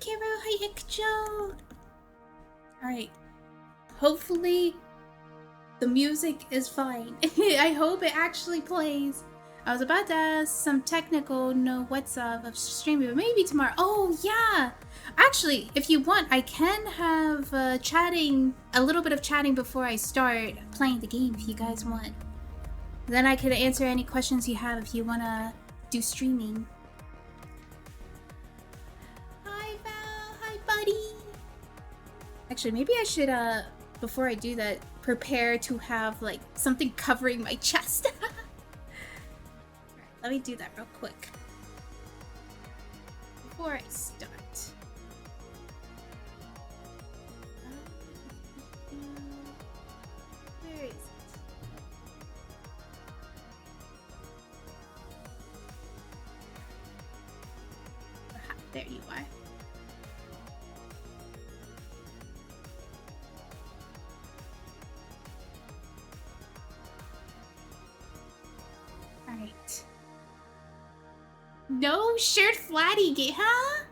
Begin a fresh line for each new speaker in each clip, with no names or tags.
Kiro. Hi, Ikjo. Alright. Hopefully, the music is fine. I hope it actually plays. I was about to ask some technical what's up of streaming, but maybe tomorrow. Oh, yeah! Actually, if you want, I can have a little bit of chatting before I start playing the game if you guys want. Then I could answer any questions you have if you want to do streaming. Hi, Val. Hi, buddy. Actually, maybe I should, before I do that, prepare to have, like, something covering my chest. Alright, let me do that real quick. Before I start. Where is it? Aha, there you are. Alright. No shirt flatty game, huh?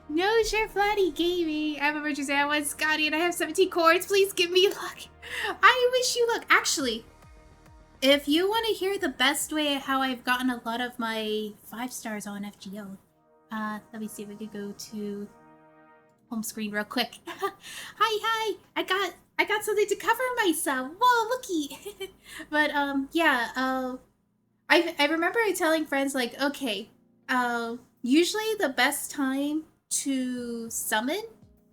No shirt flatty gaming. I remember you saying I want Scotty and I have 17 chords. Please give me luck. I wish you luck. Actually, if you want to hear the best way how I've gotten a lot of my 5 stars on FGO, let me see if we could go to home screen real quick. Hi. I got something to cover myself. Whoa, looky. But yeah, I remember telling friends like, okay, usually the best time to summon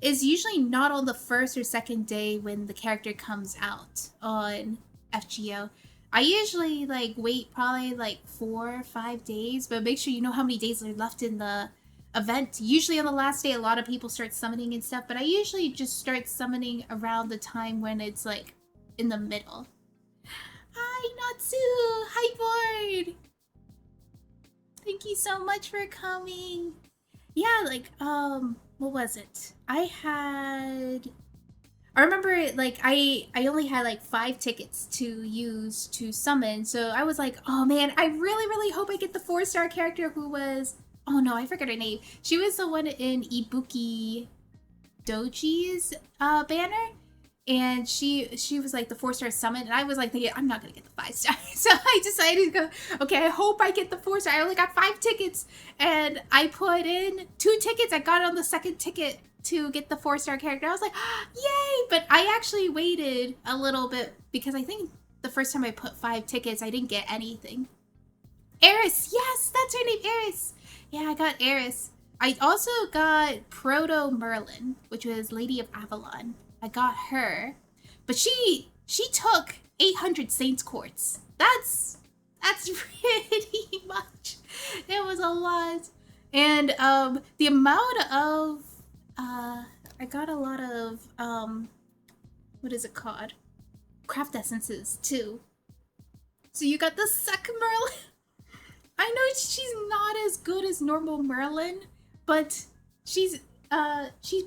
is usually not on the first or second day when the character comes out on FGO. I usually like wait probably like 4 or 5 days, but make sure you know how many days are left in the event. Usually on the last day a lot of people start summoning and stuff, but I usually just start summoning around the time when it's like in the middle. Hi Natsu! Hi Board! Thank you so much for coming. Yeah, like what was it? I remember like I only had like 5 tickets to use to summon, so I was like, oh man, I really hope I get the 4-star character who was, oh no, I forgot her name. She was the one in Ibuki Doji's banner, and she was like the 4-star summon, and I was like thinking, I'm not gonna get the 5-star. So I decided to go, okay, I hope I get the 4-star. I only got 5 tickets, and I put in 2 tickets. I got on the second ticket to get the 4-star character. I was like, yay! But I actually waited a little bit because I think the first time I put 5 tickets, I didn't get anything. Eris, yes, that's her name, Eris. Yeah, I got Eris. I also got Proto Merlin, which was Lady of Avalon. I got her, but she took 800 Saints Quartz. That's pretty much. It was a lot, and the amount of I got a lot of what is it called? Craft essences too. So you got the Suck Merlin. I know she's not as good as normal Merlin, but she's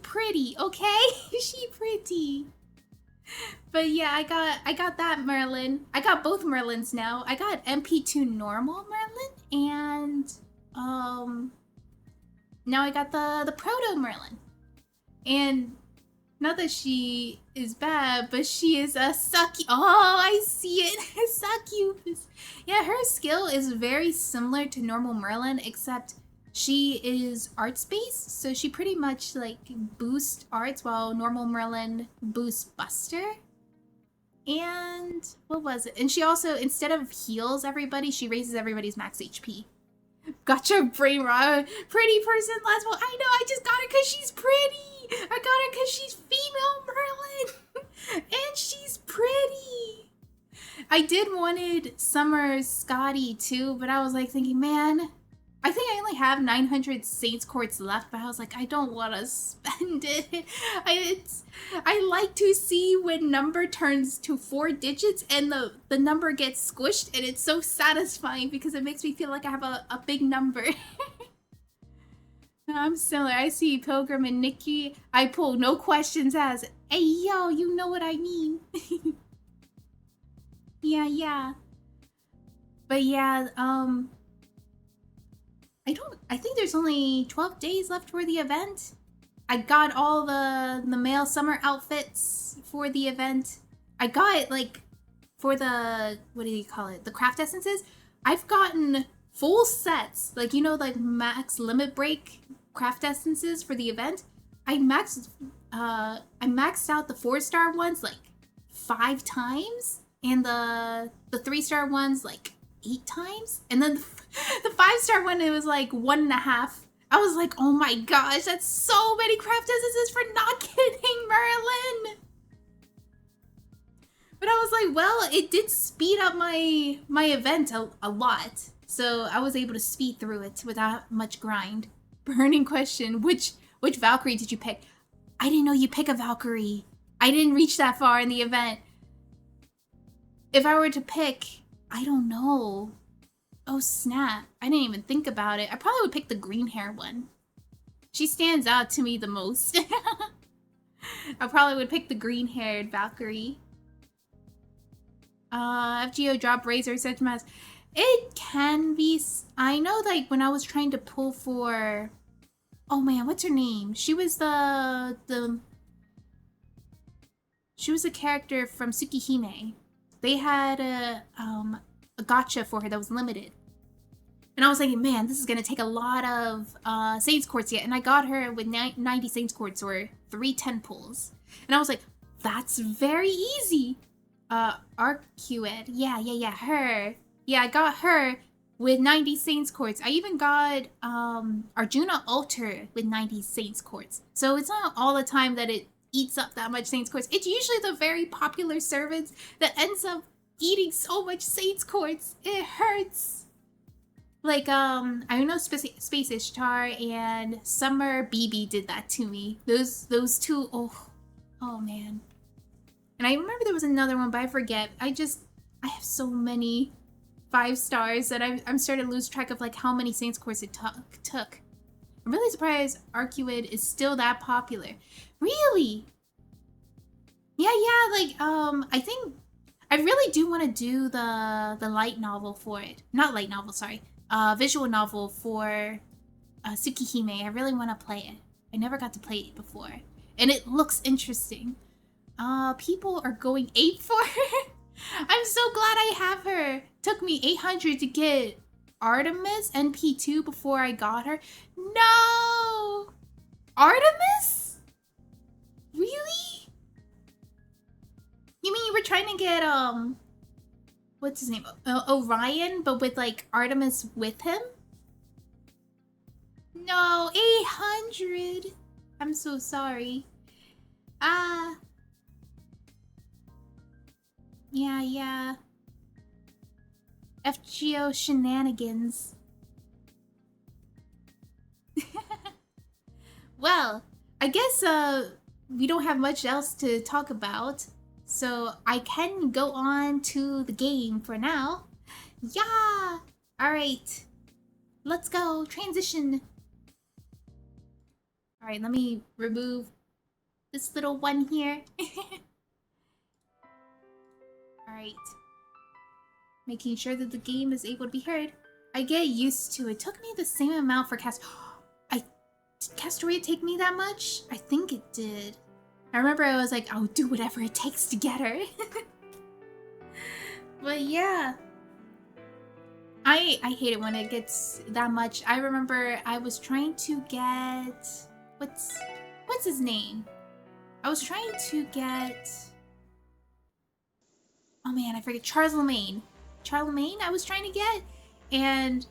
pretty, okay? She's pretty. But yeah, I got that Merlin. I got both Merlins now. I got MP2 normal Merlin, and now I got the Proto Merlin. And not that she is bad, but she is a sucky. Oh, I see it. Succubus. Yeah, her skill is very similar to normal Merlin, except she is arts based, so she pretty much like boosts arts while normal Merlin boosts Buster. And what was it? And she also, instead of heals everybody, she raises everybody's max HP. Gotcha, brain rot. Pretty person last one. I know, I just got her because she's pretty. I got her because she's female Merlin. And she's pretty. I did wanted Summer Scotty too, but I was like thinking, man, I think I only have 900 Saints Quartz left, but I was like, I don't want to spend it. I like to see when number turns to 4 digits and the number gets squished, and it's so satisfying because it makes me feel like I have a big number. I'm similar. I see Pilgrim and Nikki. I pull no questions as, hey yo, you know what I mean. Yeah. But yeah, I think there's only 12 days left for the event. I got all the male summer outfits for the event. I got, like, for the, what do you call it? The craft essences. I've gotten full sets, like, you know, like max limit break craft essences for the event. I maxed out the 4-star ones like 5 times, and the 3-star ones like 8 times, and then the 5-star one, it was like 1.5. I was like, oh my gosh, that's so many craft essences for not getting Merlin. But I was like, well, it did speed up my event a lot. So I was able to speed through it without much grind. Burning question, which Valkyrie did you pick? I didn't know you pick a Valkyrie. I didn't reach that far in the event. If I were to pick, I don't know. Oh snap, I didn't even think about it. I probably would pick the green hair one. She stands out to me the most. I probably would pick the green haired Valkyrie. FGO drop razor such mask. It can be. I know, like, when I was trying to pull for, oh man, what's her name? She was she was a character from Tsukihime. They had a gacha for her that was limited. And I was like, man, this is gonna take a lot of Saints Quartz yet. And I got her with 90 Saints Quartz or 310 pulls. And I was like, that's very easy. Arcued. Yeah, her. Yeah, I got her with 90 Saints Quartz. I even got Arjuna Alter with 90 Saints Quartz. So it's not all the time that it eats up that much Saints Quartz. It's usually the very popular servants that ends up eating so much Saints Quartz. It hurts. Like, I know Space Ishtar and Summer BB did that to me. Those two, oh man. And I remember there was another one, but I forget. I have so many 5 stars that I'm starting to lose track of, like, how many Saints Quartz it took. I'm really surprised Arcued is still that popular. Really? Yeah, like, I think I really do want to do the light novel for it. Not light novel, sorry. Visual novel for Tsukihime. I really want to play it. I never got to play it before. And it looks interesting. People are going ape for her. I'm so glad I have her. Took me 800 to get Artemis NP2 before I got her. No! Artemis? Really? You mean you were trying to get, what's his name? Orion, but with, like, Artemis with him? No, 800. I'm so sorry. Yeah. FGO shenanigans. Well, I guess, we don't have much else to talk about. So I can go on to the game for now. Yeah! Alright. Let's go. Transition. Alright, let me remove this little one here. Alright. Making sure that the game is able to be heard. I get used to it. It took me the same amount for Did Castoria take me that much? I think it did. I remember I was like, I'll do whatever it takes to get her. But yeah. I hate it when it gets that much. I remember I was trying to get... What's his name? I was trying to get... Oh man, I forget. Charlemagne I was trying to get. And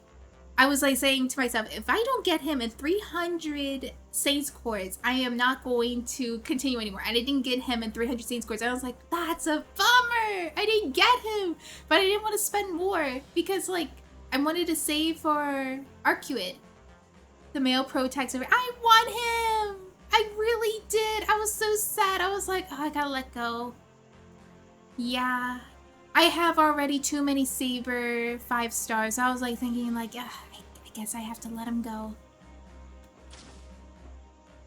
I was like saying to myself, if I don't get him in 300 Saints Quartz, I am not going to continue anymore. And I didn't get him in 300 Saints Quartz. I was like, that's a bummer. I didn't get him. But I didn't want to spend more because, like, I wanted to save for Arcued, the male protector. I want him. I really did. I was so sad. I was like, oh, I gotta let go. Yeah. I have already too many Saber 5 stars. I was like thinking like, I guess I have to let him go.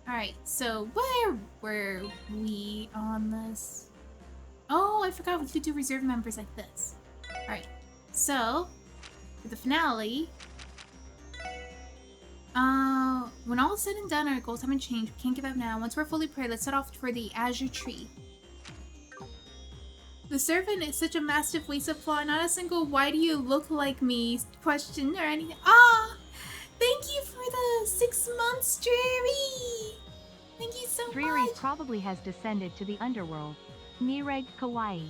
Alright, so where were we on this? Oh, I forgot we could do reserve members like this. Alright, so for the finale, When all is said and done, our goals haven't changed. We can't give up now. Once we're fully prepared, let's set off for the Azure Tree. The servant is such a massive waste of flaw. Not a single "why do you look like me" question or anything. Ah! Thank you for the 6 months, Dreary! Thank you so
Dreary
much!
probably has descended to the underworld. Nireg Kawaii.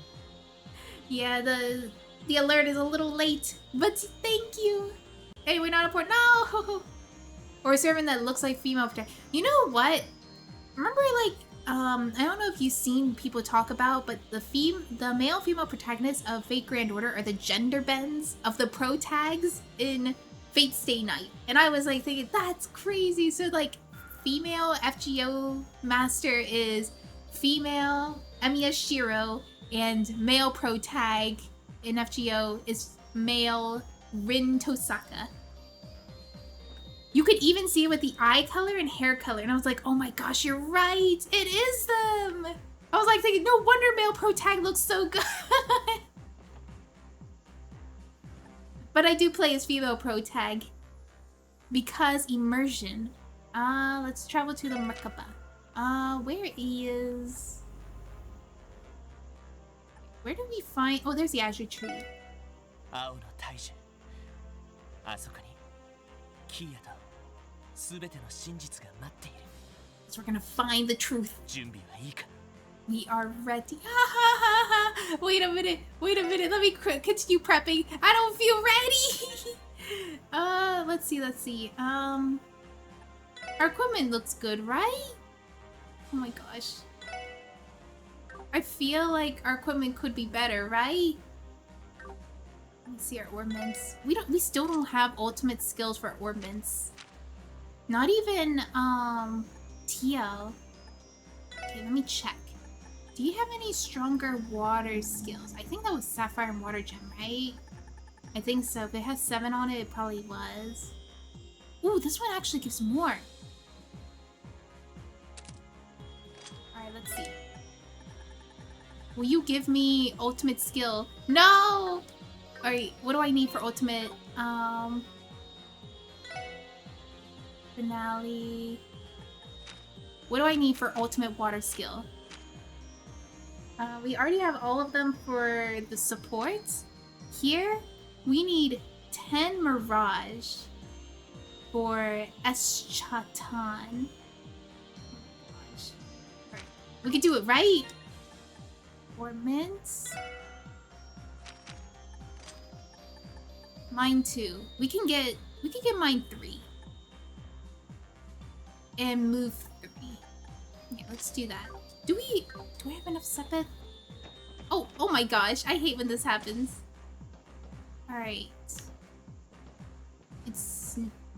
Yeah, the alert is a little late, but thank you! Anyway, not important. No! Or a servant that looks like female. You know what? Remember, like, I don't know if you've seen people talk about, but the male-female protagonists of Fate Grand Order are the gender bends of the pro tags in Fate Stay Night. And I was like thinking, that's crazy. So like, female FGO master is female Emiya Shiro, and male pro tag in FGO is male Rin Tosaka. You could even see it with the eye color and hair color. And I was like, oh my gosh, you're right. It is them. I was like thinking, no wonder male pro tag looks so good. But I do play as female pro tag because immersion. Let's travel to the Merkaba. Where do we find... Oh, there's the Azure Tree. So we're gonna find the truth. We are ready. Wait a minute. Let me continue prepping. I don't feel ready. Let's see. Our equipment looks good, right? Oh my gosh. I feel like our equipment could be better, right? Let me see our ornaments. We still don't have ultimate skills for ornaments. Not even TL. Okay, let me check. Do you have any stronger water skills? I think that was Sapphire and Water Gem, right? I think so. If it has 7 on it, it probably was. Ooh, this one actually gives more. Alright, let's see. Will you give me ultimate skill? No! Alright, what do I need for ultimate? Finale. What do I need for ultimate water skill? We already have all of them for the supports. Here, we need 10 Mirage for Eschatan. Right. We can do it, right? Or mints. Mine 2. We can get mine 3. And move 3. Yeah, let's do that. Do we have enough Sepith? Oh my gosh, I hate when this happens. Alright. Is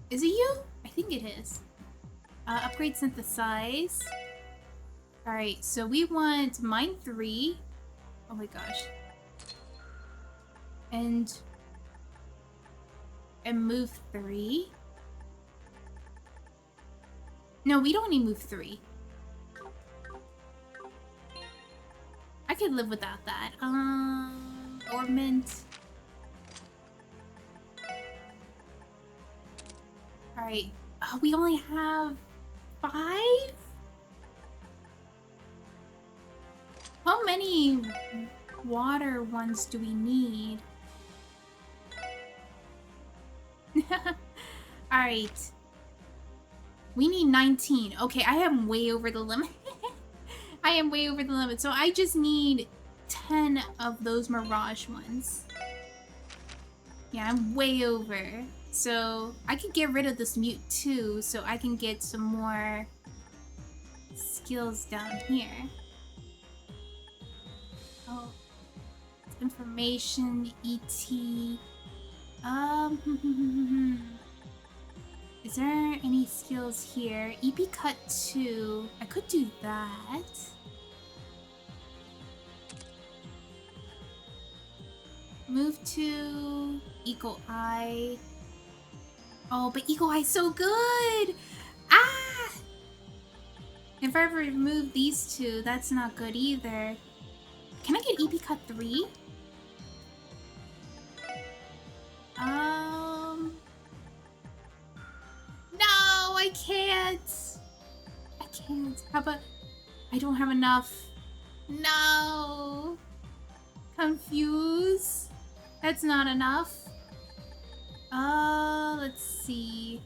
it you? I think it is. Upgrade synthesize. Alright, so we want mine 3. Oh my gosh. And move 3. No, we don't need move 3. I could live without that. Ornament. Alright. Oh, we only have 5? How many water ones do we need? Alright. We need 19. Okay, I am way over the limit. I am way over the limit. So I just need 10 of those Mirage ones. Yeah, I'm way over. So I could get rid of this mute too, so I can get some more skills down here. Oh, information, ET. Is there any skills here? EP cut 2. I could do that. Move to Eagle Eye. Oh, but Eagle Eye's so good! Ah! If I remove these 2, that's not good either. Can I get EP cut 3? No! can't. How about... I don't have enough. No! Confuse. That's not enough. Let's see.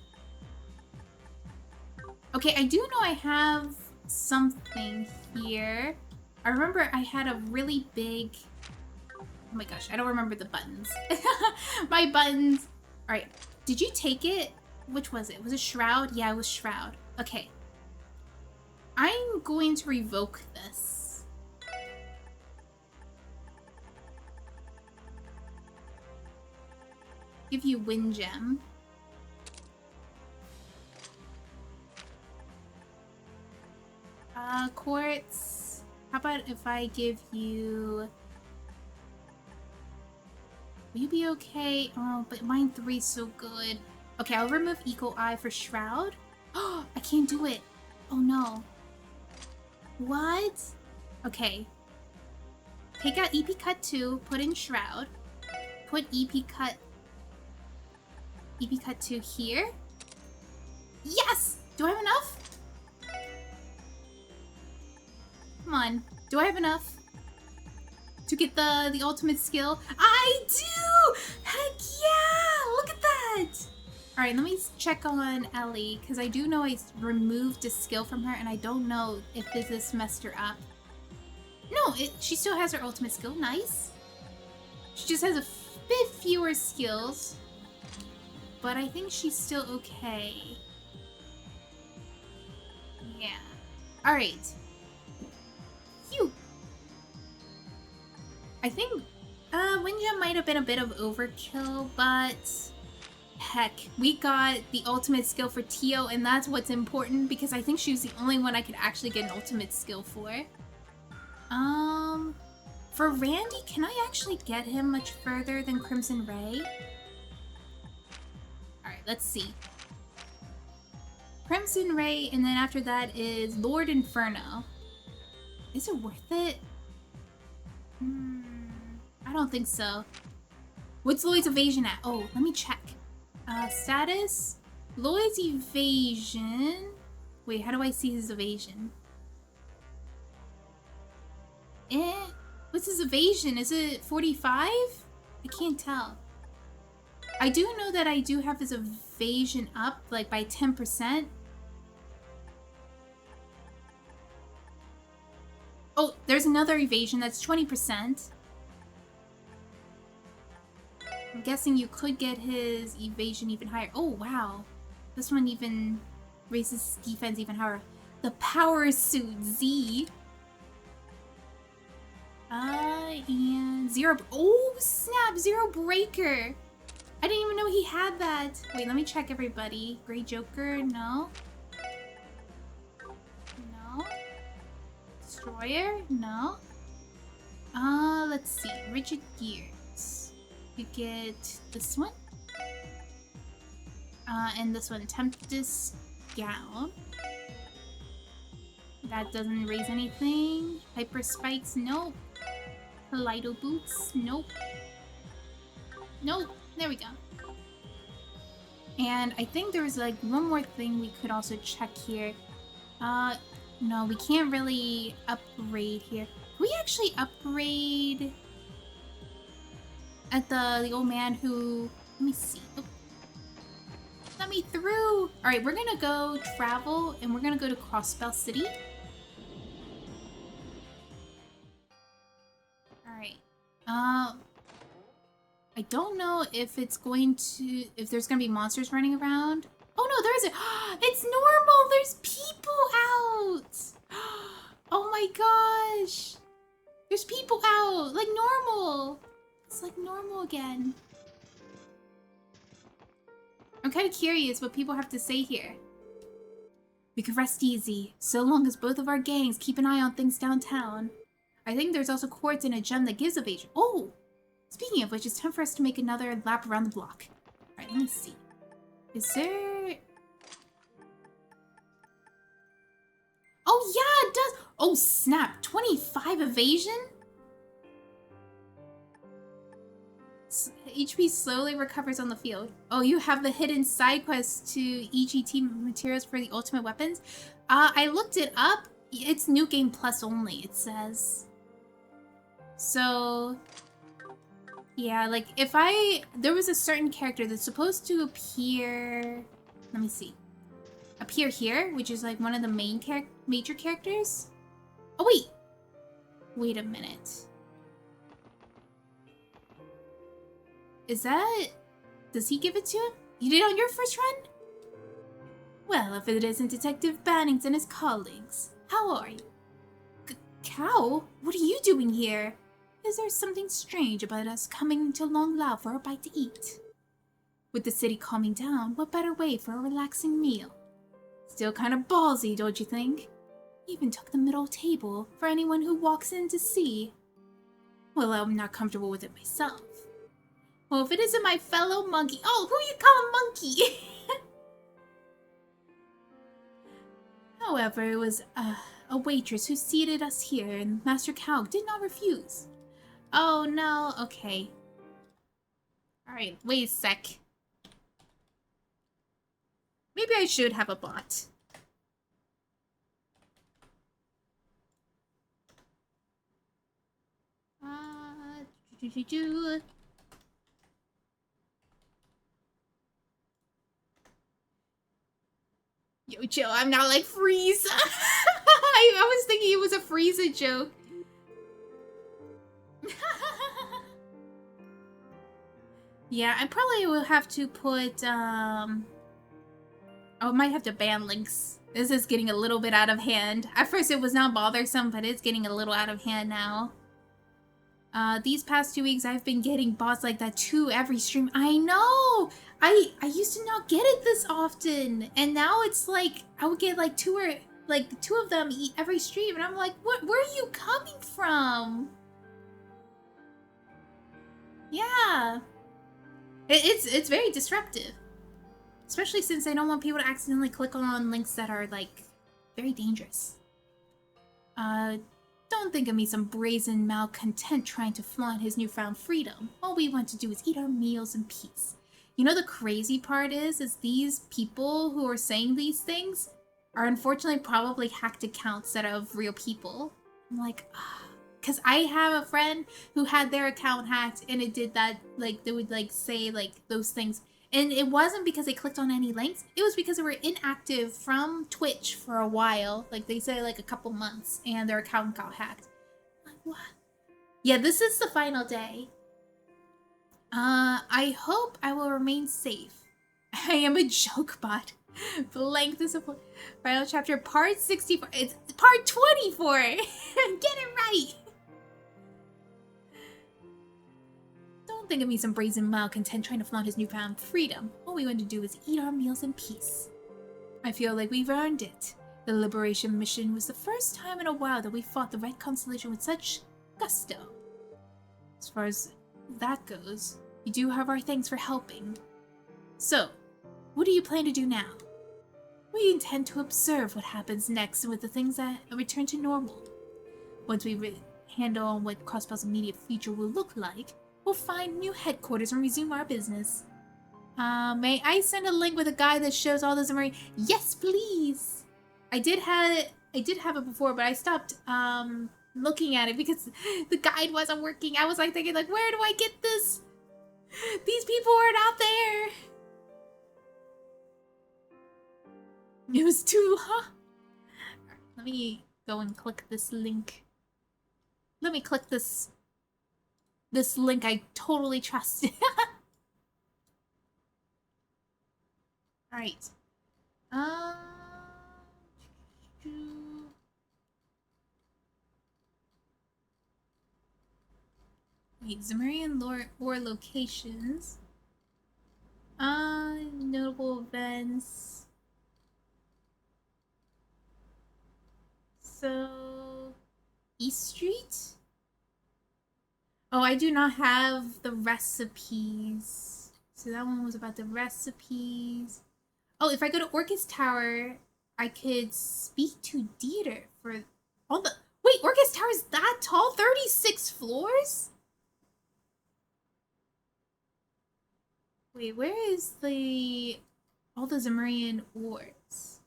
Okay, I do know I have something here. I remember I had a really big... Oh my gosh, I don't remember the buttons. My buttons. Alright, did you take it? Which was it? Was it Shroud? Yeah, it was Shroud. Okay. I'm going to revoke this. Give you Wind Gem. Quartz. How about if I give you... Will you be okay? Oh, but mine 3's so good. Okay, I'll remove Eco Eye for Shroud. Oh, I can't do it. Oh no. What? Okay. Take out EP Cut 2, put in Shroud. Put EP Cut 2 here. Yes! Do I have enough? Come on. Do I have enough to get the ultimate skill? I do! Heck yeah! Look at that! Alright, let me check on Ellie, because I do know I removed a skill from her, and I don't know if this messed her up. No, she still has her ultimate skill. Nice. She just has a bit fewer skills, but I think she's still okay. Yeah. Alright. Phew. I think Wind Gem might have been a bit of overkill, but heck, we got the ultimate skill for Tio, and that's what's important because I think she was the only one I could actually get an ultimate skill for. For Randy, can I actually get him much further than Crimson Ray? Alright, let's see. Crimson Ray, and then after that is Lord Inferno. Is it worth it? I don't think so. What's Lloyd's evasion at? Oh, let me check. Status? Lloyd's evasion... Wait, how do I see his evasion? What's his evasion? Is it 45? I can't tell. I do know that I do have his evasion up, like, by 10%. Oh, there's another evasion that's 20%. I'm guessing you could get his evasion even higher. Oh, wow. This one even raises defense even higher. The Power Suit Z. And Zero... Oh, snap! Zero Breaker! I didn't even know he had that. Wait, let me check everybody. Grey Joker, no. No. Destroyer, no. Let's see. Rigid Gears. You get this one. And this one. Tempest Gown. That doesn't raise anything. Hyper Spikes, nope. Kaleido Boots, nope. Nope. There we go. And I think there's like one more thing we could also check here. No, we can't really upgrade here. Can we actually upgrade at the old man who... Let me see. Oh. Let me through! Alright, we're gonna go travel and we're gonna go to Crossbell City. Alright. I don't know if it's going to... If there's gonna be monsters running around. Oh no, there isn't! It's normal! There's people out! Oh my gosh! There's people out! Like normal! It's like normal again. I'm kind of curious what people have to say here. We can rest easy, so long as both of our gangs keep an eye on things downtown. I think there's also quartz and a gem that gives evasion. Oh! Speaking of which, it's time for us to make another lap around the block. Alright, let me see. Is there... Oh yeah, it does! Oh snap! 25 evasion? HP slowly recovers on the field. Oh, you have the hidden side quest to EGT materials for the ultimate weapons? I looked it up. It's New Game Plus only, it says. So, yeah, like, if there was a certain character that's supposed to appear, let me see. Appear here, which is like one of the major characters. Oh, wait. Wait a minute. Is that... Does he give it to him? You did it on your first run? Well, if it isn't Detective Bannings and his colleagues. How are you? Cow? What are you doing here? Is there something strange about us coming to Long Lao for a bite to eat? With the city calming down, what better way for a relaxing meal? Still kind of ballsy, don't you think? Even took the middle table for anyone who walks in to see. Well, I'm not comfortable with it myself. Well, if it isn't my fellow monkey... Oh, who you call a monkey? However, it was a waitress who seated us here, and Master Cow did not refuse. Oh, no. Okay. Alright, wait a sec. Maybe I should have a bot. Yo, Joe, I'm not like Frieza. I was thinking it was a Frieza joke. Yeah, I probably will have to put, oh, I might have to ban links. This is getting a little bit out of hand. At first it was not bothersome, but it's getting a little out of hand now. These past 2 weeks I've been getting bots like that too every stream. I know! I used to not get it this often, and now it's like, I would get like two of them every stream, and I'm like, where are you coming from? Yeah. It's very disruptive. Especially since I don't want people to accidentally click on links that are, like, very dangerous. Don't think of me some brazen malcontent trying to flaunt his newfound freedom. All we want to do is eat our meals in peace. You know, the crazy part is these people who are saying these things are unfortunately probably hacked accounts that are of real people. I'm like, because I have a friend who had their account hacked, and it did that, like, they would, like, say, like, those things. And it wasn't because they clicked on any links. It was because they were inactive from Twitch for a while. Like, they say, like, a couple months, and their account got hacked. I'm like, what? Yeah, this is the final day. I hope I will remain safe. I am a joke bot. Blank disappointment. Final chapter, part 64. It's part 24. Get it right. Don't think of me some brazen malcontent trying to flaunt his newfound freedom. All we want to do is eat our meals in peace. I feel like we've earned it. The liberation mission was the first time in a while that we fought the Red Constellation with such gusto. As far as that goes, you do have our thanks for helping. So, what do you plan to do now? We intend to observe what happens next with the things that return to normal. Once we handle on what Crossbell's immediate future will look like, we'll find new headquarters and resume our business. May I send a link with a guide that shows all the Zemurian? Yes, please! I did have it before, but I stopped, looking at it because the guide wasn't working. I was like thinking, like, where do I get this? These people aren't out there! It was too long. Let me go and click this link. Let me click this link I totally trust. Alright. Wait, Zemurian Ore locations. Notable events. So, East Street? Oh, I do not have the recipes. So that one was about the recipes. Oh, if I go to Orcus Tower, I could speak to Dieter for all the... Wait, Orcus Tower is that tall? 36 floors? Wait, where is the all the Zemurian ores?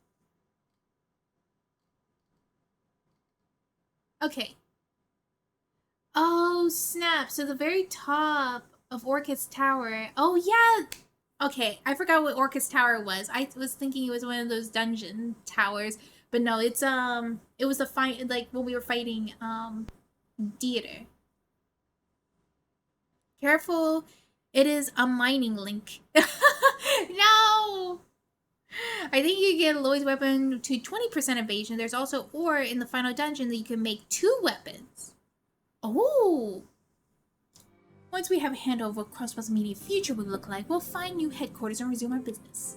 Okay. Oh snap! So the very top of Orcus Tower. Oh yeah. Okay, I forgot what Orcus Tower was. I was thinking it was one of those dungeon towers, but no, it was the fight like when we were fighting Dieter. Careful, it is a mining link. No! I think you get Lloyd's weapon to 20% evasion. There's also ore in the final dungeon that you can make 2 weapons. Oh! Once we have a handle of what Crossbell's immediate future would look like, we'll find new headquarters and resume our business.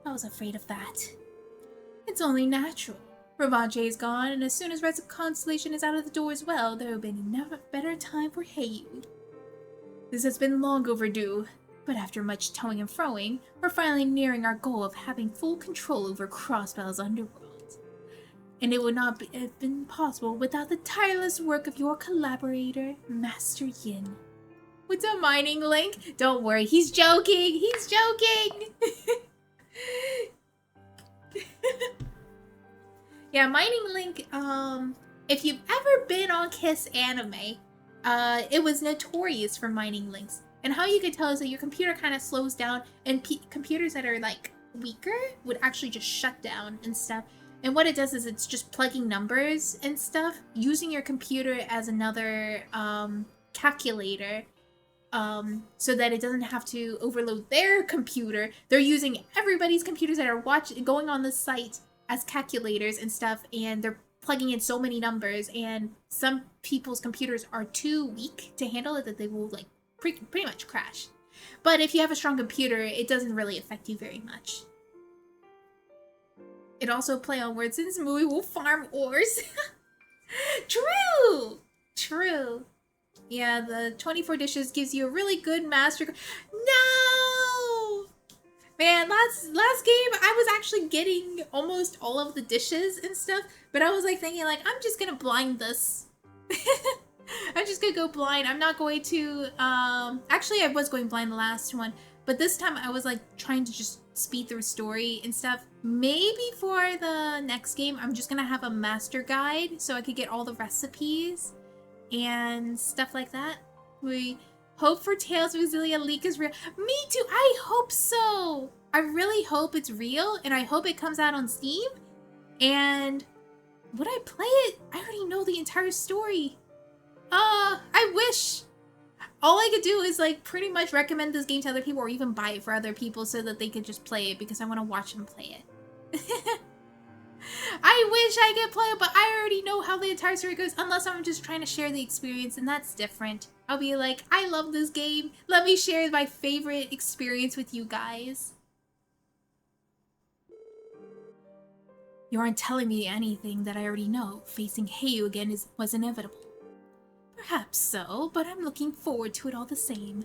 I was afraid of that. It's only natural. Ravache is gone, and as soon as Red Constellation is out of the door as well, there will be never better time for Heiyu. This has been long overdue, but after much towing and froing, we're finally nearing our goal of having full control over Crossbell's underworld. And it would not have been possible without the tireless work of your collaborator, Master Yin. What's a mining link? Don't worry, he's joking! He's joking! Yeah, mining link, if you've ever been on Kiss Anime, it was notorious for mining links. And how you could tell is that your computer kind of slows down, and computers that are like weaker would actually just shut down and stuff. And what it does is it's just plugging numbers and stuff, using your computer as another calculator, so that it doesn't have to overload their computer. They're using everybody's computers that are going on this site as calculators and stuff, and they're plugging in so many numbers, and some people's computers are too weak to handle it that they will like pretty much crash. But if you have a strong computer, it doesn't really affect you very much. It also play on words in this movie will farm ores. True! True. Yeah, the 24 dishes gives you a really good master. No! Man, last game, I was actually getting almost all of the dishes and stuff, but I was like thinking like, I'm just gonna blind this. I'm just gonna go blind. I'm not going to, actually I was going blind the last one, but this time I was like trying to just speed through story and stuff. Maybe for the next game, I'm just gonna have a master guide so I could get all the recipes and stuff like that. We hope for Tales of Xillia leak is real. Me too, I hope so. I really hope it's real, and I hope it comes out on Steam. And would I play it? I already know the entire story. I wish. All I could do is like pretty much recommend this game to other people or even buy it for other people so that they could just play it because I want to watch them play it. I wish I could play it, but I already know how the entire story goes unless I'm just trying to share the experience, and that's different. I'll be like, I love this game. Let me share my favorite experience with you guys. You aren't telling me anything that I already know. Facing Heiyu again was inevitable. Perhaps so, but I'm looking forward to it all the same.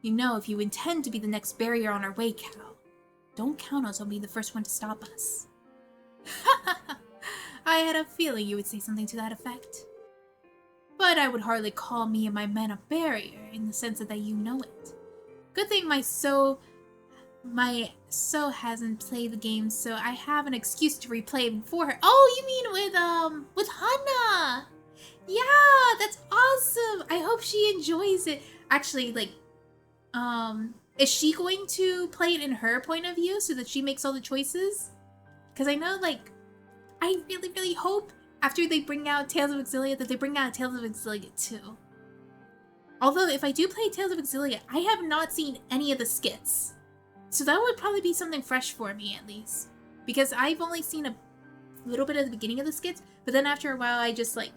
You know, if you intend to be the next barrier on our way, Cal, don't count us on being the first one to stop us. I had a feeling you would say something to that effect. But I would hardly call me and my men a barrier in the sense that you know it. Good thing my So hasn't played the game, so I have an excuse to replay it before her. Oh, you mean with Hana? Yeah, that's awesome. I hope she enjoys it. Actually, like, is she going to play it in her point of view so that she makes all the choices? Because I know, like, I really, really hope after they bring out Tales of Xillia that they bring out Tales of Xillia 2. Although, if I do play Tales of Xillia, I have not seen any of the skits. So that would probably be something fresh for me, at least. Because I've only seen a little bit of the beginning of the skits, but then after a while I just, like...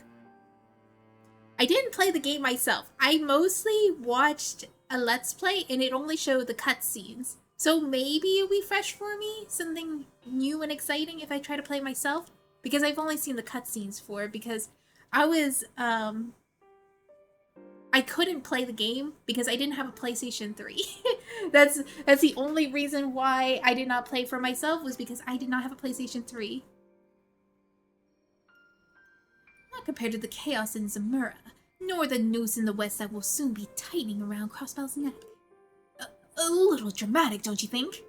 I didn't play the game myself. I mostly watched a Let's Play, and it only showed the cutscenes. So maybe it'll be fresh for me, something new and exciting if I try to play myself. Because I've only seen the cutscenes for it, because I was, I couldn't play the game because I didn't have a PlayStation 3. That's the only reason why I did not play for myself, was because I did not have a PlayStation 3. Not compared to the chaos in Zamura, nor the noose in the west that will soon be tightening around Crossbell's neck. A little dramatic, don't you think?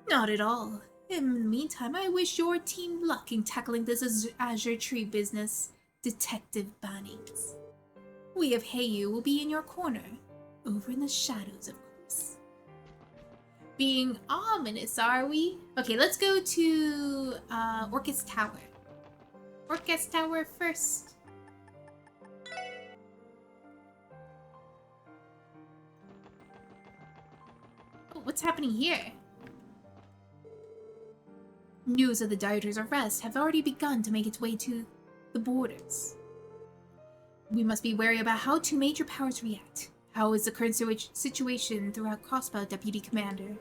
Not at all. In the meantime, I wish your team luck in tackling this Azure Tree business, Detective Bannings. We of Heyu will be in your corner, over in the shadows, of course. Being ominous, are we? Okay, let's go to Orcus Tower. Orcus Tower first. Oh, what's happening here? News of the Dieter's arrest have already begun to make its way to the borders. We must be wary about how two major powers react. How is the current situation throughout Crossbow, Deputy Commander?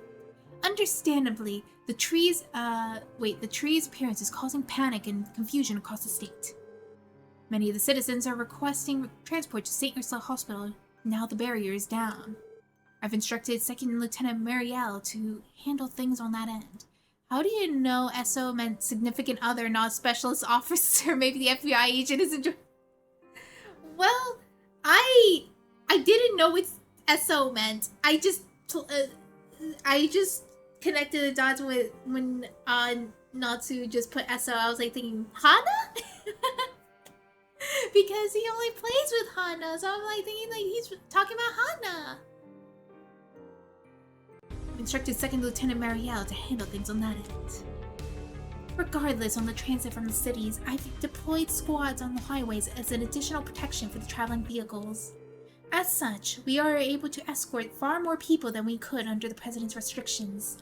Understandably, the tree's appearance is causing panic and confusion across the state. Many of the citizens are requesting transport to St. Ursula Hospital now the barrier is down. I've instructed Second Lieutenant Marielle to handle things on that end. How do you know SO meant significant other, not specialist officer? Maybe the FBI agent isn't. Well, I didn't know what SO meant. I just connected the dots with when Natsu just put SO. I was like thinking Hana, because he only plays with Hana, so I'm like thinking like he's talking about Hana. Instructed Second Lieutenant Marielle to handle things on that end. Regardless, on the transit from the cities, I've deployed squads on the highways as an additional protection for the traveling vehicles. As such, we are able to escort far more people than we could under the President's restrictions.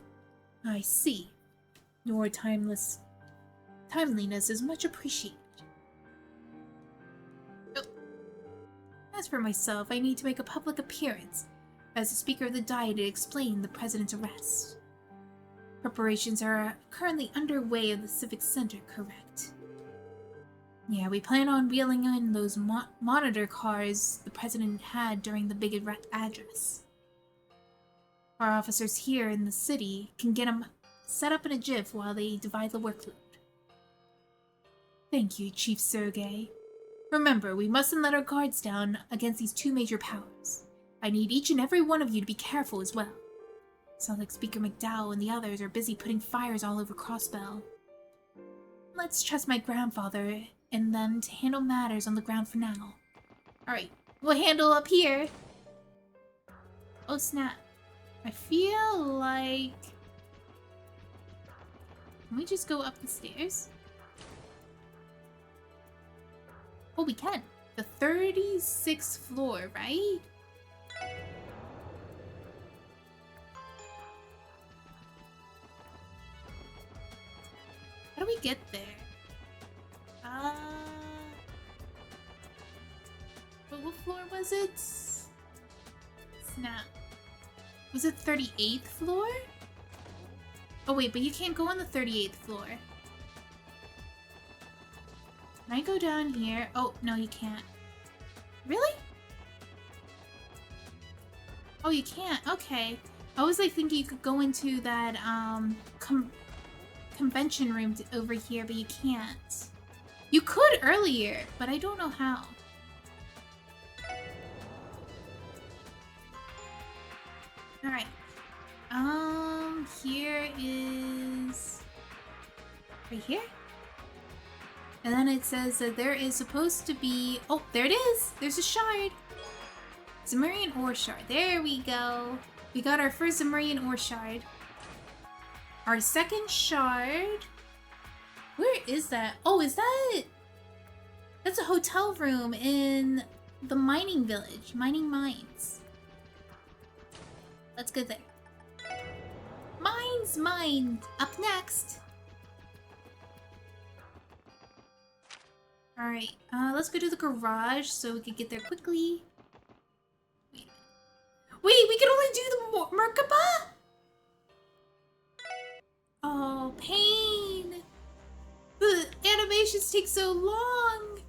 I see. Your timeliness is much appreciated. Oh. As for myself, I need to make a public appearance as the Speaker of the Diet to explain the President's arrest. Preparations are currently underway at the Civic Center, correct? Yeah, we plan on wheeling in those monitor cars the President had during the big address. Our officers here in the city can get them set up in a jiff while they divide the workload. Thank you, Chief Sergei. Remember, we mustn't let our guards down against these two major powers. I need each and every one of you to be careful as well. Sounds like Speaker McDowell and the others are busy putting fires all over Crossbell. Let's trust my grandfather and them to handle matters on the ground for now. Alright, we'll handle up here. Oh snap. I feel like... Can we just go up the stairs? Oh, we can. The 36th floor, right? How do we get there? What floor was it? Snap. Was it 38th floor? Oh wait, but you can't go on the 38th floor. Can I go down here? Oh, no you can't. Really? Oh, you can't. Okay. I was like thinking you could go into that convention room over here, but you can't. You could earlier, but I don't know how. Alright. Here is... right here? And then it says that there is supposed to be... oh, there it is! There's a shard! Zemurian Ore shard. There we go. We got our first Zemurian Ore shard. Our second shard... where is that? Oh, is that... that's a hotel room in the mining village. Mining mines. Let's go there. Mines mined! Up next! Alright, let's go to the garage so we can get there quickly. Wait, we can only do the Merkaba? Oh, pain! The animations take so long!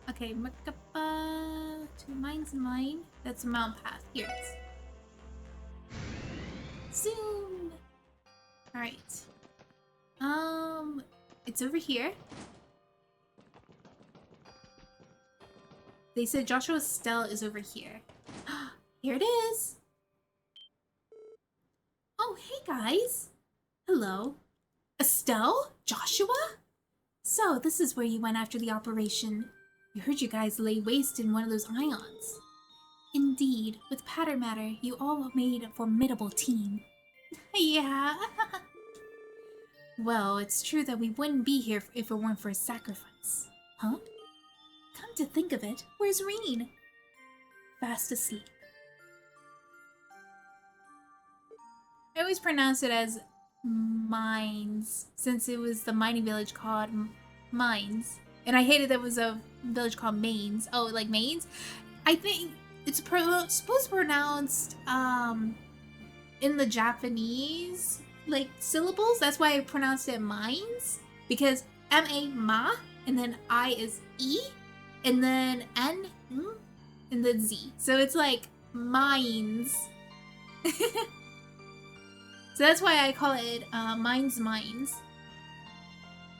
Okay, Merkaba to Mines Mine. That's a mountain path. Here it is. Zoom! Alright. It's over here. They said Joshua Stell is over here. Here it is! hey guys. Hello. Estelle? Joshua? So, this is where you went after the operation. We heard you guys lay waste in one of those ions. Indeed, with Patter Matter, you all made a formidable team. Yeah. Well, it's true that we wouldn't be here if it weren't for a sacrifice. Huh? Come to think of it, where's Reen? Fast asleep. I always pronounce it as Mines, since it was the mining village called Mines. And I hated that it was a village called Maines. Oh, like Maines? I think it's supposed to be pronounced in the Japanese like syllables. That's why I pronounced it Mines, because M-A ma, and then I is E, and then N, and then Z. So it's like Mines. So that's why I call it Mines.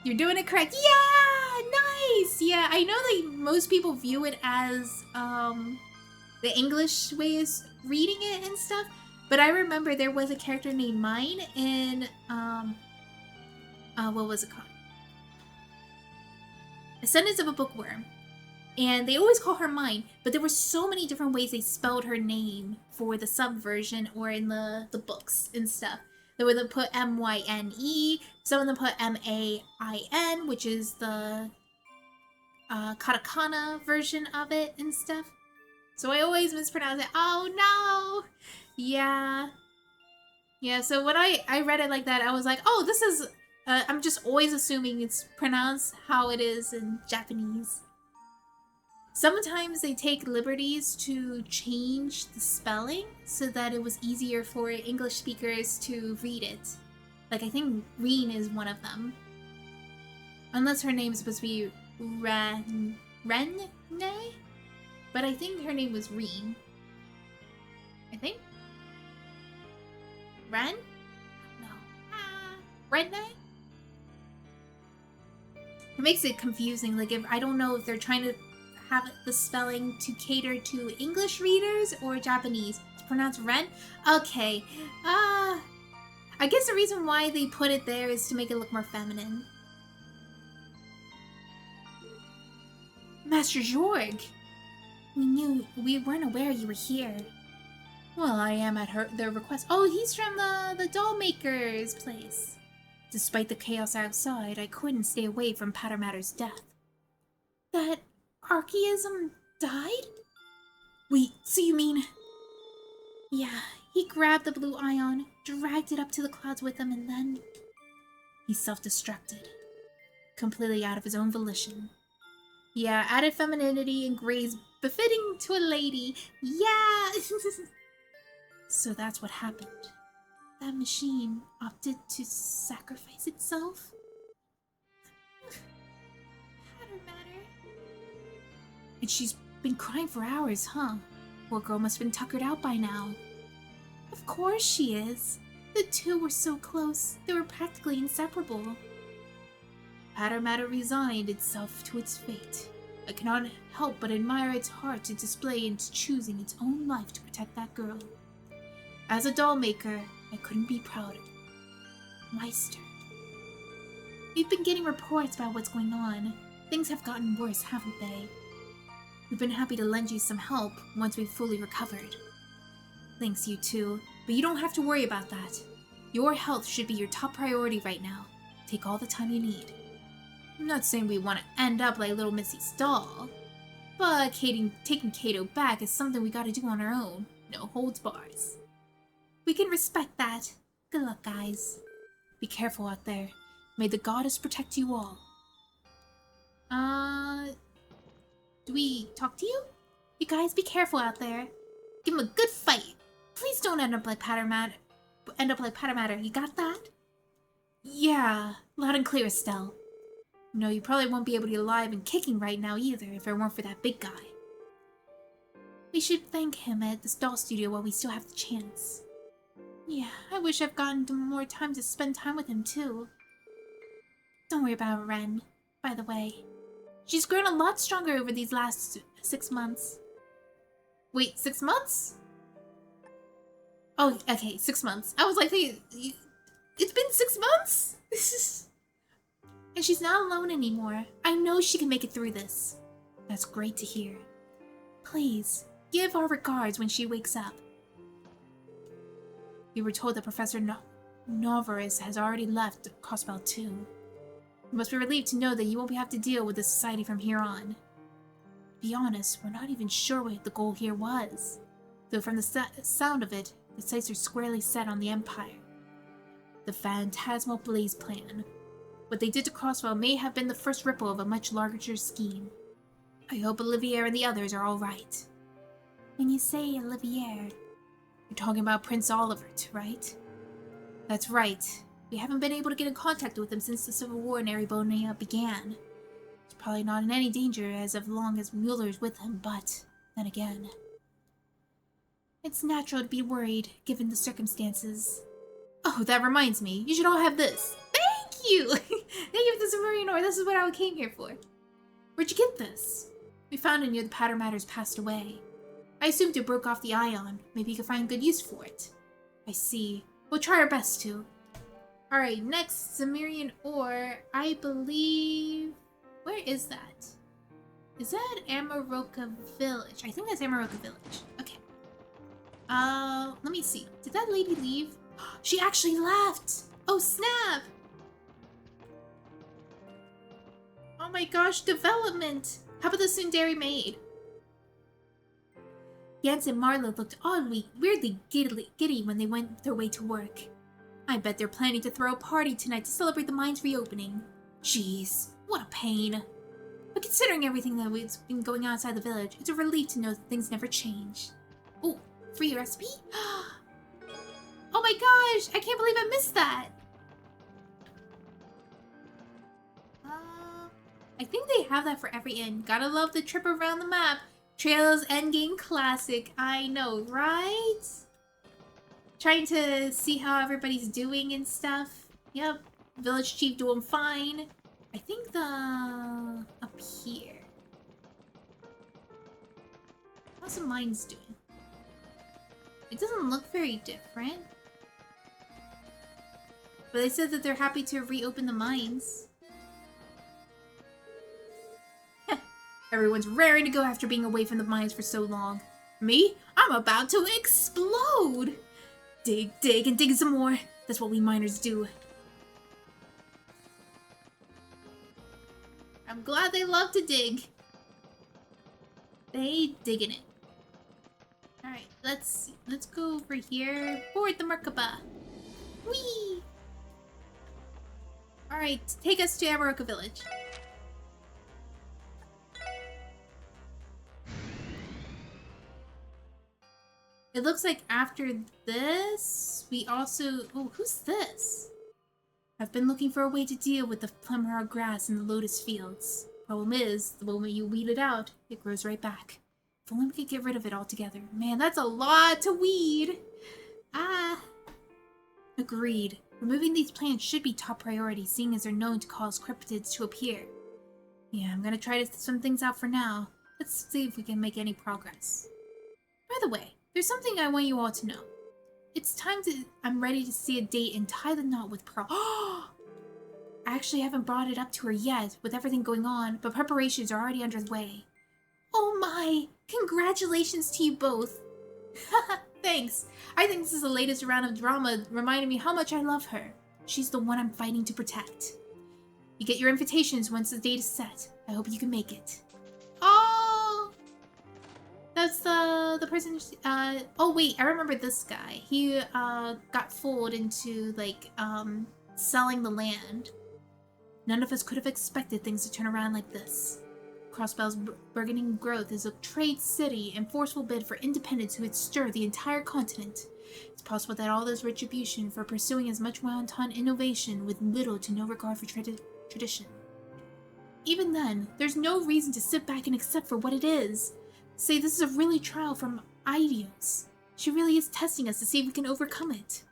You're doing it correct. Yeah, nice. Yeah, I know that most people view it as the English way is reading it and stuff, but I remember there was a character named Mine in what was it called? Ascendance of a Bookworm. And they always call her Mine, but there were so many different ways they spelled her name for the subversion or in the books and stuff. They would put M-Y-N-E, some of them put M-A-I-N, which is the katakana version of it and stuff. So I always mispronounce it. Oh no! Yeah. Yeah, so when I read it like that, I was like, oh, this is... I'm just always assuming it's pronounced how it is in Japanese. Sometimes they take liberties to change the spelling so that it was easier for English speakers to read it. Like, I think Reen is one of them. Unless her name is supposed to be Renne? But I think her name was Reen. I think? Ren? No. Renne? It makes it confusing. Like, if I don't know if they're trying to have the spelling to cater to English readers or Japanese. It's pronounced Ren? Okay. I guess the reason why they put it there is to make it look more feminine. Master Jorg! We weren't aware you were here. Well, I am at their request. Oh, he's from the doll maker's place. Despite the chaos outside, I couldn't stay away from Pattermatter's death. That Archaism died? Wait, so you mean... Yeah, he grabbed the blue ion, dragged it up to the clouds with him, and then... he self-destructed. Completely out of his own volition. Yeah, added femininity and grace befitting to a lady. Yeah! So that's what happened. That machine opted to sacrifice itself? And she's been crying for hours, huh? Poor girl must have been tuckered out by now. Of course she is. The two were so close, they were practically inseparable. Pattermatter resigned itself to its fate. I cannot help but admire its heart to display in choosing its own life to protect that girl. As a doll maker, I couldn't be prouder. Meister. We've been getting reports about what's going on. Things have gotten worse, haven't they? We've been happy to lend you some help once we've fully recovered. Thanks, you two, but you don't have to worry about that. Your health should be your top priority right now. Take all the time you need. I'm not saying we want to end up like little Missy's doll, but taking Kato back is something we gotta do on our own. No holds bars. We can respect that. Good luck, guys. Be careful out there. May the goddess protect you all. Do we talk to you? You guys, be careful out there. Give him a good fight. Please don't end up like Pattermatter. You got that? Yeah, loud and clear, Estelle. No, you probably won't be able to be alive and kicking right now either if it weren't for that big guy. We should thank him at this doll studio while we still have the chance. Yeah, I wish I've gotten more time to spend time with him too. Don't worry about Ren, by the way. She's grown a lot stronger over these last 6 months. Wait, 6 months? Oh, okay, 6 months. I was like, hey, it's been 6 months? And she's not alone anymore. I know she can make it through this. That's great to hear. Please, give our regards when she wakes up. We were told that Professor Novaris has already left Cosbell too. You must be relieved to know that you won't have to deal with the society from here on. To be honest, we're not even sure what the goal here was. Though from the sound of it, the sights are squarely set on the Empire. The Phantasmal Blaze plan. What they did to Crosswell may have been the first ripple of a much larger scheme. I hope Olivier and the others are all right. When you say Olivier, you're talking about Prince Olivert, right? That's right. We haven't been able to get in contact with him since the Civil War in Erebonia began. He's probably not in any danger as long as Mueller's with him, but then again, it's natural to be worried given the circumstances. Oh, that reminds me. You should all have this. Thank you! Thank you for the Zemurian Ore. This is what I came here for. Where'd you get this? We found it near the Powder Matters passed away. I assumed it broke off the ion. Maybe you could find good use for it. I see. We'll try our best to. Alright, next, Zemurian Ore. I believe... Where is that? Is that Amaroka Village? I think that's Amaroka Village. Okay. Let me see. Did that lady leave? She actually left! Oh, snap! Oh my gosh, development! How about the Sundari maid? Gans and Marla looked weirdly giddy when they went their way to work. I bet they're planning to throw a party tonight to celebrate the mine's reopening. Jeez, what a pain. But considering everything that's been going on outside the village, it's a relief to know that things never change. Oh, free recipe? Oh my gosh, I can't believe I missed that. I think they have that for every inn. Gotta love the trip around the map. Trails Endgame Classic. I know, right? Trying to see how everybody's doing and stuff. Yep. Village Chief doing fine. I think up here. How's the mines doing? It doesn't look very different. But they said that they're happy to reopen the mines. Everyone's raring to go after being away from the mines for so long. Me? I'm about to explode! Dig, dig, and dig some more. That's what we miners do. I'm glad they love to dig. They digging it. Alright, let's go over here. Board the Merkaba. Whee! Alright, take us to Amaroka Village. It looks like after this, we also... Oh, who's this? I've been looking for a way to deal with the Plemhar grass in the lotus fields. Problem is, the moment you weed it out, it grows right back. If only we could get rid of it altogether. Man, that's a lot to weed! Ah. Agreed. Removing these plants should be top priority, seeing as they're known to cause cryptids to appear. Yeah, I'm gonna try to some things out for now. Let's see if we can make any progress. By the way, there's something I want you all to know. It's time to... I'm ready to see a date and tie the knot with Pearl. I actually haven't brought it up to her yet, with everything going on, but preparations are already underway. Oh my! Congratulations to you both! Thanks. I think this is the latest round of drama reminding me how much I love her. She's the one I'm fighting to protect. You get your invitations once the date is set. I hope you can make it. Oh! That's the person... oh wait, I remember this guy. He got fooled into, like, selling the land. None of us could have expected things to turn around like this. Crossbell's burgeoning growth is a trade city and forceful bid for independence who would stir the entire continent. It's possible that all this retribution for pursuing as much wanton innovation with little to no regard for tradition. Even then, there's no reason to sit back and accept for what it is. Say this is a really trial from Ideals. She really is testing us to see if we can overcome it.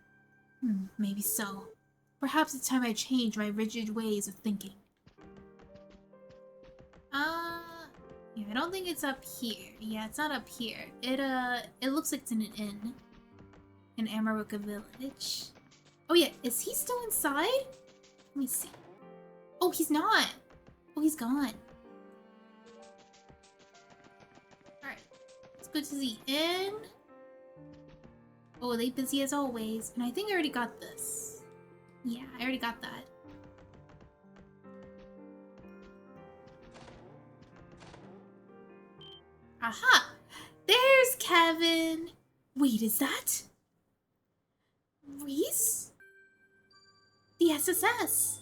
Maybe so. Perhaps it's time I change my rigid ways of thinking. Yeah, I don't think it's up here. Yeah, it's not up here. It looks like it's in an inn. in Amaruka Village. Oh yeah, is he still inside? Let me see. Oh, he's not. Oh, he's gone. Alright, let's go to the inn. Oh, they busy as always. And I think I already got this. Yeah, I already got that. Aha! There's Kevin! Wait, is that Reese? The SSS!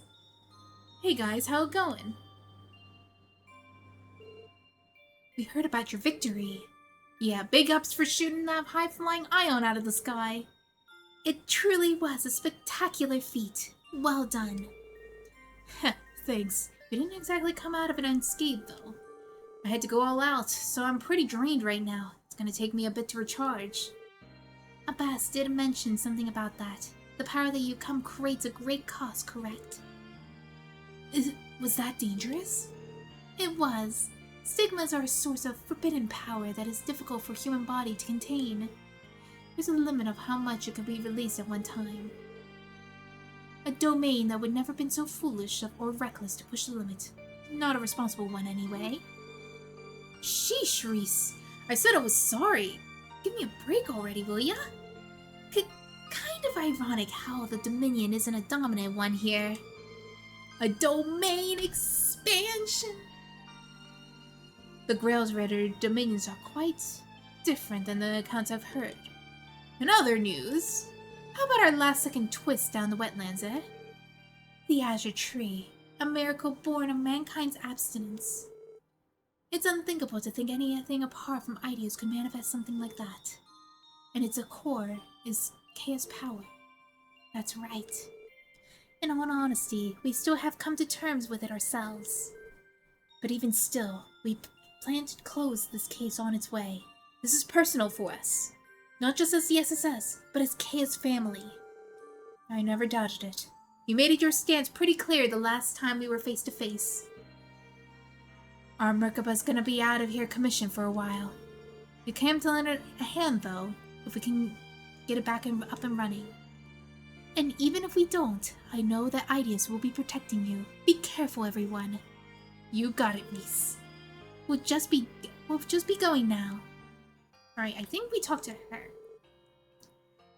Hey guys, how it going? We heard about your victory. Yeah, big ups for shooting that high-flying ion out of the sky. It truly was a spectacular feat. Well done. Heh, thanks. We didn't exactly come out of it unscathed, though. I had to go all out, so I'm pretty drained right now. It's gonna take me a bit to recharge. Abbas did mention something about that. The power that you come creates a great cost, correct? Was that dangerous? It was. Stigmas are a source of forbidden power that is difficult for human body to contain. There's a limit of how much it can be released at one time. A domain that would never been so foolish or reckless to push the limit. Not a responsible one, anyway. Sheesh, Reese. I said I was sorry. Give me a break already, will ya? Kind of ironic how the Dominion isn't a dominant one here. A domain expansion! The Grailsrider dominions are quite different than the accounts I've heard. In other news, how about our last-second twist down the wetlands, eh? The Azure Tree, a miracle born of mankind's abstinence. It's unthinkable to think anything apart from ideas could manifest something like that. And its core is chaos power. That's right. In all honesty, we still have come to terms with it ourselves. But even still, we plan to close this case on its way. This is personal for us. Not just as the SSS, but as Kaya's family. I never doubted it. You made it your stance pretty clear the last time we were face to face. Our Merkaba's gonna be out of here commissioned for a while. We came to lend a hand though, if we can get it back up and running. And even if we don't, I know that Ideas will be protecting you. Be careful, everyone. You got it, Reese. We'll just be going now. Alright, I think we talked to her.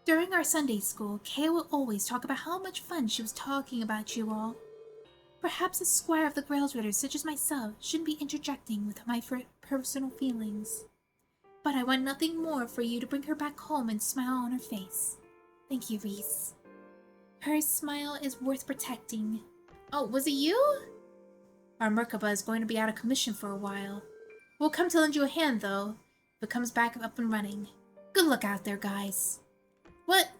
During our Sunday school, Kay will always talk about how much fun she was talking about you all. Perhaps a squire of the Grailsridders such as myself shouldn't be interjecting with my personal feelings. But I want nothing more for you to bring her back home and smile on her face. Thank you, Reese. Her smile is worth protecting. Oh, was it you? Our Merkaba is going to be out of commission for a while. We'll come to lend you a hand, though, if it comes back up and running. Good luck out there, guys. What?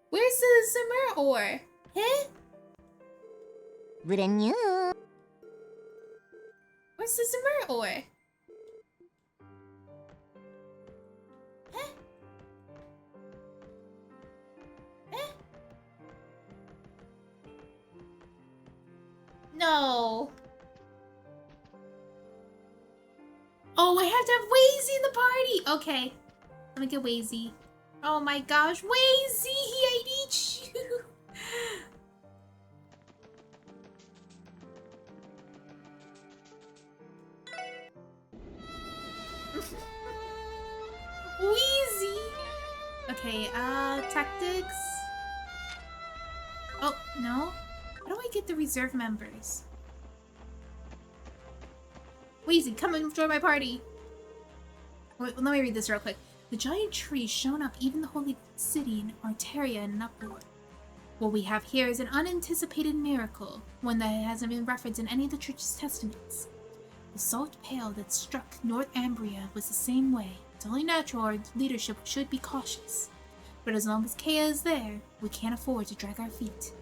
Where's the Zemurian Ore? Eh?
Wouldn't you?
Where's the Zemurian Ore? Eh? Eh? No. Oh, I have to have Wazy in the party! Okay. Let me get Wazy. Oh my gosh, Wazy! I need you! Wheezy! Okay, tactics. Oh, no? How do I get the reserve members? Wheezy, come and join my party! Wait, let me read this real quick. The giant tree shown up even the holy city in Arteria in an uproar. What we have here is an unanticipated miracle, one that hasn't been referenced in any of the church's testaments. The salt pail that struck North Ambria was the same way. It's only natural our leadership should be cautious. But as long as Kaya is there, we can't afford to drag our feet.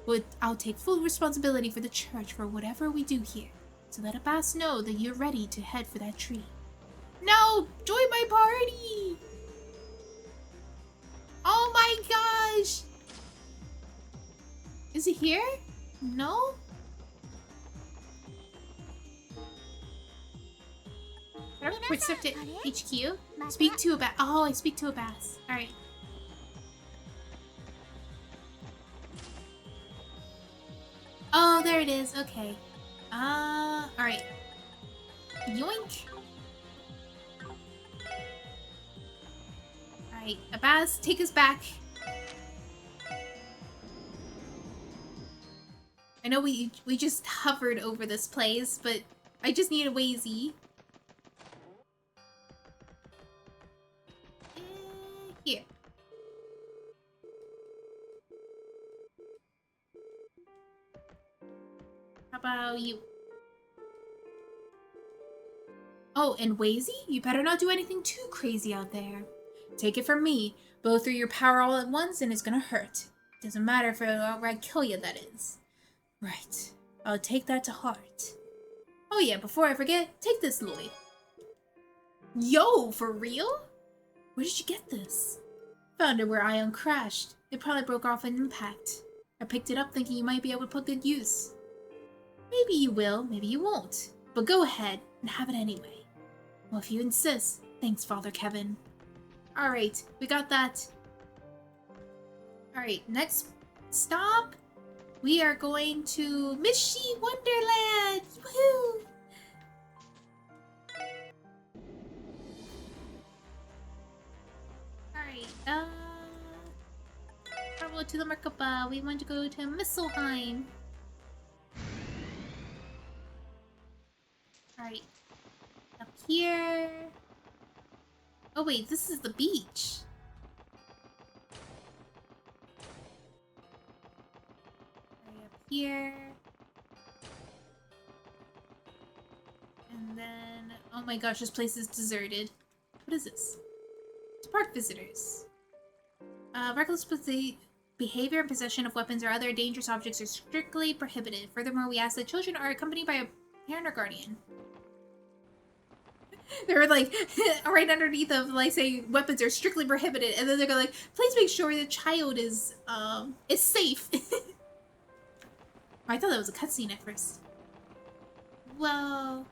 But I'll take full responsibility for the church for whatever we do here. So let Abbas know that you're ready to head for that tree. No! Join my party! Oh my gosh! Is he here? No? Receptive HQ? Speak to Abbas. Oh, I speak to Abbas. Alright. Oh, there it is. Okay. Alright. Yoink. Alright, Abaz, take us back. I know we just hovered over this place, but I just need a wazy. Here. How about you? Oh, and Wazy, you better not do anything too crazy out there. Take it from me. Blow through your power all at once and it's gonna hurt. Doesn't matter if it'll outright kill you, that is. Right. I'll take that to heart. Oh yeah, before I forget, take this, Lloyd. Yo, for real? Where did you get this? Found it where Ion crashed. It probably broke off an impact. I picked it up thinking you might be able to put good use. Maybe you will, maybe you won't. But go ahead and have it anyway. Well, if you insist. Thanks, Father Kevin. Alright, we got that. Alright, next stop. We are going to Mishy Wonderland! Woohoo! Alright, travel to the Merkaba. We want to go to Misselheim. Alright. Up here. Oh wait, this is the beach. Right up here. And then, oh my gosh, this place is deserted. What is this? It's park visitors. Reckless behavior and possession of weapons or other dangerous objects are strictly prohibited. Furthermore, we ask that children are accompanied by a parent or guardian. They're like right underneath of like saying weapons are strictly prohibited, and then they're gonna like, please make sure the child is safe. I thought that was a cutscene at first. Whoa.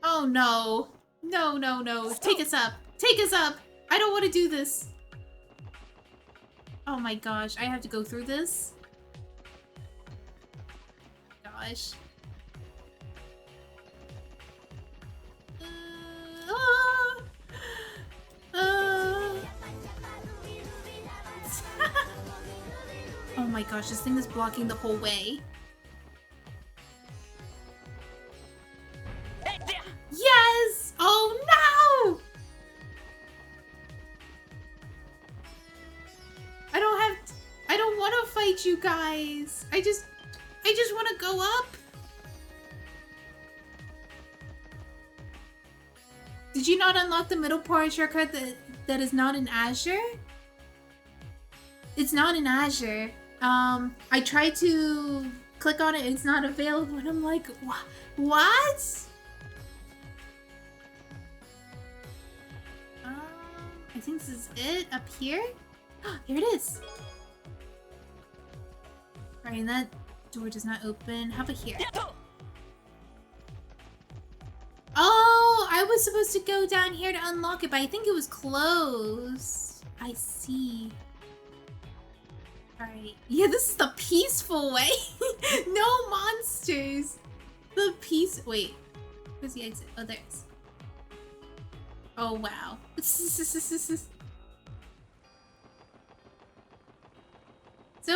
Oh no. No, no, no. Take us up. Take us up. I don't want to do this. Oh my gosh, I have to go through this. Gosh. Oh my gosh, this thing is blocking the whole way. Yes! Oh no! I don't want to fight you guys. I just want to go up. Did you not unlock the middle part shortcut that is not in Azure? It's not in Azure. I tried to click on it, it's not available, and I'm like, what? I think this is it up here. Here it is. Alright, and that door does not open. How about here? Oh, I was supposed to go down here to unlock it, but I think it was closed. I see. Alright. Yeah, this is the peaceful way. No monsters. The peace. Wait. Where's the exit? Oh, there it is. Oh, wow. So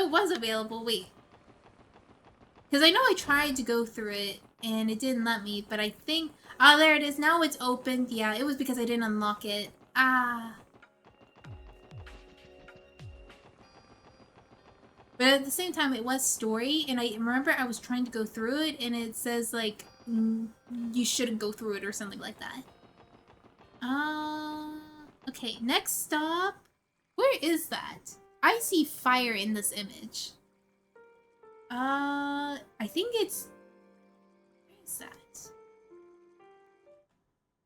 it was available. Wait. Because I know I tried to go through it and it didn't let me, but I think... Oh, there it is. Now it's open. Yeah, it was because I didn't unlock it. Ah. But at the same time, it was story, and I remember I was trying to go through it, and it says, like, you shouldn't go through it or something like that. Okay, next stop. Where is that? I see fire in this image. I think it's... Where is that?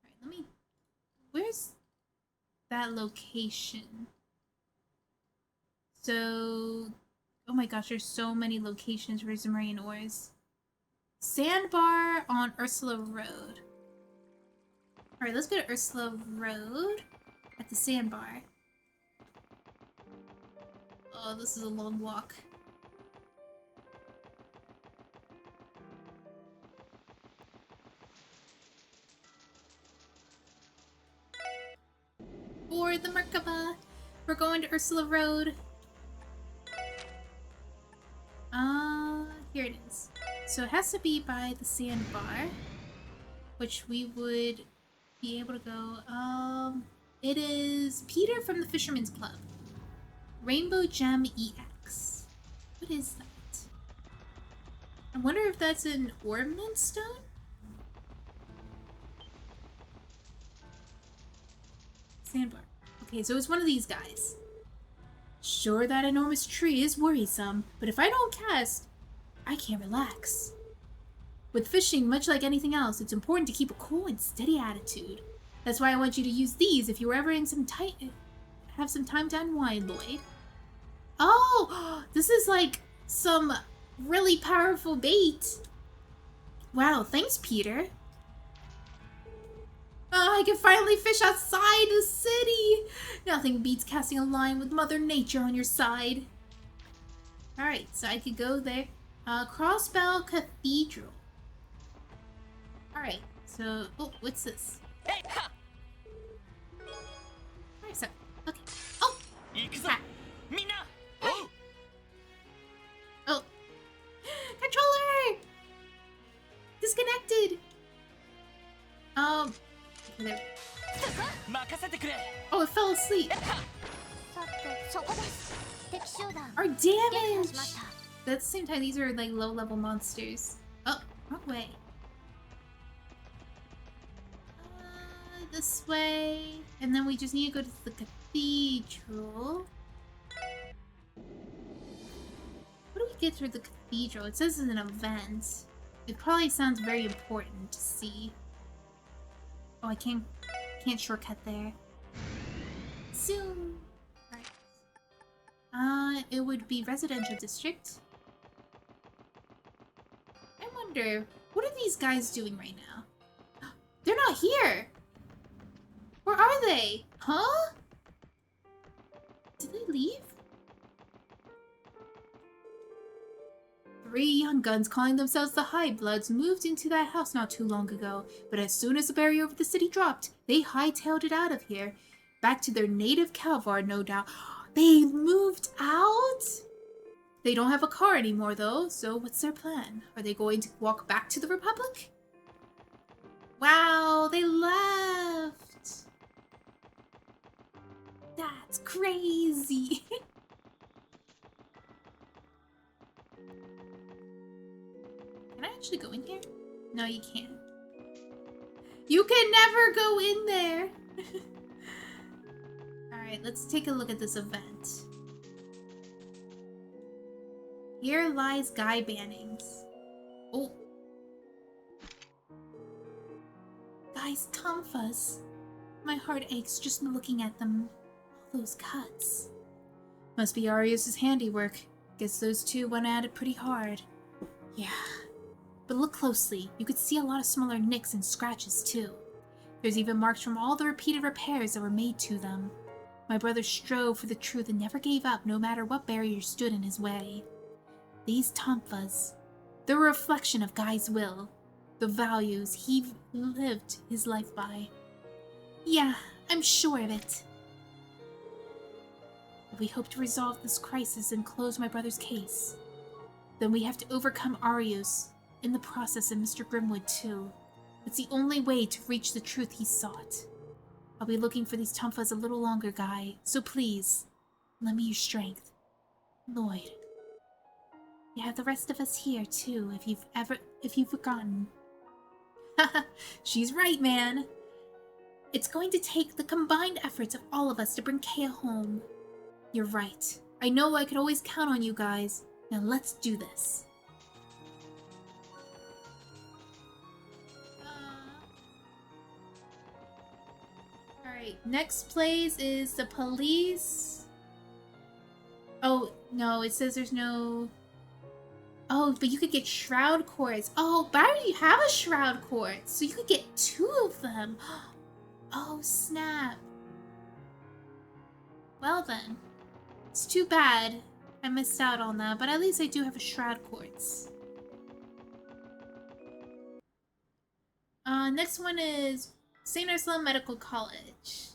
Alright, let me... Where's that location? So... Oh my gosh, there's so many locations for Zemurian Ores. Sandbar on Ursula Road. Alright, let's go to Ursula Road. I at the sandbar. Oh, this is a long walk. For the Merkaba, we're going to Ursula Road. Here it is. So it has to be by the sandbar, which we would be able to go. It is Peter from the Fisherman's Club. Rainbow Gem EX. What is that? I wonder if that's an ornament stone? Sandbar. Okay, so it's one of these guys. Sure, that enormous tree is worrisome, but if I don't cast, I can't relax. With fishing, much like anything else, it's important to keep a cool and steady attitude. That's why I want you to use these if you were ever in have some time to unwind, Lloyd. Oh, this is like some really powerful bait. Wow, thanks, Peter. Oh, I can finally fish outside the city! Nothing beats casting a line with Mother Nature on your side. Alright, so I could go there. Crossbell Cathedral. Alright, so... Oh, what's this? Alright, so... Okay. Oh! Ha. Oh! Controller! Disconnected! There. Oh, it fell asleep. Our damage! But at the same time, these are like low-level monsters. Oh, wrong way. This way. And then we just need to go to the cathedral. What do we get through the cathedral? It says it's an event. It probably sounds very important to see. Oh, I can't shortcut there. Soon. Right. It would be residential district. I wonder, what are these guys doing right now? They're not here! Where are they? Huh? Did they leave? 3 young guns calling themselves the High Bloods moved into that house not too long ago, but as soon as the barrier over the city dropped, they hightailed it out of here. Back to their native Calvar, no doubt. They moved out? They don't have a car anymore, though, so what's their plan? Are they going to walk back to the Republic? Wow, they left! That's crazy! Can I actually go in here? No, you can't. You can never go in there! Alright, let's take a look at this event. Here lies Guy Bannings. Oh. Guy's tonfas. My heart aches just looking at them. All those cuts. Must be Arios' handiwork. Guess those two went at it pretty hard. Yeah. But look closely. You could see a lot of smaller nicks and scratches, too. There's even marks from all the repeated repairs that were made to them. My brother strove for the truth and never gave up, no matter what barrier stood in his way. These tonfas, they're a reflection of Guy's will, the values he lived his life by. Yeah, I'm sure of it. If we hope to resolve this crisis and close my brother's case, then we have to overcome Arios, in the process, and Mr. Grimwood too. It's the only way to reach the truth he sought. I'll be looking for these tonfas a little longer, Guy, so please, lend me your strength. Lloyd. You have the rest of us here, too, if you've forgotten. Haha, she's right, man. It's going to take the combined efforts of all of us to bring Kea home. You're right. I know I could always count on you guys. Now let's do this. Alright, next place is the police. Oh, no, it says there's no... Oh, but you could get shroud cords. Oh, but I already have a shroud cord, so you could get 2 of them. Oh, snap. Well then. It's too bad I missed out on that, but at least I do have a Shroud Quartz. Next one is St. Ursula Medical College.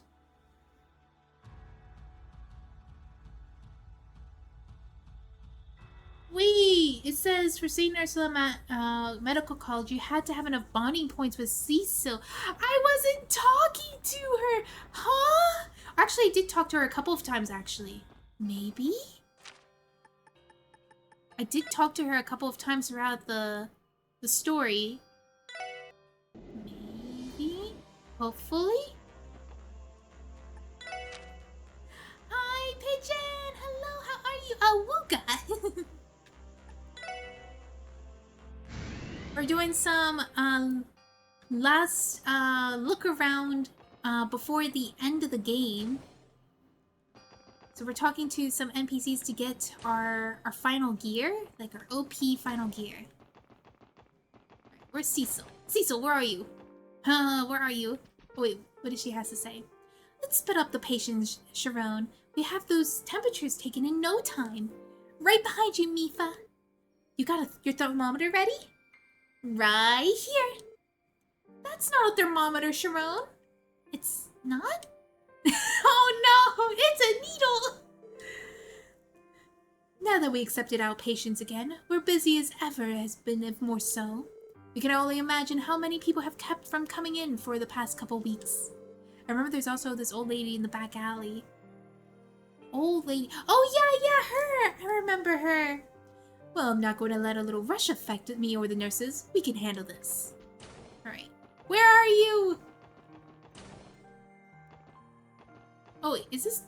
Wait, it says for St. Ursula Medical College, you had to have enough bonding points with Cecil. I wasn't talking to her, huh? Actually, I did talk to her a couple of times, actually. Maybe? I did talk to her a couple of times throughout the story. Maybe? Hopefully? Hi, Pigeon! Hello, how are you? Awooga! We're doing some last look around before the end of the game. So we're talking to some NPCs to get our final gear, like our OP final gear. Where's Cecil? Cecil, where are you? Where are you? Oh wait, what does she have to say? Let's sped up the patience, Sharon. We have those temperatures taken in no time. Right behind you, Mifa. You got your thermometer ready? Right here. That's not a thermometer, Sharon. It's not? Oh no, it's a needle! Now that we accepted our patients again, we're busy as ever has been, if more so. We can only imagine how many people have kept from coming in for the past couple weeks. I remember there's also this old lady in the back alley. Old lady. Oh yeah, her! I remember her. Well, I'm not going to let a little rush affect me or the nurses. We can handle this. Alright. Where are you? Oh wait, is this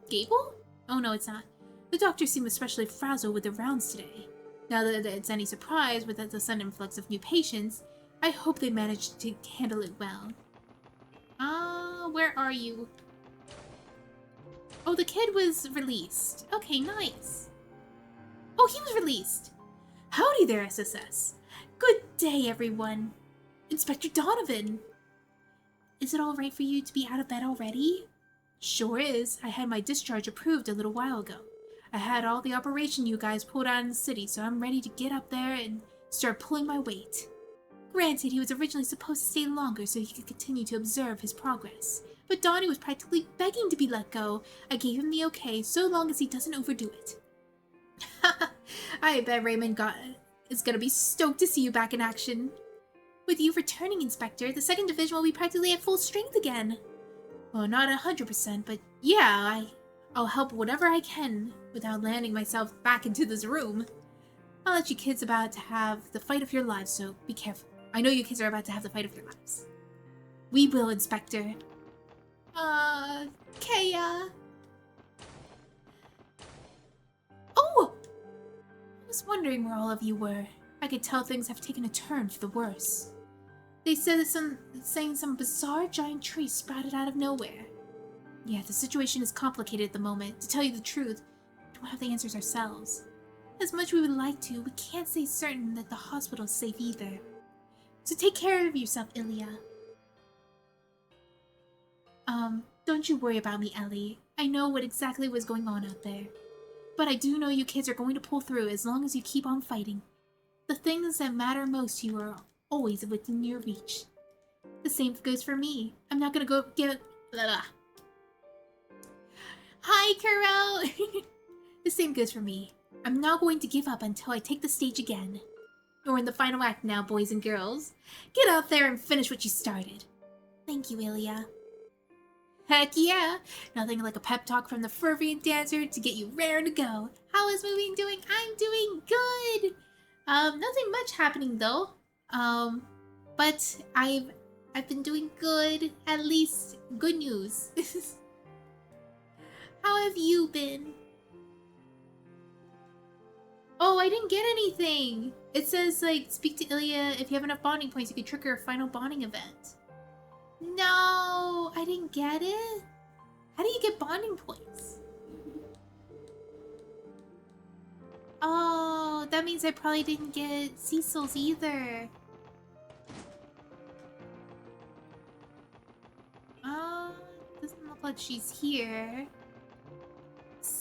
Gable? Oh no, it's not. The doctor seemed especially frazzled with the rounds today. Now that it's any surprise with the sudden influx of new patients, I hope they managed to handle it well. Where are you? Oh, the kid was released. Okay, nice. Oh, he was released. Howdy there, SSS. Good day, everyone. Inspector Donovan. Is it all right for you to be out of bed already? Sure is. I had my discharge approved a little while ago. I had all the operation you guys pulled out in the city, so I'm ready to get up there and start pulling my weight. Granted, he was originally supposed to stay longer so he could continue to observe his progress, but Donnie was practically begging to be let go. I gave him the okay so long as he doesn't overdo it. I bet Raymond is gonna be stoked to see you back in action. With you returning, Inspector, the 2nd Division will be practically at full strength again. Well, not 100%, but yeah, I'll help whatever I can without landing myself back into this room. I'll let you kids about to have the fight of your lives, so be careful. I know you kids are about to have the fight of your lives. We will, Inspector. Kaya. Oh! I was wondering where all of you were. I could tell things have taken a turn for the worse. They said saying some bizarre giant tree sprouted out of nowhere. Yeah, the situation is complicated at the moment. To tell you the truth, we don't have the answers ourselves. As much as we would like to, we can't say certain that the hospital's safe either. So take care of yourself, Ilya. Don't you worry about me, Ellie. I know what exactly was going on out there. But I do know you kids are going to pull through as long as you keep on fighting. The things that matter most to you are always within your reach. The same goes for me. I'm not gonna go get... Blah, blah. Hi, Kuro! The same goes for me. I'm not going to give up until I take the stage again. You're in the final act now, boys and girls. Get out there and finish what you started. Thank you, Ilya. Heck yeah! Nothing like a pep talk from the fervent dancer to get you raring to go. How is Moving doing? I'm doing good! Nothing much happening though. But I've been doing good. At least good news. How have you been? Oh, I didn't get anything! It says, like, speak to Ilya. If you have enough bonding points, you can trigger a final bonding event. No! I didn't get it? How do you get bonding points? Oh, that means I probably didn't get Cecil's either. Doesn't look like she's here.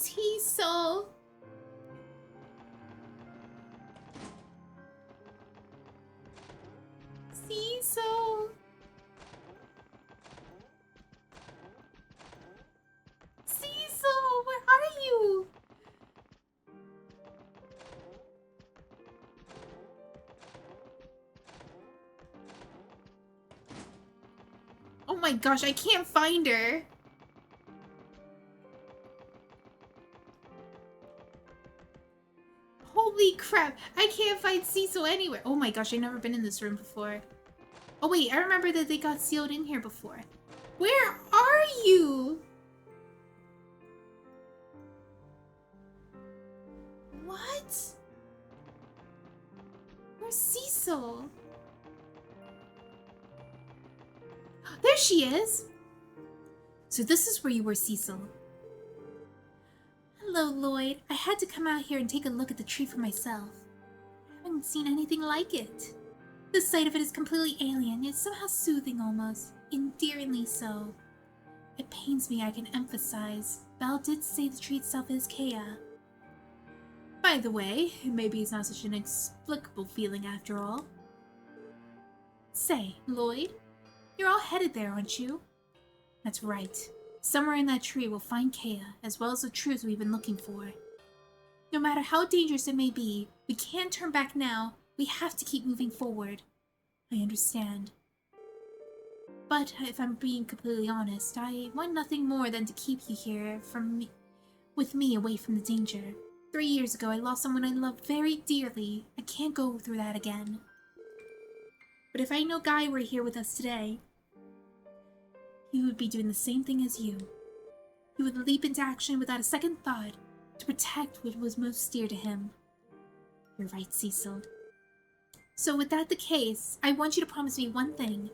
Cecil. Cecil. Cecil, where are you? Oh my gosh, I can't find her. Holy crap, I can't find Cecil anywhere. Oh my gosh, I've never been in this room before. Oh wait, I remember that they got sealed in here before. Where are you? What? Where's Cecil? There she is! So this is where you were, Cecil. Hello, Lloyd. I had to come out here and take a look at the tree for myself. I haven't seen anything like it. The sight of it is completely alien, yet somehow soothing almost. Endearingly so. It pains me I can emphasize. Belle did say the tree itself is Kea. By the way, maybe it's not such an inexplicable feeling after all. Say, Lloyd, you're all headed there, aren't you? That's right. Somewhere in that tree we'll find Kea, as well as the truth we've been looking for. No matter how dangerous it may be, we can't turn back now. We have to keep moving forward. I understand. But if I'm being completely honest, I want nothing more than to keep you here with me away from the danger. 3 years ago, I lost someone I loved very dearly. I can't go through that again. But if I know Guy were here with us today, he would be doing the same thing as you. He would leap into action without a second thought to protect what was most dear to him. You're right, Cecil. So with that the case, I want you to promise me one thing,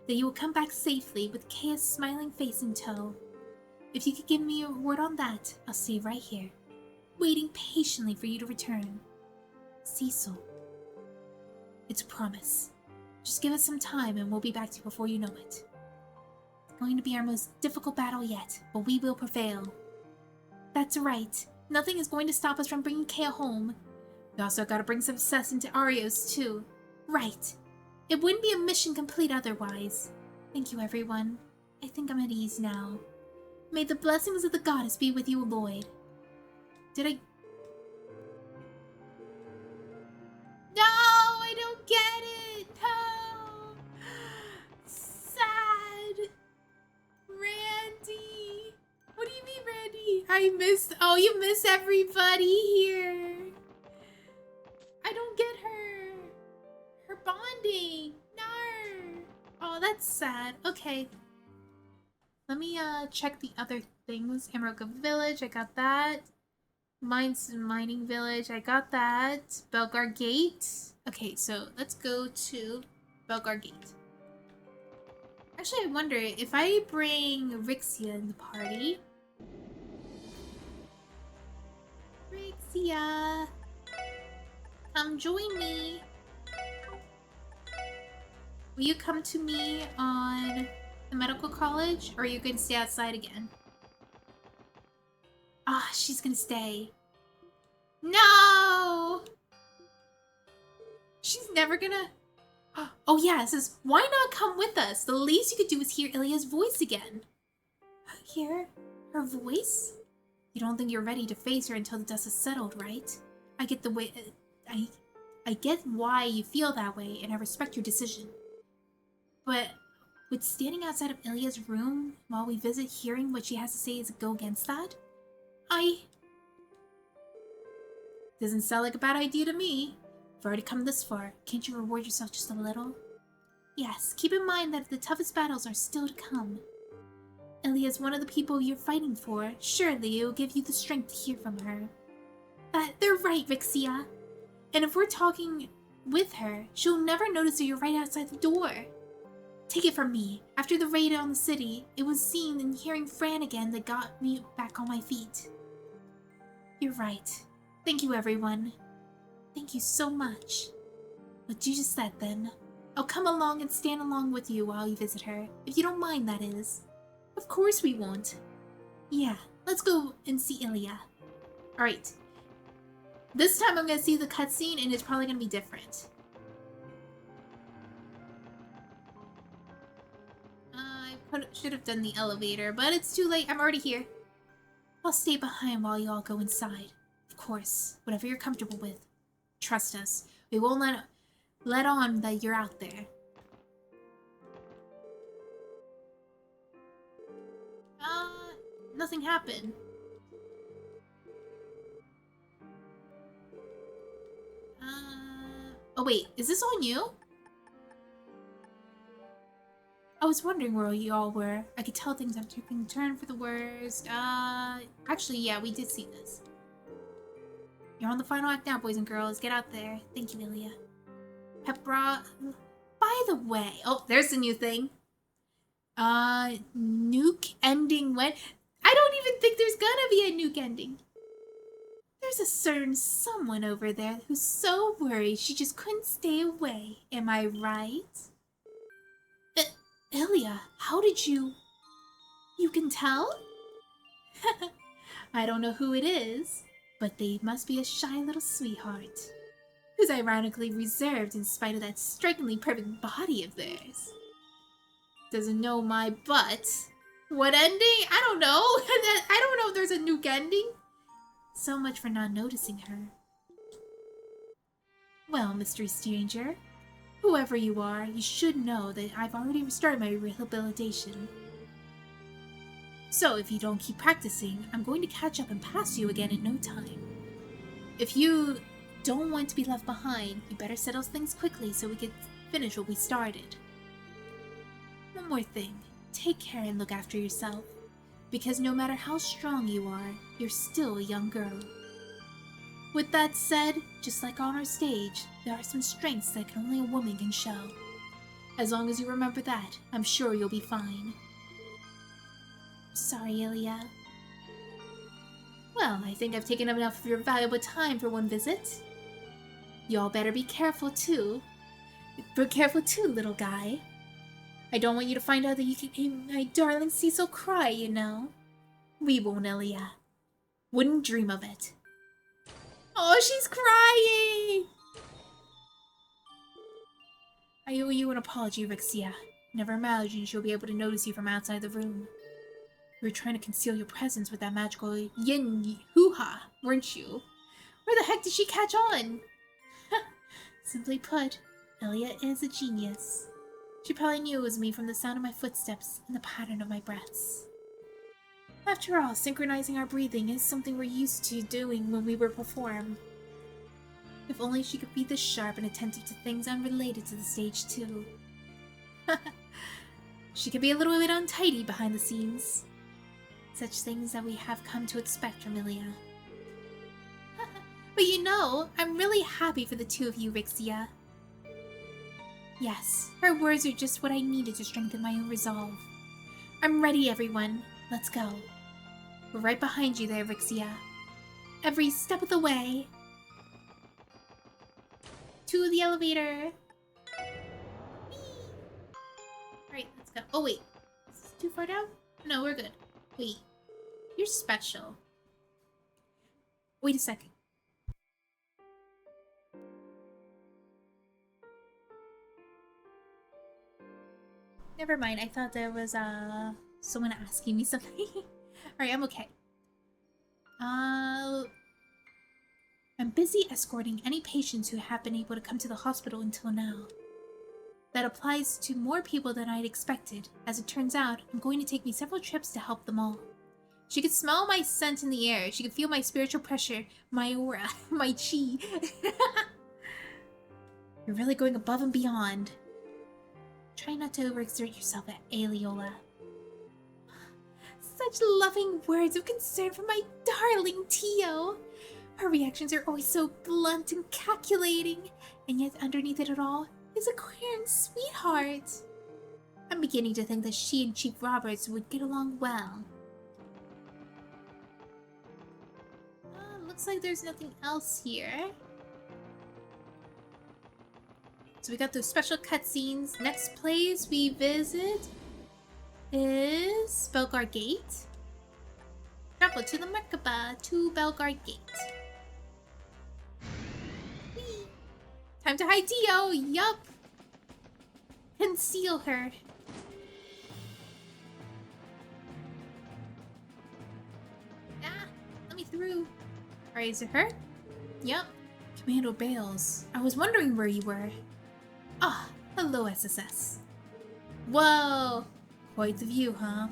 that you will come back safely with Kea's smiling face in tow. If you could give me a word on that, I'll stay right here, waiting patiently for you to return. Cecil. It's a promise. Just give us some time and we'll be back to you before you know it. It's going to be our most difficult battle yet, but we will prevail. That's right. Nothing is going to stop us from bringing Kea home. We also gotta bring some success into Arios too. Right. It wouldn't be a mission complete otherwise. Thank you, everyone. I think I'm at ease now. May the blessings of the goddess be with you, Lloyd. Did I... No, I don't get it. No. Sad. Randy. What do you mean, Randy? I missed... Oh, you miss everybody here. I don't get her. Her bonding. No. Oh, that's sad. Okay. Let me check the other things. Amaroka Village, I got that. Mines and Mining Village, I got that. Belgar Gate. Okay, so let's go to Belgar Gate. Actually, I wonder if I bring Rixia in the party. Rixia, come join me. Will you come to me on the medical college, or are you going to stay outside again? Ah, she's gonna stay. No! She's never gonna... Oh yeah, it says, why not come with us? The least you could do is hear Ilya's voice again. Hear her voice? You don't think you're ready to face her until the dust is settled, right? I get the way... I get why you feel that way, and I respect your decision. But would standing outside of Ilya's room while we visit hearing what she has to say is a go against that? Doesn't sound like a bad idea to me. You've already come this far. Can't you reward yourself just a little? Yes, keep in mind that the toughest battles are still to come. Ilya's one of the people you're fighting for. Surely it will give you the strength to hear from her. They're right, Rixia. And if we're talking with her, she'll never notice that you're right outside the door. Take it from me. After the raid on the city, it was seeing and hearing Fran again that got me back on my feet. You're right. Thank you, everyone. Thank you so much. What you just said, then. I'll come along and stand along with you while you visit her. If you don't mind, that is. Of course we won't. Yeah, let's go and see Ilya. Alright. This time I'm gonna see the cutscene and it's probably gonna be different. I should have done the elevator, but it's too late. I'm already here. I'll stay behind while you all go inside. Of course, whatever you're comfortable with. Trust us. We won't let on that you're out there. Nothing happened. Oh wait, is this on you? I was wondering where you all were. I could tell things have taken a turn for the worst. Actually, yeah, we did see this. You're on the final act now, boys and girls. Get out there. Thank you, Ilya. Pepra... By the way... Oh, there's the new thing. Nuke ending when... I don't even think there's gonna be a nuke ending. There's a certain someone over there who's so worried she just couldn't stay away. Am I right? Ilya, how did you... You can tell? I don't know who it is, but they must be a shy little sweetheart, who's ironically reserved in spite of that strikingly perfect body of theirs. Doesn't know my butt. What ending? I don't know. I don't know if there's a nuke ending. So much for not noticing her. Well, mystery stranger, whoever you are, you should know that I've already restarted my rehabilitation. So if you don't keep practicing, I'm going to catch up and pass you again in no time. If you don't want to be left behind, you better settle things quickly so we can finish what we started. One more thing, take care and look after yourself, because no matter how strong you are, you're still a young girl. With that said, just like on our stage, there are some strengths that only a woman can show. As long as you remember that, I'm sure you'll be fine. Sorry, Ilya. Well, I think I've taken up enough of your valuable time for one visit. Y'all better be careful too. Be careful too, little guy. I don't want you to find out that you can make my darling Cecil cry, you know. We won't, Ilya. Wouldn't dream of it. Oh, she's crying! I owe you an apology, Rixia. Never imagined she'll be able to notice you from outside the room. You were trying to conceal your presence with that magical yin hoo-ha, weren't you? Where the heck did she catch on? Simply put, Ilya is a genius. She probably knew it was me from the sound of my footsteps and the pattern of my breaths. After all, synchronizing our breathing is something we're used to doing when we perform. If only she could be this sharp and attentive to things unrelated to the stage too. She could be a little bit untidy behind the scenes. Such things that we have come to expect from Ilya. But you know, I'm really happy for the two of you, Rixia. Yes, her words are just what I needed to strengthen my own resolve. I'm ready, everyone. Let's go. We're right behind you there, Rixia. Every step of the way. To the elevator. Alright, let's go. Oh, wait. Is this too far down? No, we're good. Wait. You're special. Wait a second. Never mind, I thought there was, someone asking me something. Alright, I'm okay. I'm busy escorting any patients who have been able to come to the hospital until now. That applies to more people than I'd expected. As it turns out, I'm going to take me several trips to help them all. She could smell my scent in the air. She could feel my spiritual pressure, my aura, my chi. You're really going above and beyond. Try not to overexert yourself at Aeolua. Such loving words of concern for my darling Tio. Her reactions are always so blunt and calculating, and yet underneath it all is a queer sweetheart. I'm beginning to think that she and Chief Roberts would get along well. Looks like there's nothing else here. So we got those special cutscenes. Next place we visit is Spellguard Gate. Drop travel to the Merkaba to Belgard Gate. Whee! Time to hide Dio! Yup! Conceal her. Ah! Let me through. Alright, is it her? Yup. Commando Bales. I was wondering where you were. Ah, hello, SSS. Whoa! Quite the view, huh?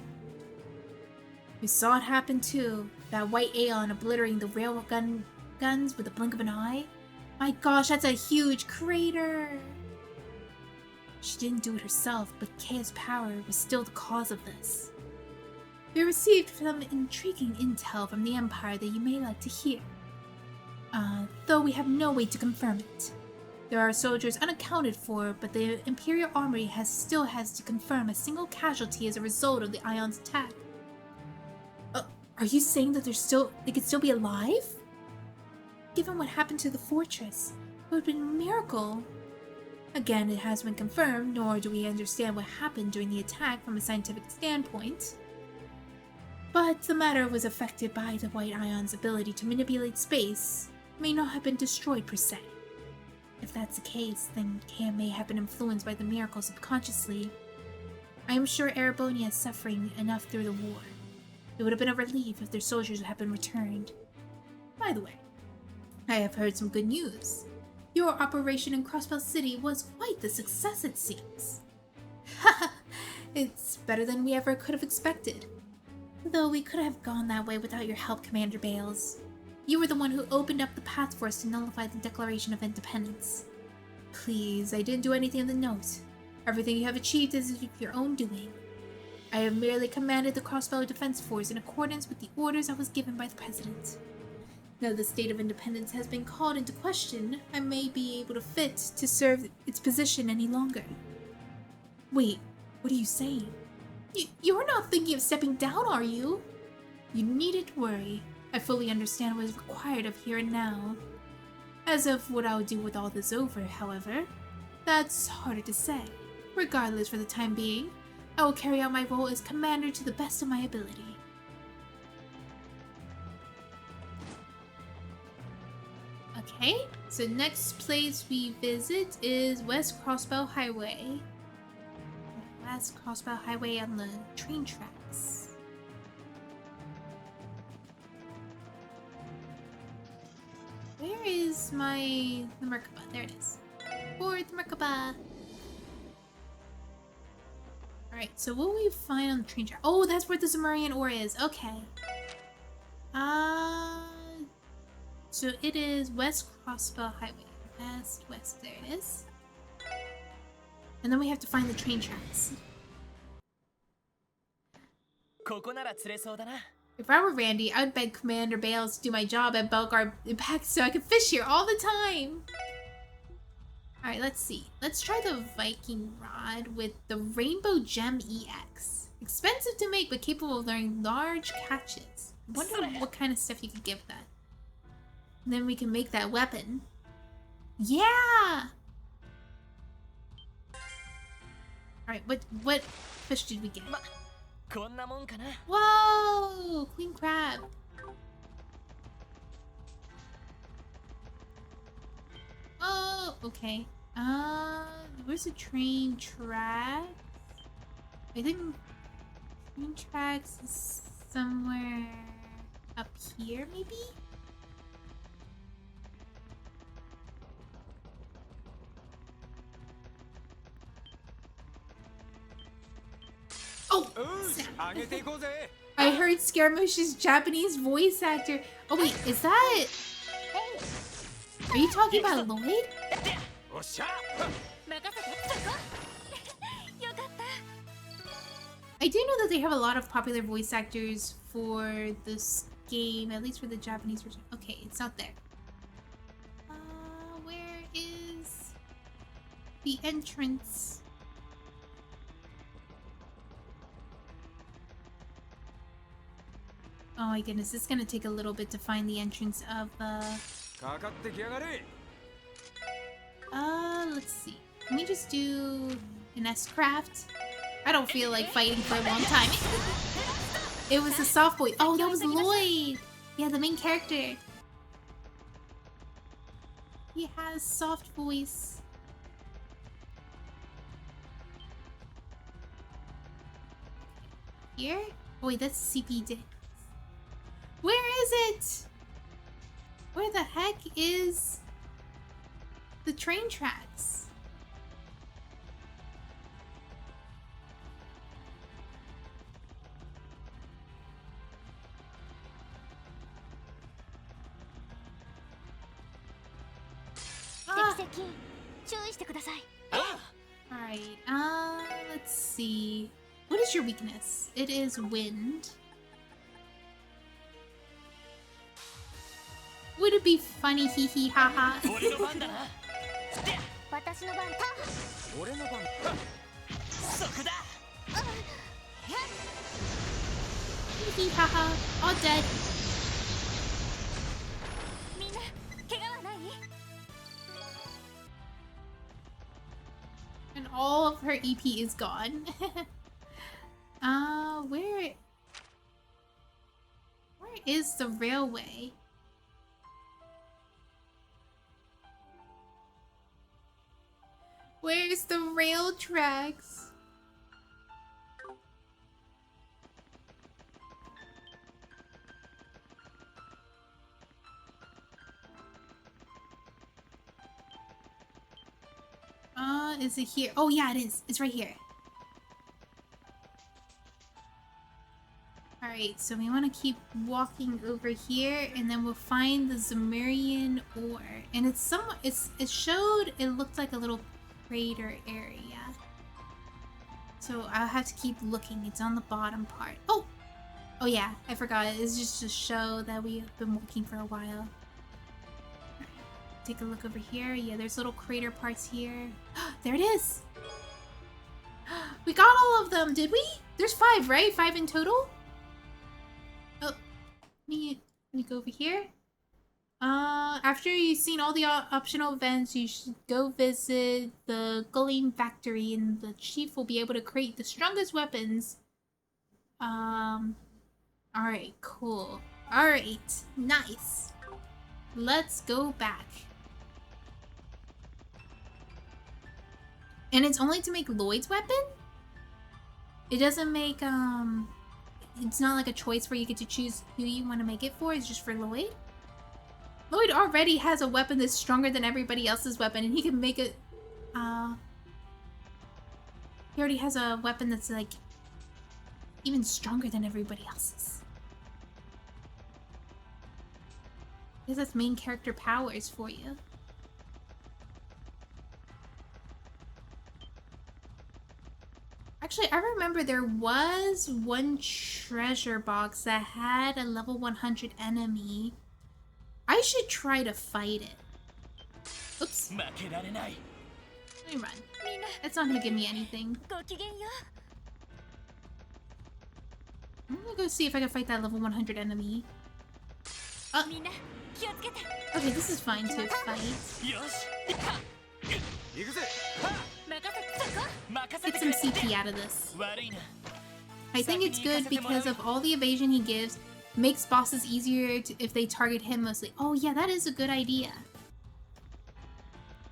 We saw it happen too. That white Aeon obliterating the railgun guns with the blink of an eye. My gosh, that's a huge crater! She didn't do it herself, but Kaeya's power was still the cause of this. We received some intriguing intel from the Empire that you may like to hear. Though we have no way to confirm it. There are soldiers unaccounted for, but the Imperial Armory still has to confirm a single casualty as a result of the Ion's attack. Are you saying that they could still be alive? Given what happened to the fortress, it would have been a miracle. Again, it hasn't been confirmed, nor do we understand what happened during the attack from a scientific standpoint. But the matter was affected by the White Ion's ability to manipulate space. It may not have been destroyed per se. If that's the case, then Kaeya may have been influenced by the miracle subconsciously. I am sure Erebonia is suffering enough through the war. It would have been a relief if their soldiers had been returned. By the way, I have heard some good news. Your operation in Crossbell City was quite the success, it seems. Haha, it's better than we ever could have expected. Though we could have gone that way without your help, Commander Bales. You were the one who opened up the path for us to nullify the Declaration of Independence. Please, I didn't do anything of the note. Everything you have achieved is your own doing. I have merely commanded the Crossbell Defense Force in accordance with the orders I was given by the President. Now the state of independence has been called into question, I may be able to serve its position any longer. Wait, what are you saying? You're not thinking of stepping down, are you? You needn't worry. I fully understand what is required of here and now. As of what I'll do with all this over, however, that's harder to say. Regardless, for the time being, I will carry out my role as commander to the best of my ability. Okay, so next place we visit is West Crossbow Highway. West Crossbow Highway on the train tracks. Where is the Merkaba? There it is. For the Merkaba. Alright, so what will we find on the train track? Oh, that's where the Zemurian Ore is. Okay. So it is West Crossbow Highway. West, there it is. And then we have to find the train tracks. If I were Randy, I would beg Commander Bales to do my job at Belgard Impact so I could fish here all the time. Alright, let's see. Let's try the Viking Rod with the Rainbow Gem EX. Expensive to make, but capable of learning large catches. I wonder what kind of stuff you could give that. And then we can make that weapon. Yeah! Alright, what fish did we get? Whoa! Queen crab. Oh, okay. Where's the train track? I think train tracks is somewhere up here, maybe? Oh! I heard Scaramouche's Japanese voice actor. Oh wait, is that... Are you talking about Lloyd? I do know that they have a lot of popular voice actors for this game, at least for the Japanese version. Okay, it's not there. Where is the entrance? Oh my goodness, it's gonna take a little bit to find the entrance of the... let's see. Can we just do an S-Craft? I don't feel like fighting for a long time. It was the soft voice. Oh, that was Lloyd. Yeah, the main character. He has soft voice. Here? Oh wait, that's CPD. Where is it? Where the heck is the train tracks? Alright, let's see. What is your weakness? It is wind. Would it be funny, hee hee ha ha? Hee hee ha ha. All dead. And all of her EP is gone. Where is the railway? Where's the rail tracks? Is it here? Oh yeah, it is. It's right here. Alright, so we want to keep walking over here, and then we'll find the Zemurian Ore. And it's somewhat, it showed it looked like a little crater area. So I'll have to keep looking. It's on the bottom part. Oh! Oh yeah, I forgot. It's just to show that we've been walking for a while. Alright, take a look over here. Yeah, there's little crater parts here. There it is! We got all of them, did we? There's 5, right? 5 in total? Oh, let me go over here. After you've seen all the optional events, you should go visit the Gulling factory, and the chief will be able to create the strongest weapons. Alright, cool. Alright, nice. Let's go back. And it's only to make Lloyd's weapon? It doesn't make, it's not like a choice where you get to choose who you want to make it for. It's just for Lloyd? Lloyd already has a weapon that's stronger than everybody else's weapon, and he can make it, he already has a weapon that's, like, even stronger than everybody else's. I guess that's main character powers for you. Actually, I remember there was one treasure box that had a level 100 enemy. I should try to fight it. Oops. Let me run. It's not gonna give me anything. I'm gonna go see if I can fight that level 100 enemy. Okay, this is fine to fight. Get some CP out of this. I think it's good because of all the evasion he gives. Makes bosses easier if they target him mostly. Oh yeah, that is a good idea.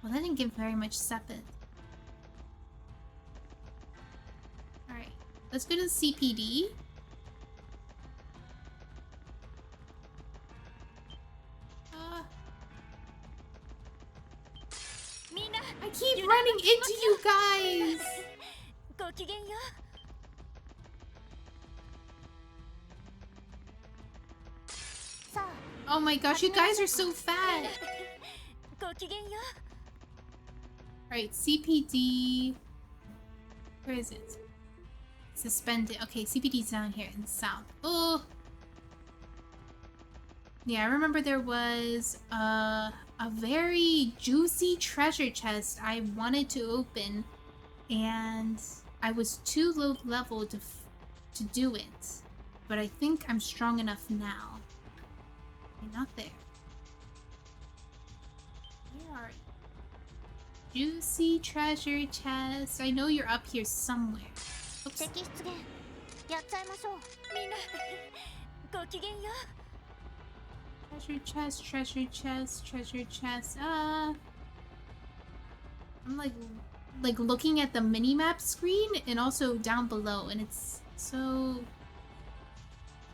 Well, that didn't give very much sepet. Alright, let's go to CPD. I keep running into you guys! Oh my gosh, you guys are so fat! Alright, CPD... Where is it? Suspended. Okay, CPD's down here in the south. Oh! Yeah, I remember there was a very juicy treasure chest I wanted to open, and I was too low level to do it. But I think I'm strong enough now. Okay, not there. Where are you? Juicy treasure chest. I know you're up here somewhere. Oops.
やっちゃいましょう。みんなごきげんよう。
Treasure chest, treasure chest, treasure chest. I'm like looking at the mini-map screen and also down below, and it's so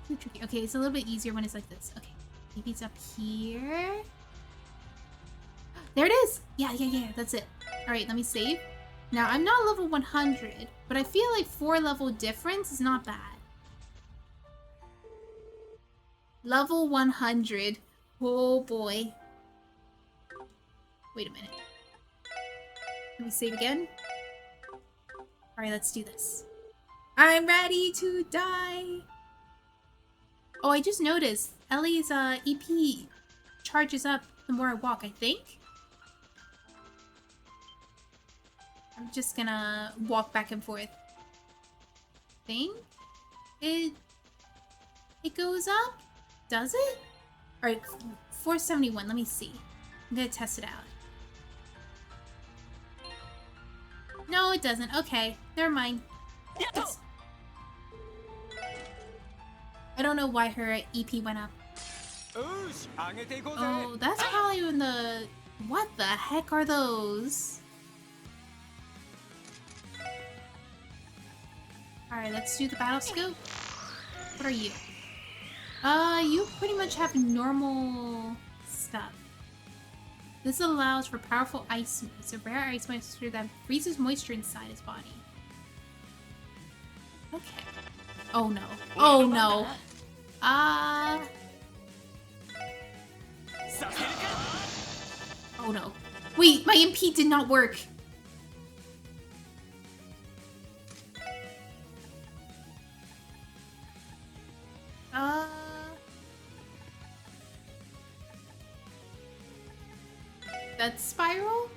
tricky. Okay, it's a little bit easier when it's like this. Okay, maybe it's up here. There it is! Yeah, that's it. Alright, let me save. Now, I'm not level 100, but I feel like 4 level difference is not bad. Level 100. Oh boy. Wait a minute. Let me save again. Alright, let's do this. I'm ready to die! Oh, I just noticed Ellie's EP charges up the more I walk, I think. I'm just gonna walk back and forth. Think? It goes up? Does it? Alright, 471, let me see. I'm gonna test it out. No, it doesn't. Okay, never mind. Yes. I don't know why her EP went up. Oh, that's probably when the... What the heck are those? Alright, let's do the battle scope. What are you? You pretty much have normal stuff. This allows for powerful ice moves, a rare ice monster that freezes moisture inside his body. Okay. Oh no. Oh no. Oh no. Wait, my MP did not work. That's Spiral?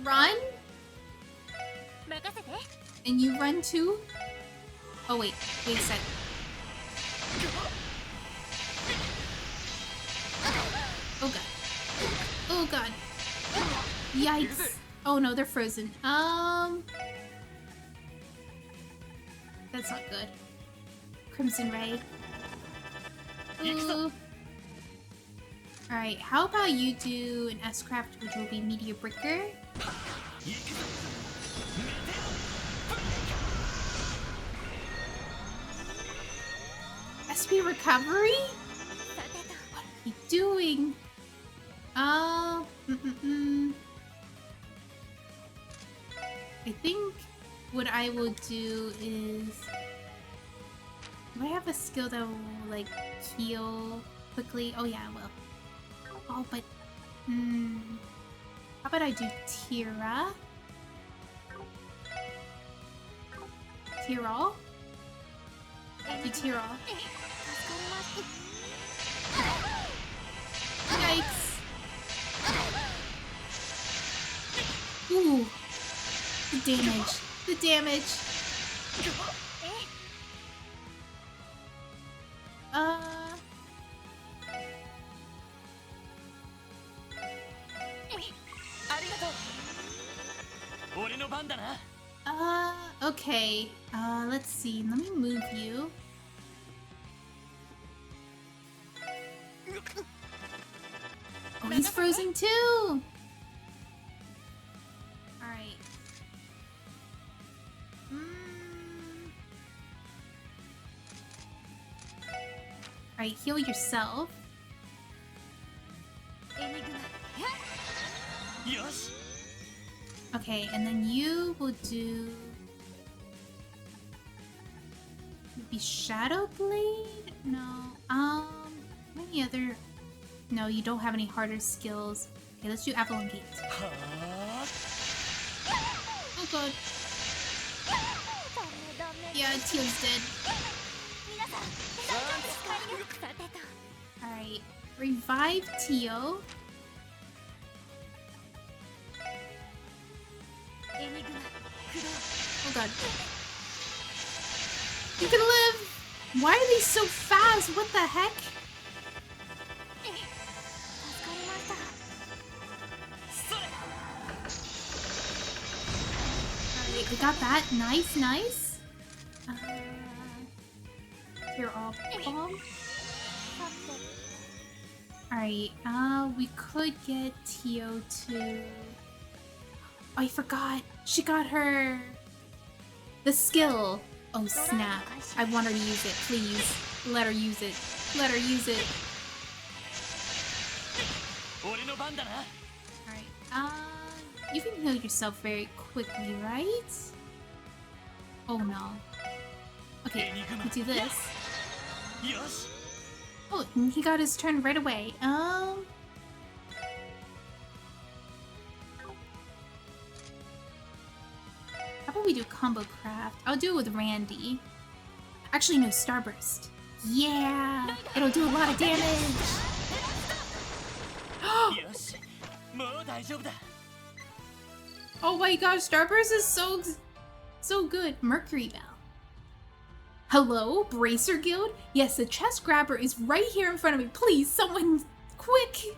Run? And you run too? Oh wait a sec. Oh god. Oh god. Yikes. Oh no, they're frozen. That's not good. Crimson Ray. Ooh. Alright, how about you do an S-Craft, which will be Meteor Breaker? SP Recovery? What are you doing? I think what I will do is... Do I have a skill that will, like, heal quickly? Oh yeah, I will. Oh, but... How about I do Tira? Tyrol? Do Tyrol. Yikes! Ooh! The damage! The damage! Okay. Let's see. Let me move you. Oh, he's frozen too! Alright. Alright, heal yourself. Okay, and then you will do... Maybe Shadow Blade? No. Any other... No, you don't have any harder skills. Okay, let's do Avalon Gate. Oh god. Yeah, Teal's dead. Alright. Revive Teal. Oh god. You can live! Why are they so fast? What the heck? Alright, we got that. Nice, nice. Here all bomb.
さて
Alright, we could get Tio to... Oh, I forgot! She got her... the skill! Oh snap. I want her to use it, please. Let her use it. Let her use it.
俺の番だな。
Alright, you can heal yourself very quickly, right? Oh no. Okay, we do this.
よし。
Oh, and he got his turn right away. How about we do combo craft? I'll do it with Randy. Actually, no, Starburst. Yeah! It'll do a lot of damage!
よし。もう大丈夫だ。
Oh my gosh, Starburst is so good. Mercury Bell. Hello, Bracer Guild? Yes, the chest grabber is right here in front of me. Please, someone, quick!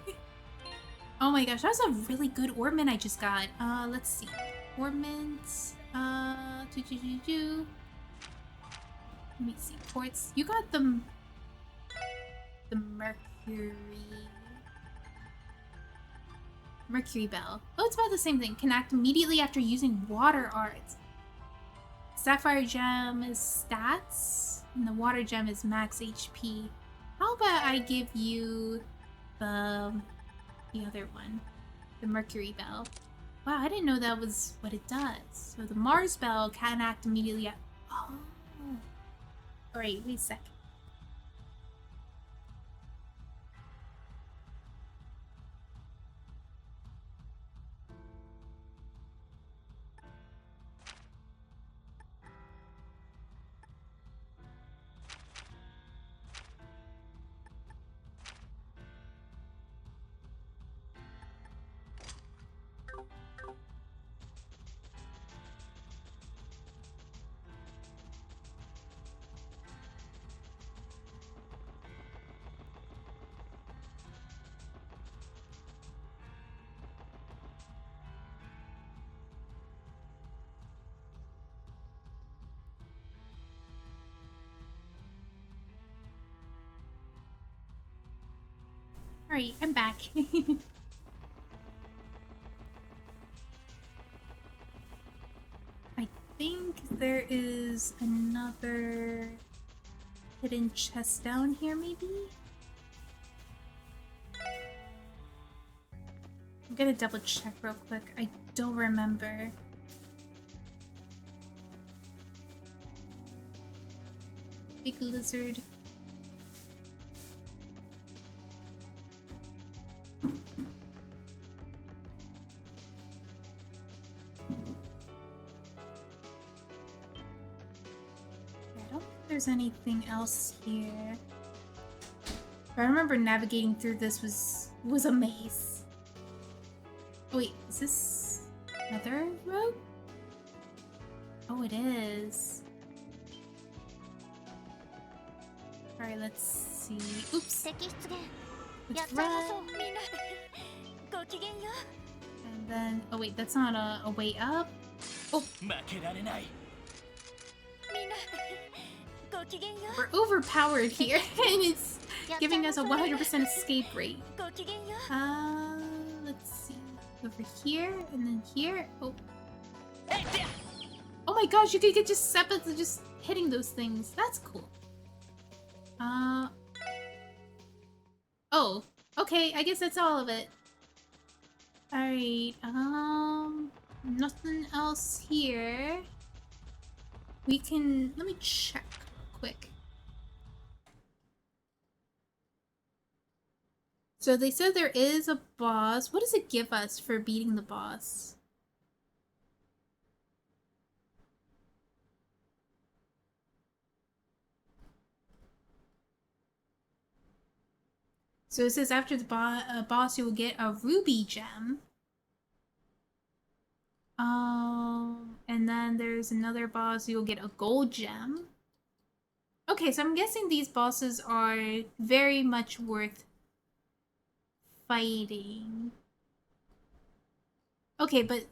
Oh my gosh, that was a really good ornament I just got. Let's see. Ornament, Let me see. Ports. You got the Mercury Bell. Oh, it's about the same thing. Can act immediately after using water art. Sapphire Gem is stats, and the Water Gem is max HP. How about I give you the other one, the Mercury Bell? Wow, I didn't know that was what it does. So the Mars Bell can act immediately at... Oh. Alright, wait a second. Alright, I'm back. I think there is another hidden chest down here, maybe? I'm gonna double check real quick. I don't remember. Big lizard. There's anything else here. I remember navigating through this was a maze. Oh, wait, is this another road? Oh, it is. Alright, let's see. Oops.
敵出現やっ
Let's
ちゃいましょ
run.
うみんなごきげんよ
And then, oh wait, that's not a way up.
負けられない。
みんなごきげんよ
We're overpowered here, and it's
やっちゃい
giving
ま
us
し
a
ょう
100% escape rate.
ごきげんよ
Let's see. Over here, and then here. Oh.
えいて。
Oh my gosh, you could get just seconds of just hitting those things. That's cool. Oh, okay, I guess that's all of it. Alright, nothing else here. We can, let me check real quick. So they said there is a boss. What does it give us for beating the boss? So it says after the boss, you will get a ruby gem. And then there's another boss, you'll get a gold gem. Okay, so I'm guessing these bosses are very much worth fighting. Okay, but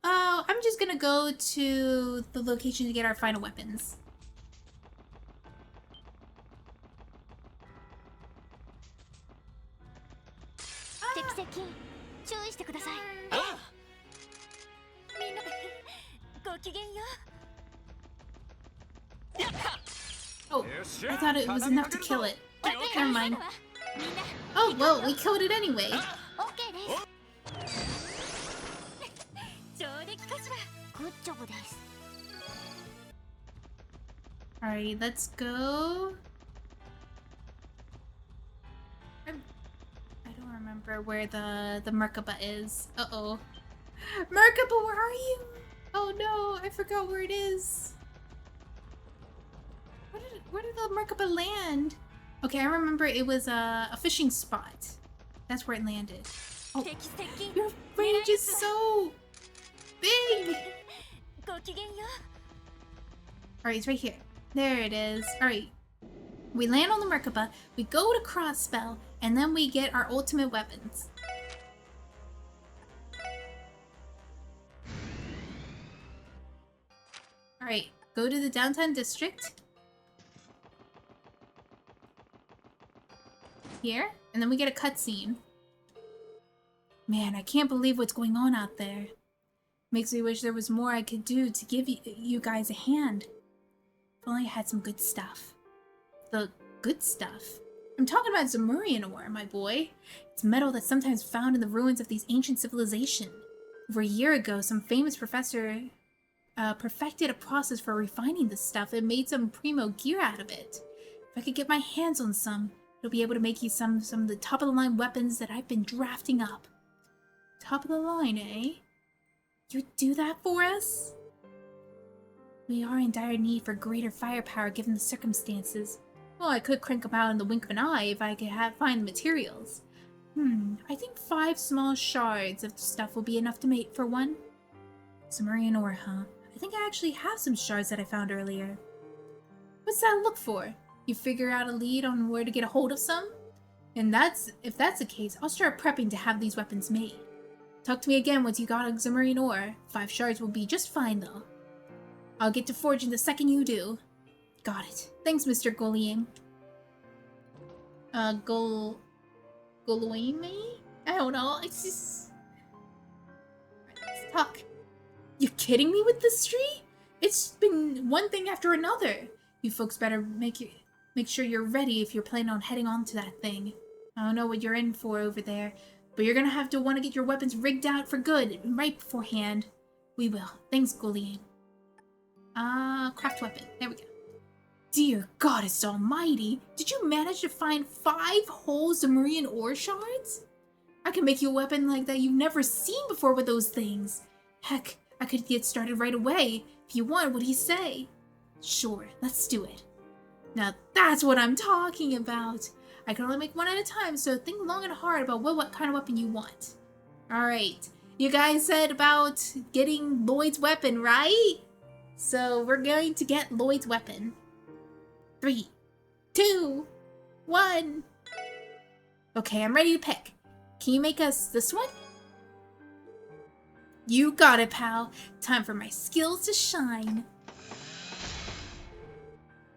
I'm just gonna go to the location to get our final weapons.
敵接近注意してください。
あ
みんなごきげんよう。
やった
Oh, I thought it was enough to kill it.
お手
Never mind.
みんな
Oh, well, we killed it anyway.
オッケーです。上出来かしら。グッジョブです。
Alright, let's go. I don't remember where the Merkaba is. Uh-oh. Merkaba, where are you? Oh no, I forgot where it is. Where did the Merkaba land? Okay, I remember it was a fishing spot. That's where it landed. Oh,
敵接近
your range is so big!
ごきげんよ
Alright, it's right here. There it is. Alright. We land on the Merkaba, we go to Crossspell, and then we get our ultimate weapons. Alright, go to the downtown district. Here, and then we get a cutscene. Man, I can't believe what's going on out there. Makes me wish there was more I could do to give you guys a hand. If only I had some good stuff. The good stuff? I'm talking about Zemurian Ore, my boy. It's metal that's sometimes found in the ruins of these ancient civilizations. Over a year ago, some famous professor perfected a process for refining this stuff and made some primo gear out of it. If I could get my hands on some, it'll be able to make you some of the top-of-the-line weapons that I've been drafting up. Top of the line, eh? You'd do that for us? We are in dire need for greater firepower given the circumstances. Well, I could crank them out in the wink of an eye if I could find the materials. I think 5 small shards of stuff will be enough to make for one. Zemurian Ore, huh? I think I actually have some shards that I found earlier. What's that look for? You figure out a lead on where to get a hold of some? And if that's the case, I'll start prepping to have these weapons made. Talk to me again once you got a Zemurian Ore. 5 shards will be just fine, though. I'll get to forging the second you do. Got it. Thanks, Mr. Goliath. Goloime? I don't know. It's just... Let's talk. You kidding me with this tree? It's been one thing after another. You folks better make sure you're ready if you're planning on heading on to that thing. I don't know what you're in for over there, but you're gonna have to want to get your weapons rigged out for good right beforehand. We will. Thanks, Goliath. Craft weapon. There we go. Dear Goddess Almighty, did you manage to find 5 whole Zemurian Ore shards? I can make you a weapon like that you've never seen before with those things. Heck, I could get started right away. If you want, what do you say? Sure, let's do it. Now that's what I'm talking about. I can only make one at a time, so think long and hard about what kind of weapon you want. Alright, you guys said about getting Lloyd's weapon, right? So we're going to get Lloyd's weapon. 3, 2, 1. Okay, I'm ready to pick. Can you make us this one? You got it, pal. Time for my skills to shine.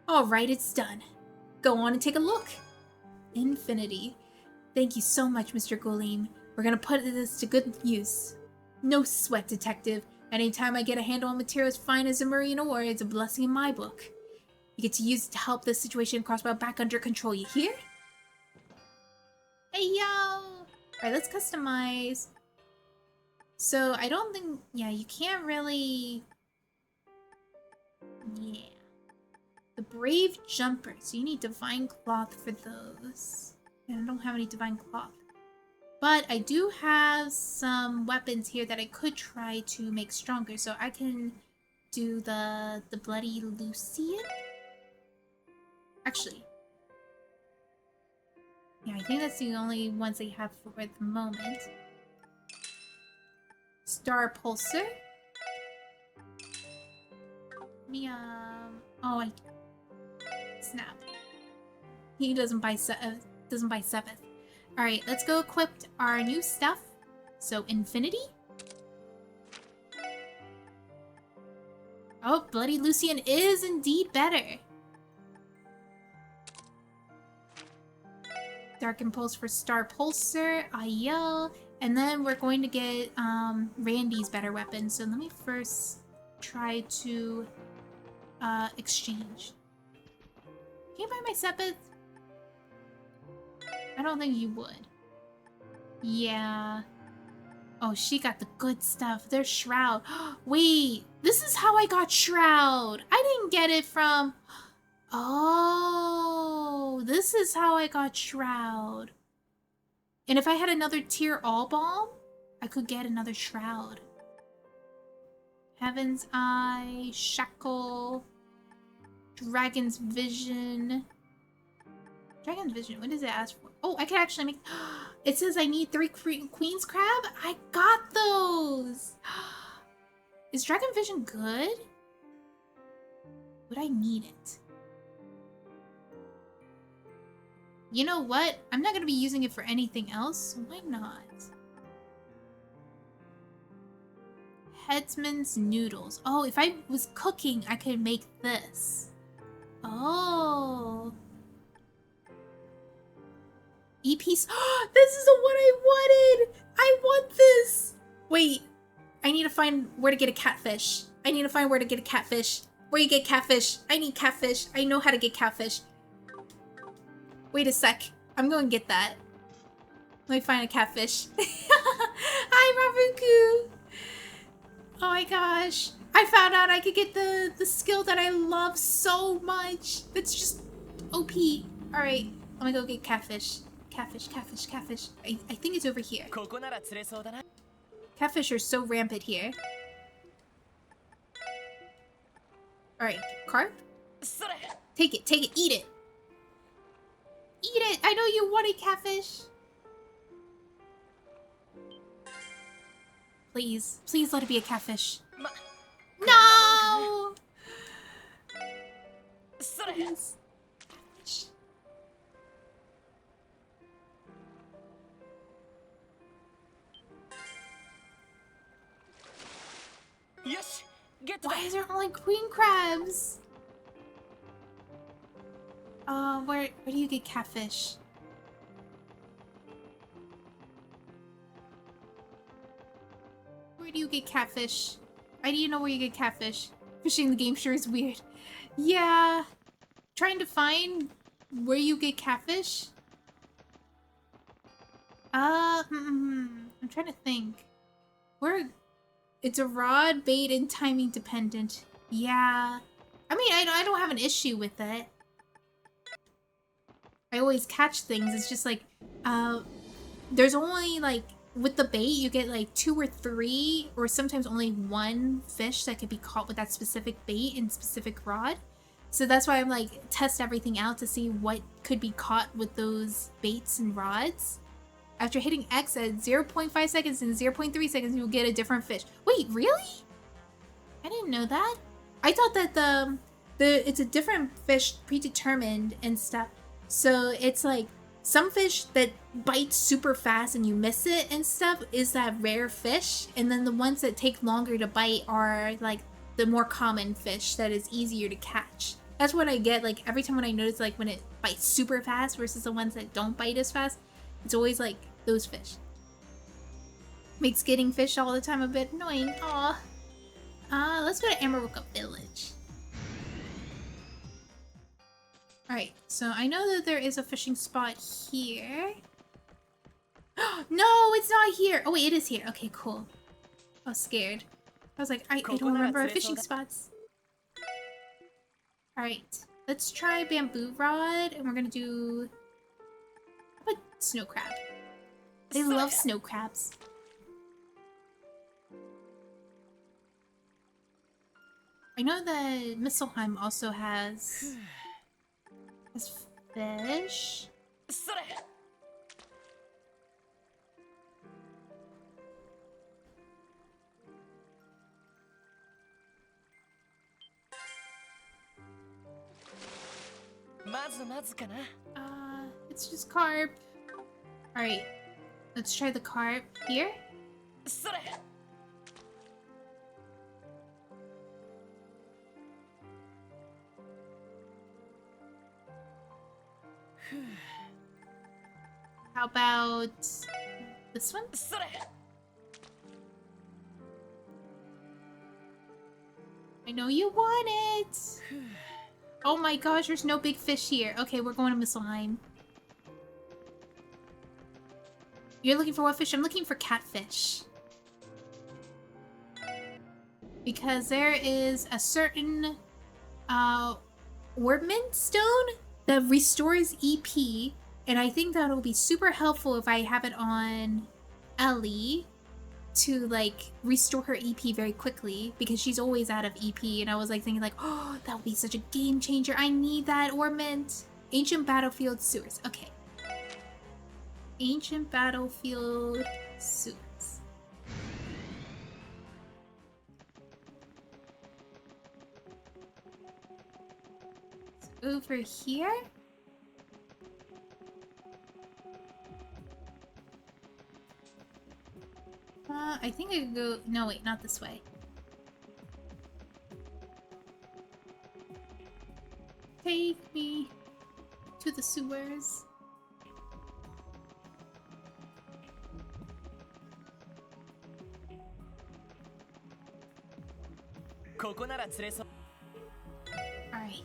Alright, it's done. Go on and take a look. Infinity. Thank you so much, Mr. Goleem. We're gonna put this to good use. No sweat, detective. Anytime I get a handle on materials fine as Zemurian Ore, it's a blessing in my book. You get to use it to help this situation Crossbow back under control, you hear? Hey, yo! Alright, let's customize. So, I don't think... Yeah, you can't really... Yeah. The Brave Jumper. So you need Divine Cloth for those. And I don't have any Divine Cloth. But I do have some weapons here that I could try to make stronger. So I can do the Bloody Lucian? Actually. Yeah, I think that's the only ones they have for the moment. Star Pulsar. Oh, snap. He doesn't buy Seventh. Alright, let's go equip our new stuff. So, Infinity. Oh, Bloody Lucian is indeed better. Dark Impulse for Star Pulsar, Aiel, and then we're going to get Randy's better weapon. So let me first try to exchange. Can you buy my Sepith? I don't think you would. Yeah. Oh, she got the good stuff. There's Shroud. Wait, this is how I got Shroud. I didn't get it from... Oh, this is how I got Shroud. And if I had another tier all bomb, I could get another Shroud. Heaven's Eye, Shackle, Dragon's Vision. Dragon's Vision, what does it ask for? Oh, I can actually make... It says I need 3 Queen's Crab? I got those! Is Dragon Vision good? Would I need it? You know what? I'm not going to be using it for anything else, so why not? Headsman's Noodles. Oh, if I was cooking, I could make this. Oh. E-piece. This is the one I wanted! I want this! Wait, I need to find where to get a catfish. I need to find where to get a catfish. Where you get catfish? I need catfish. I know how to get catfish. Wait a sec. I'm going to get that. Let me find a catfish. Hi, Ravuku! Oh my gosh. I found out I could get the skill that I love so much. That's just OP. Alright, I'm gonna go get catfish. Catfish, catfish, catfish. I think it's over here. Catfish are so rampant here. Alright, carp? Take it, eat it! Eat it! I know you wanted catfish! Please, please let it be a catfish. No! Please. Catfish. Why is there only queen crabs? Where do you get catfish? Where do you get catfish? I need to know where you get catfish. Fishing the game sure is weird. Yeah. Trying to find where you get catfish? I'm trying to think. Where... It's a rod, bait, and timing dependent. Yeah. I mean, I don't have an issue with it. I always catch things. It's just like, there's only like, with the bait, you get like 2 or 3, or sometimes only 1 fish that could be caught with that specific bait and specific rod. So that's why I'm like, test everything out to see what could be caught with those baits and rods. After hitting X at 0.5 seconds and 0.3 seconds, you'll get a different fish. Wait, really? I didn't know that. I thought that it's a different fish predetermined and stuff. So it's like some fish that bite super fast and you miss it and stuff is that rare fish. And then the ones that take longer to bite are like the more common fish that is easier to catch. That's what I get like every time when I notice like when it bites super fast versus the ones that don't bite as fast. It's always like those fish. Makes getting fish all the time a bit annoying. Aw. Let's go to Amaruka Village. Alright, so I know that there is a fishing spot here. No, it's not here! Oh wait, it is here. Okay, cool. I was scared. I was like, I don't remember our fishing spots. Alright, let's try Bamboo Rod, and we're gonna do... How about Snow Crab? They love snow crabs. I know that Misselheim also has fish. It's just carp. Alright, let's try the carp here. How about this one?
それ
I know you want it! Oh my gosh, there's no big fish here. Okay, we're going to Misselheim. You're looking for what fish? I'm looking for catfish. Because there is a certain Orbment stone that restores EP, and I think that'll be super helpful if I have it on Ellie to like restore her EP very quickly because she's always out of EP, and I was like thinking like, oh, that would be such a game changer. I need that Orbment. Ancient Battlefield Sewers. Okay. Ancient Battlefield Sewers. Over here? I think I could go... No, wait, not this way. Take me to the sewers. Alright.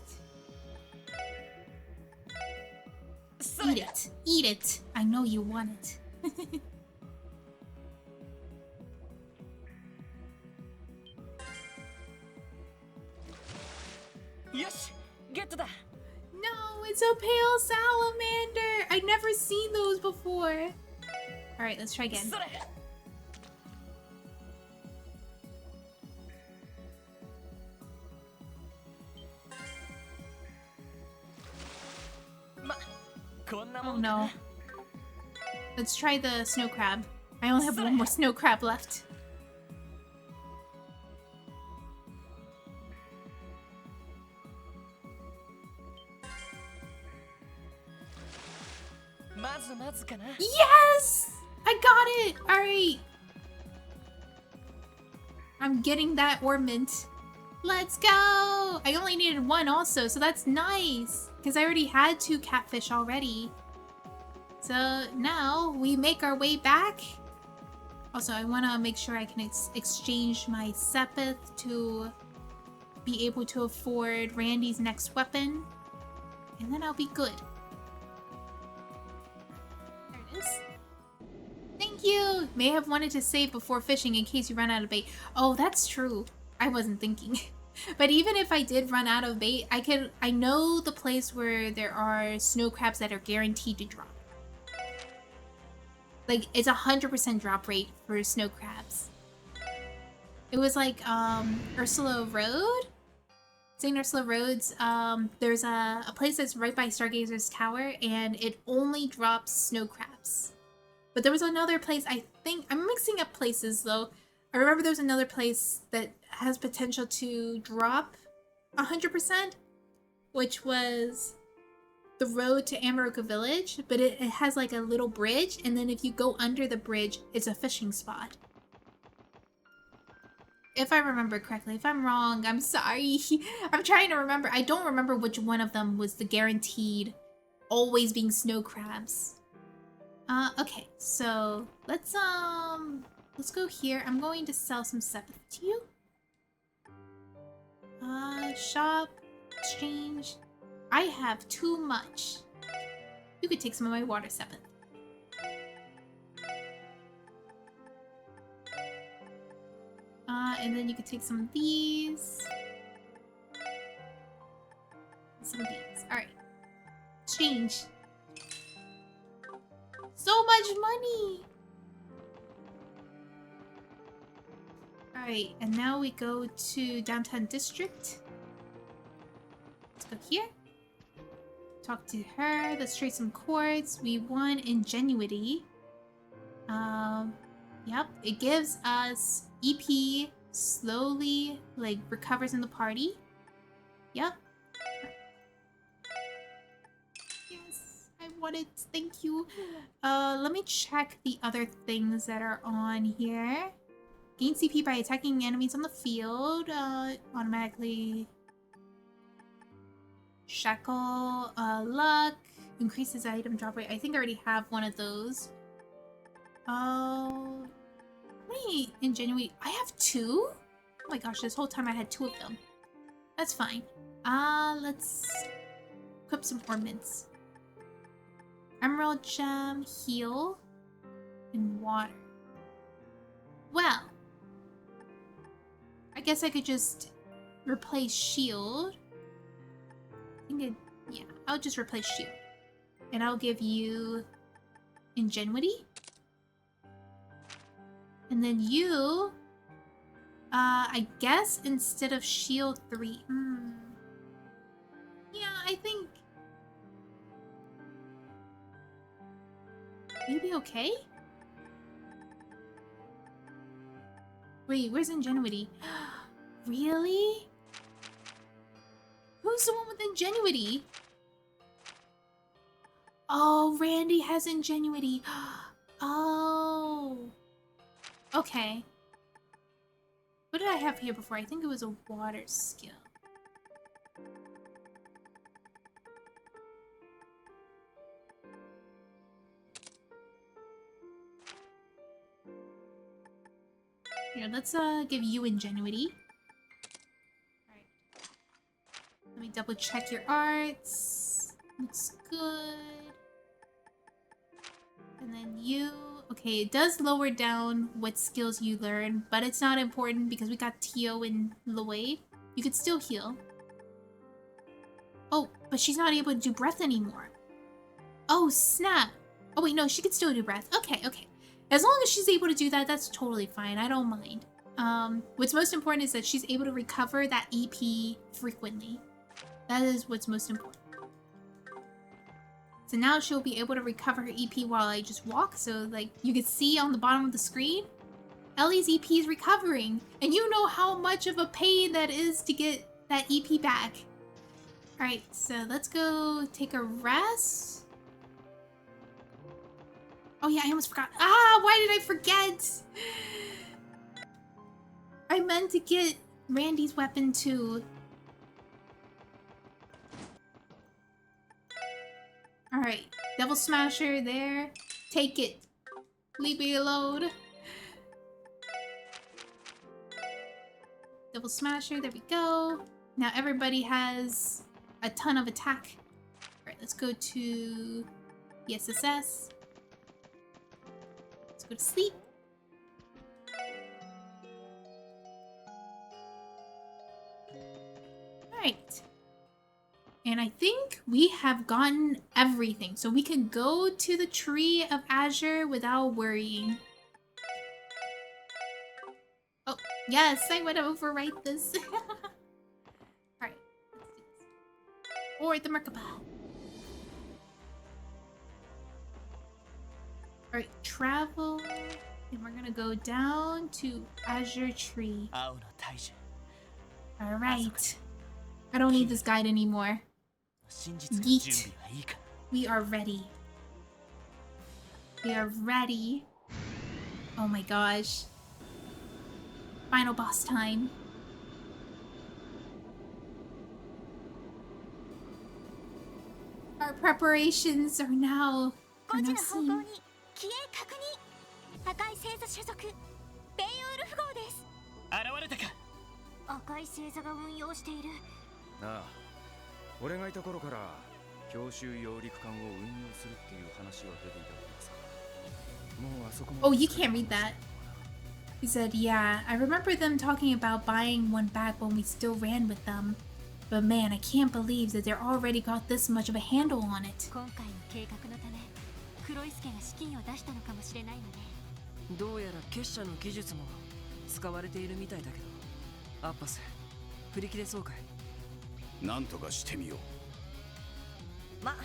Eat it. Eat it. I know you want it. No, it's a pale salamander. I've never seen those before. Alright, let's try again. Oh no. Let's try the snow crab. I only have one more snow crab left. Yes! I got it! Alright. I'm getting that ornament. Let's go! I only needed one also, so that's nice. Because I already had 2 catfish already. So now we make our way back. Also, I want to make sure I can exchange my Sepith to be able to afford Randy's next weapon. And then I'll be good. There it is. Thank you! May have wanted to save before fishing in case you run out of bait. Oh, that's true. I wasn't thinking. But even if I did run out of bait, I know the place where there are snow crabs that are guaranteed to drop. Like, it's 100% drop rate for snow crabs. It was like, Ursula Road? St. Ursula Roads, there's a place that's right by Stargazer's Tower, and it only drops snow crabs. But there was another place, I think, I'm mixing up places though. I remember there was another place that has potential to drop 100%, which was the road to Amaroka Village, but it has like a little bridge, and then if you go under the bridge, it's a fishing spot. If I remember correctly. If I'm wrong, I'm sorry. I'm trying to remember. I don't remember which one of them was the guaranteed always being snow crabs. Okay, so let's go here. I'm going to sell some Sepith to you. Shop, exchange. I have too much. You could take some of my water Sepith. And then you could take some of these. Some of these. Alright. Exchange. So much money! Alright, and now we go to Downtown District. Let's go here. Talk to her. Let's trade some quartz. We won Ingenuity. Yep. It gives us EP slowly, like, recovers in the party. Yep. Yes, I want it. Thank you. Let me check the other things that are on here. Gain CP by attacking enemies on the field. Automatically shackle, luck, increases item drop rate. I think I already have one of those. Oh, how many ingenuity? I have 2? Oh my gosh, this whole time I had 2 of them. That's fine. Let's equip some ornaments. Emerald gem, heal, and water. Well, I guess I could just replace shield. Yeah, I'll just replace shield. And I'll give you ingenuity. And then you, I guess instead of shield 3. Yeah, I think you'd be okay? Wait, where's ingenuity? Really? Who's the one with ingenuity? Oh, Randy has ingenuity. Oh. Okay. What did I have here before? I think it was a water skill. Here, let's give you ingenuity. Alright. Let me double check your arts. Looks good. And then you... Okay, it does lower down what skills you learn, but it's not important because we got Tio and Lloyd. You could still heal. Oh, but she's not able to do breath anymore. Oh, snap. Oh, wait, no, she could still do breath. Okay, okay. As long as she's able to do that, that's totally fine. I don't mind. What's most important is that she's able to recover that EP frequently. That is what's most important. So now she'll be able to recover her EP while I just walk. So, like, you can see on the bottom of the screen, Ellie's EP is recovering. And you know how much of a pain that is to get that EP back. Alright, so let's go take a rest. Oh yeah, I almost forgot. Ah, why did I forget? I meant to get Randy's weapon too. Alright, Devil Smasher there. Take it. Leave me alone. Devil Smasher, there we go. Now everybody has a ton of attack. Alright, let's go to the SSS. Let's go to sleep. Alright. And I think we have gotten everything. So we can go to the Tree of Azure without worrying. Oh, yes, I want to overwrite this. Alright, let's do this. Or the Merkaba. Alright, travel. And we're gonna go down to Azure Tree. Alright. I don't need this guide anymore. Yeet. We are ready. We are ready. Oh my gosh. Final boss time. Our preparations are now seen.
赤い星座所属ベイウルフ号です。
現れたか。
赤い星座が運用している。
ああ、俺がいた頃から強襲揚陸艦を運用するっていう話は出ていたわけですが、もうあそこまで。
Oh, you can't read that. He said, yeah, I remember them talking about buying one back when we still ran with them. But man, I can't believe that they're already got this much of a handle on it.
今回の計画のため、黒い助が資金を出したのかもしれないのね。
どうやら結社の技術も使われているみたいだけど、アッパス、振り切れそうかい？
なんとかしてみよ
う。ま、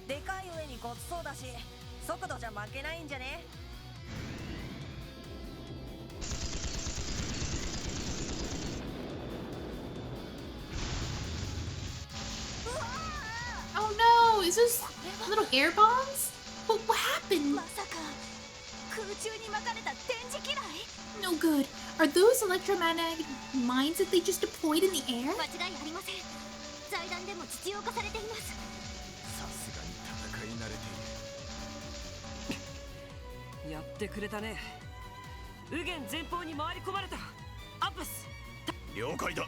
でかい上にごつそうだし、速度じゃ負けないんじゃね
？Oh no! Is this little air bombs? What happened?
まさか空中に巻かれた電磁気雷？
No good. Are those electromagnetic mines that they just deployed in the air?
間違いありません。財団でも実用化されています。
さすがに戦
ってくれたね。右舷前方に回り込まれた。アッパス。
了解だ。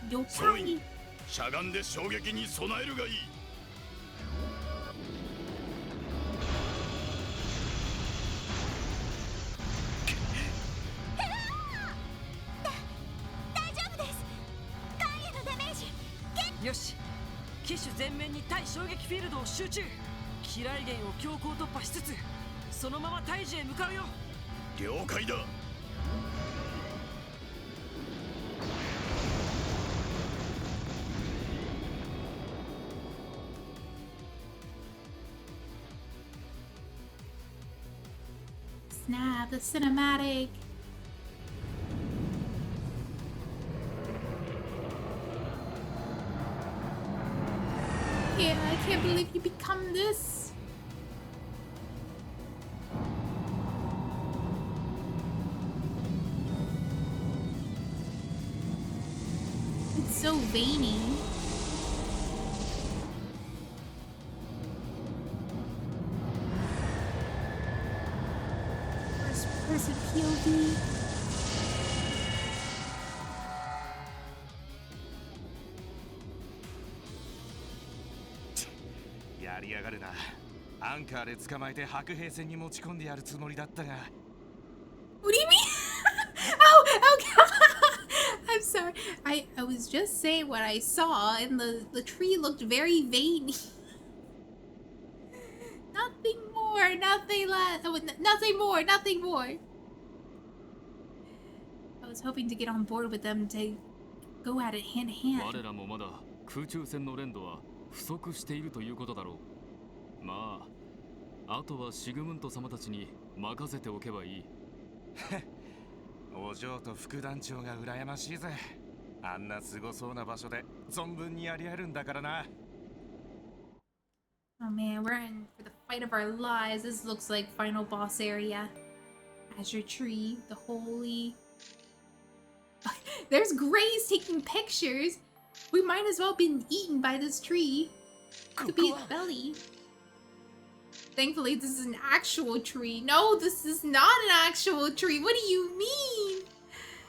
了
総員
解。
しゃがんで衝撃に備えるがいい。
大丈夫です。ガイアのダメージ。
よし、機種全面に対衝撃フィールドを集中。機雷源を強行突破しつつ、そのまま大樹へ向かうよ。
了解だ。
Snap, the cinematic. Yeah, I can't believe you become this. It's so veiny. First person POV.
やりやがるな。アンカーで捕まえて白兵戦に持ち込んでやるつもりだったが。
What do you mean? Oh, okay. I'm sorry. I was just saying what I saw, and the tree looked very veiny. Nothing more, nothing less. Oh, nothing more, nothing more. I was hoping to get on board with them to go at it hand to hand.
我らもまだ空中戦の連度は不足しているということだろう。まあ、あとはシグムント様たちに任せておけばいい。
お嬢と副団長が羨ましいぜ。あんなすごそうな場所で存分にやり合えるんだからな。
Oh man, we're in for the fight of our lives. This looks like final boss area. Azure Tree, the holy... There's Grace taking pictures. We might as well have been eaten by this tree. Could be its belly. Thankfully, this is an actual tree. No, this is not an actual tree. What do you mean?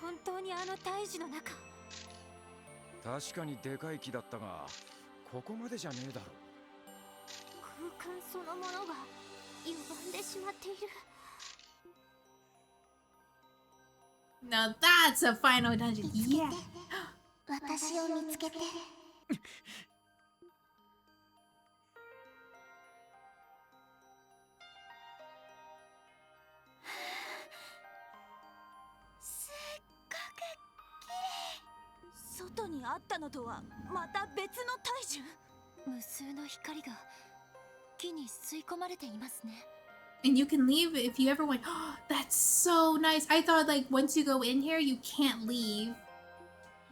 本当にあの大樹の中。
確かにでかい木だったが、ここまでじゃねえだろ。
空間そのものが歪んでしまっている。
Now that's a final dungeon. Yeah.
私を見つけて。すっごく綺麗。外にあったのとはまた別の大樹。無数の光が木に吸い込まれていますね。
And you can leave if you ever went, oh, that's so nice. I thought like once you go in here, you can't leave.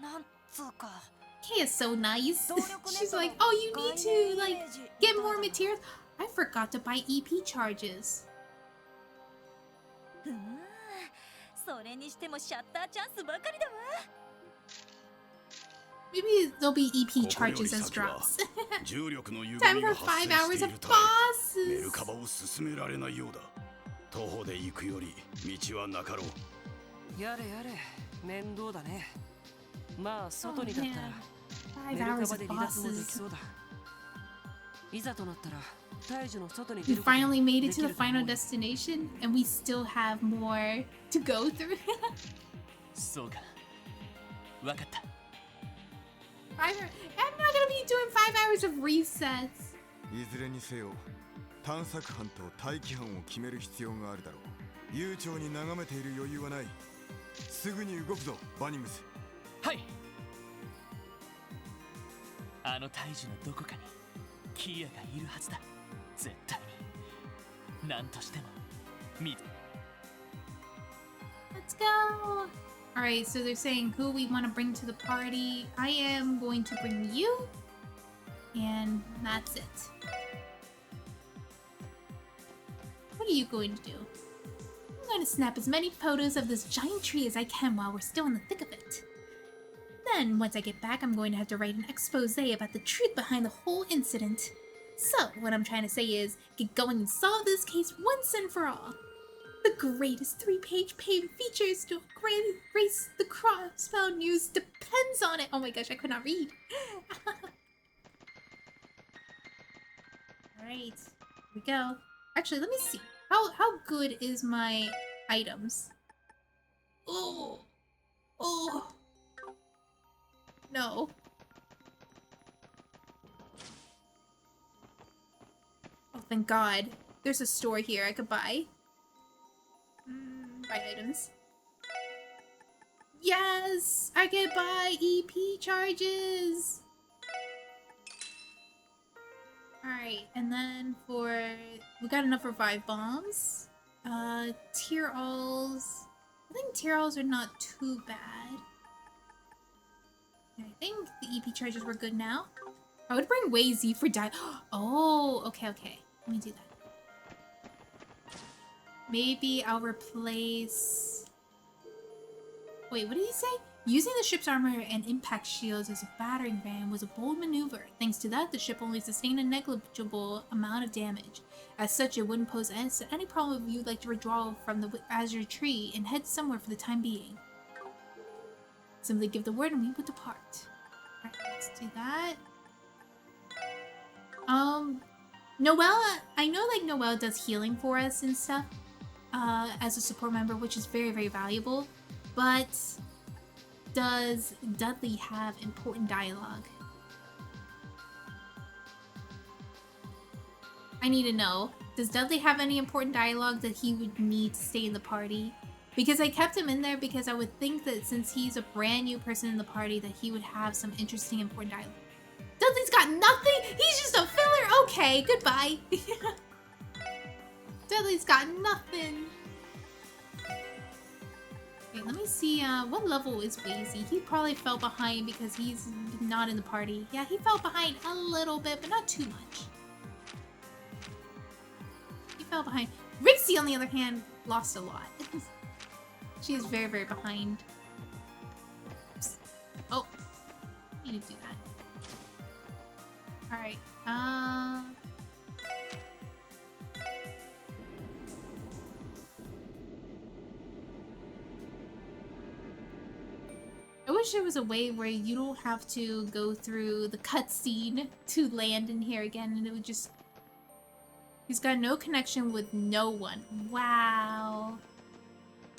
なんつうか。
Kay is so nice. She's like, oh, you need to like get more materials. I forgot to buy EP charges.
それにしてもシャッターチャンスばかりだわ。
Maybe there'll be EP charges as drops.
重力の歪
Time
み
for
が発
5
生
hours
してい
of
るため、メ
bosses.
ルカバを進められないようだ。徒歩で行くより道はなかろう。
やれやれ、面倒だね。まあ外にだったら
5
メルカ
hours
バ
of
で離脱もでき
bosses.
そうだ。いざとなったら大樹の外に
We
出ることも
finally made
で
it
き
to
る
the
と思
final
うよ。
destination, and we still have more to go through.
そうか。わかった。
I'm not gonna be doing 5 hours of resets.
いずれにせよ、探索班と待機班を決める必要があるだろう。悠長に眺めている余裕はない。すぐに動くぞ、バニムス。
はい。あの大樹のどこかにキアがいるはずだ。絶対に。何としても見。
Let's go. All right, so they're saying who we want to bring to the party. I am going to bring you, and that's it. What are you going to do? I'm going to snap as many photos of this giant tree as I can while we're still in the thick of it. Then, once I get back, I'm going to have to write an expose about the truth behind the whole incident. So, what I'm trying to say is, get going and solve this case once and for all. The greatest 3-page payment features to grace the crossbow news depends on it. Oh my gosh, I could not read. Alright, here we go. Actually, let me see. How good is my items? Oh. Oh. No. Oh, thank God. There's a store here I could buy. Buy items. Yes! I can buy EP charges! Alright, and then we got enough for 5 bombs. Tier alls. I think tier alls are not too bad. I think the EP charges were good now. I would bring Way Z for die. Oh, okay. Let me do that. Maybe I'll replace... Wait, what did he say? Using the ship's armor and impact shields as a battering ram was a bold maneuver. Thanks to that, the ship only sustained a negligible amount of damage. As such, it wouldn't pose any problem if you'd like to withdraw from the Azure Tree and head somewhere for the time being. Simply give the word and we would depart. Alright, let's do that. Noelle, I know like Noelle does healing for us and stuff, as a support member, which is very, very valuable, but does Dudley have important dialogue? I need to know. Does Dudley have any important dialogue that he would need to stay in the party? Because I kept him in there because I would think that since he's a brand new person in the party that he would have some interesting important dialogue. Dudley's got nothing? He's just a filler? Okay, goodbye. Dudley's got nothing. Okay, let me see, what level is Wazy? He probably fell behind because he's not in the party. Yeah, he fell behind a little bit, but not too much. He fell behind. Rixie, on the other hand, lost a lot. She is very, very behind. Oops. Oh, I need to do that. Alright, I wish there was a way where you don't have to go through the cutscene to land in here again, and it would just... He's got no connection with no one. Wow.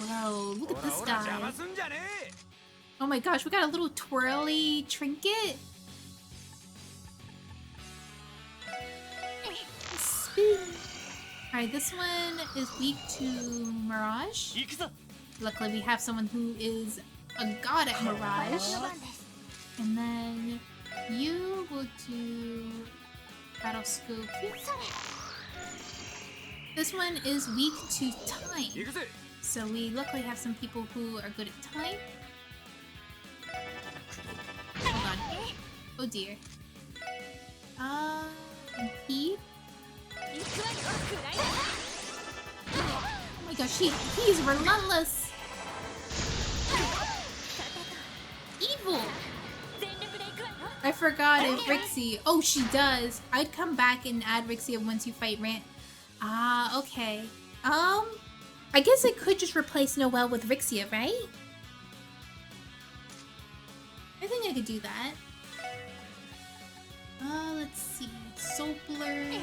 Whoa, look at this guy. Oh my gosh, we got a little twirly trinket. Alright, this one is weak to Mirage. Luckily we have someone who is a god at Mirage. And then you will do Battle Scope. This one is weak to time. So we luckily have some people who are good at time. Hold on. Oh dear. Impede. Oh my gosh, he's relentless. Evil. I forgot if Rixie. Oh, she does. I'd come back and add Rixie once you fight Rant. Ah, okay. I guess I could just replace Noelle with Rixia, right? I think I could do that. Let's see. Sopler.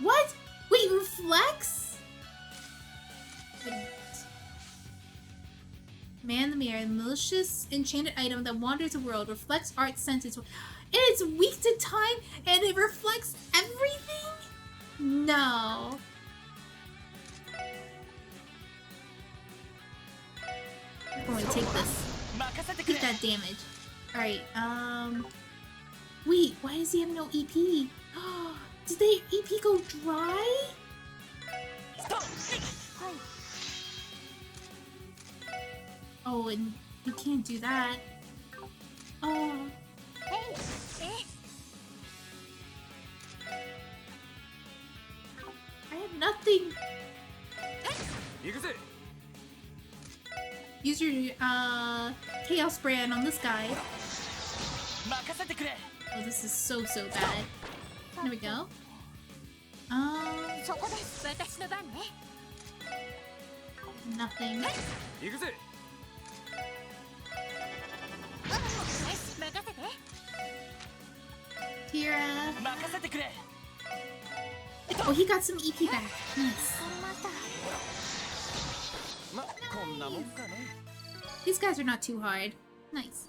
What? Wait, reflex? Wait a minute. Man the mirror, the malicious enchanted item that wanders the world, reflects art senses, and it's weak to time, and it reflects everything? No. I'm gonna take this. Get that damage. Alright, wait, why does he have no EP? Did the EP go dry? Oh, and you can't do that. Oh. I have nothing. Use your chaos brand on this guy. Oh, this is so bad. There we go. Nothing.
行くぜ
Tira.
任せてくれ
Oh, he got some EP back. Nice.
まこんなもんかね
These guys are not too hard. Nice.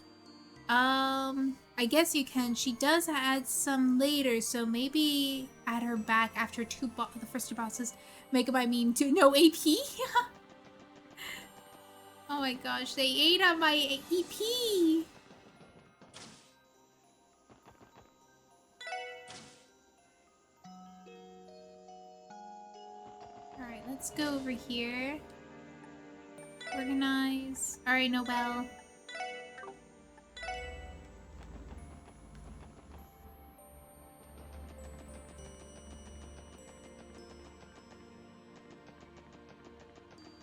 I guess you can. She does add some later, so maybe add her back after the first two bosses. Make it by meme to no AP. Oh my gosh, they ate on my EP. Alright, let's go over here. Organize. Alright, Nobel.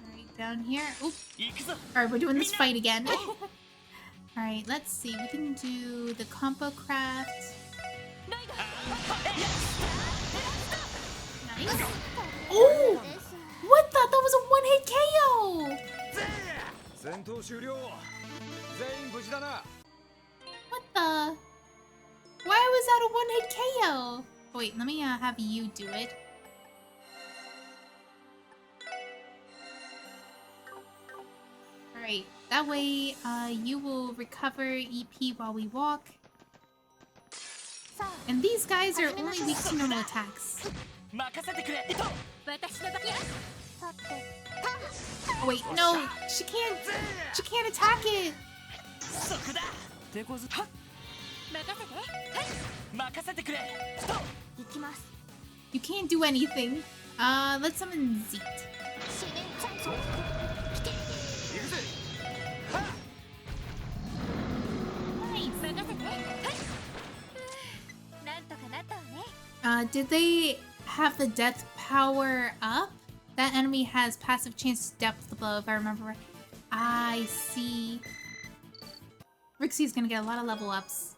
Alright, down here. Oop.
行くぞ
Alright, we're doing this fight again. Alright, let's see. We can do the combo craft. Nice. Oh! What the? That was a one-hit KO!
戦闘終了全員無事だな
What the? Why was that a one-hit KO? Wait, let me have you do it. Alright, that way you will recover EP while we walk. And these guys are only weak to normal attacks.
任せてくれ
Oh wait, no, she can't attack it.
そこだ
手こず
任せてくれ
You can't do anything. Let's summon Zeet.
行くぜ
Did they have the death power up? That enemy has passive chance to depth the blow, if I remember right. I see. Rixie's gonna get a lot of level ups.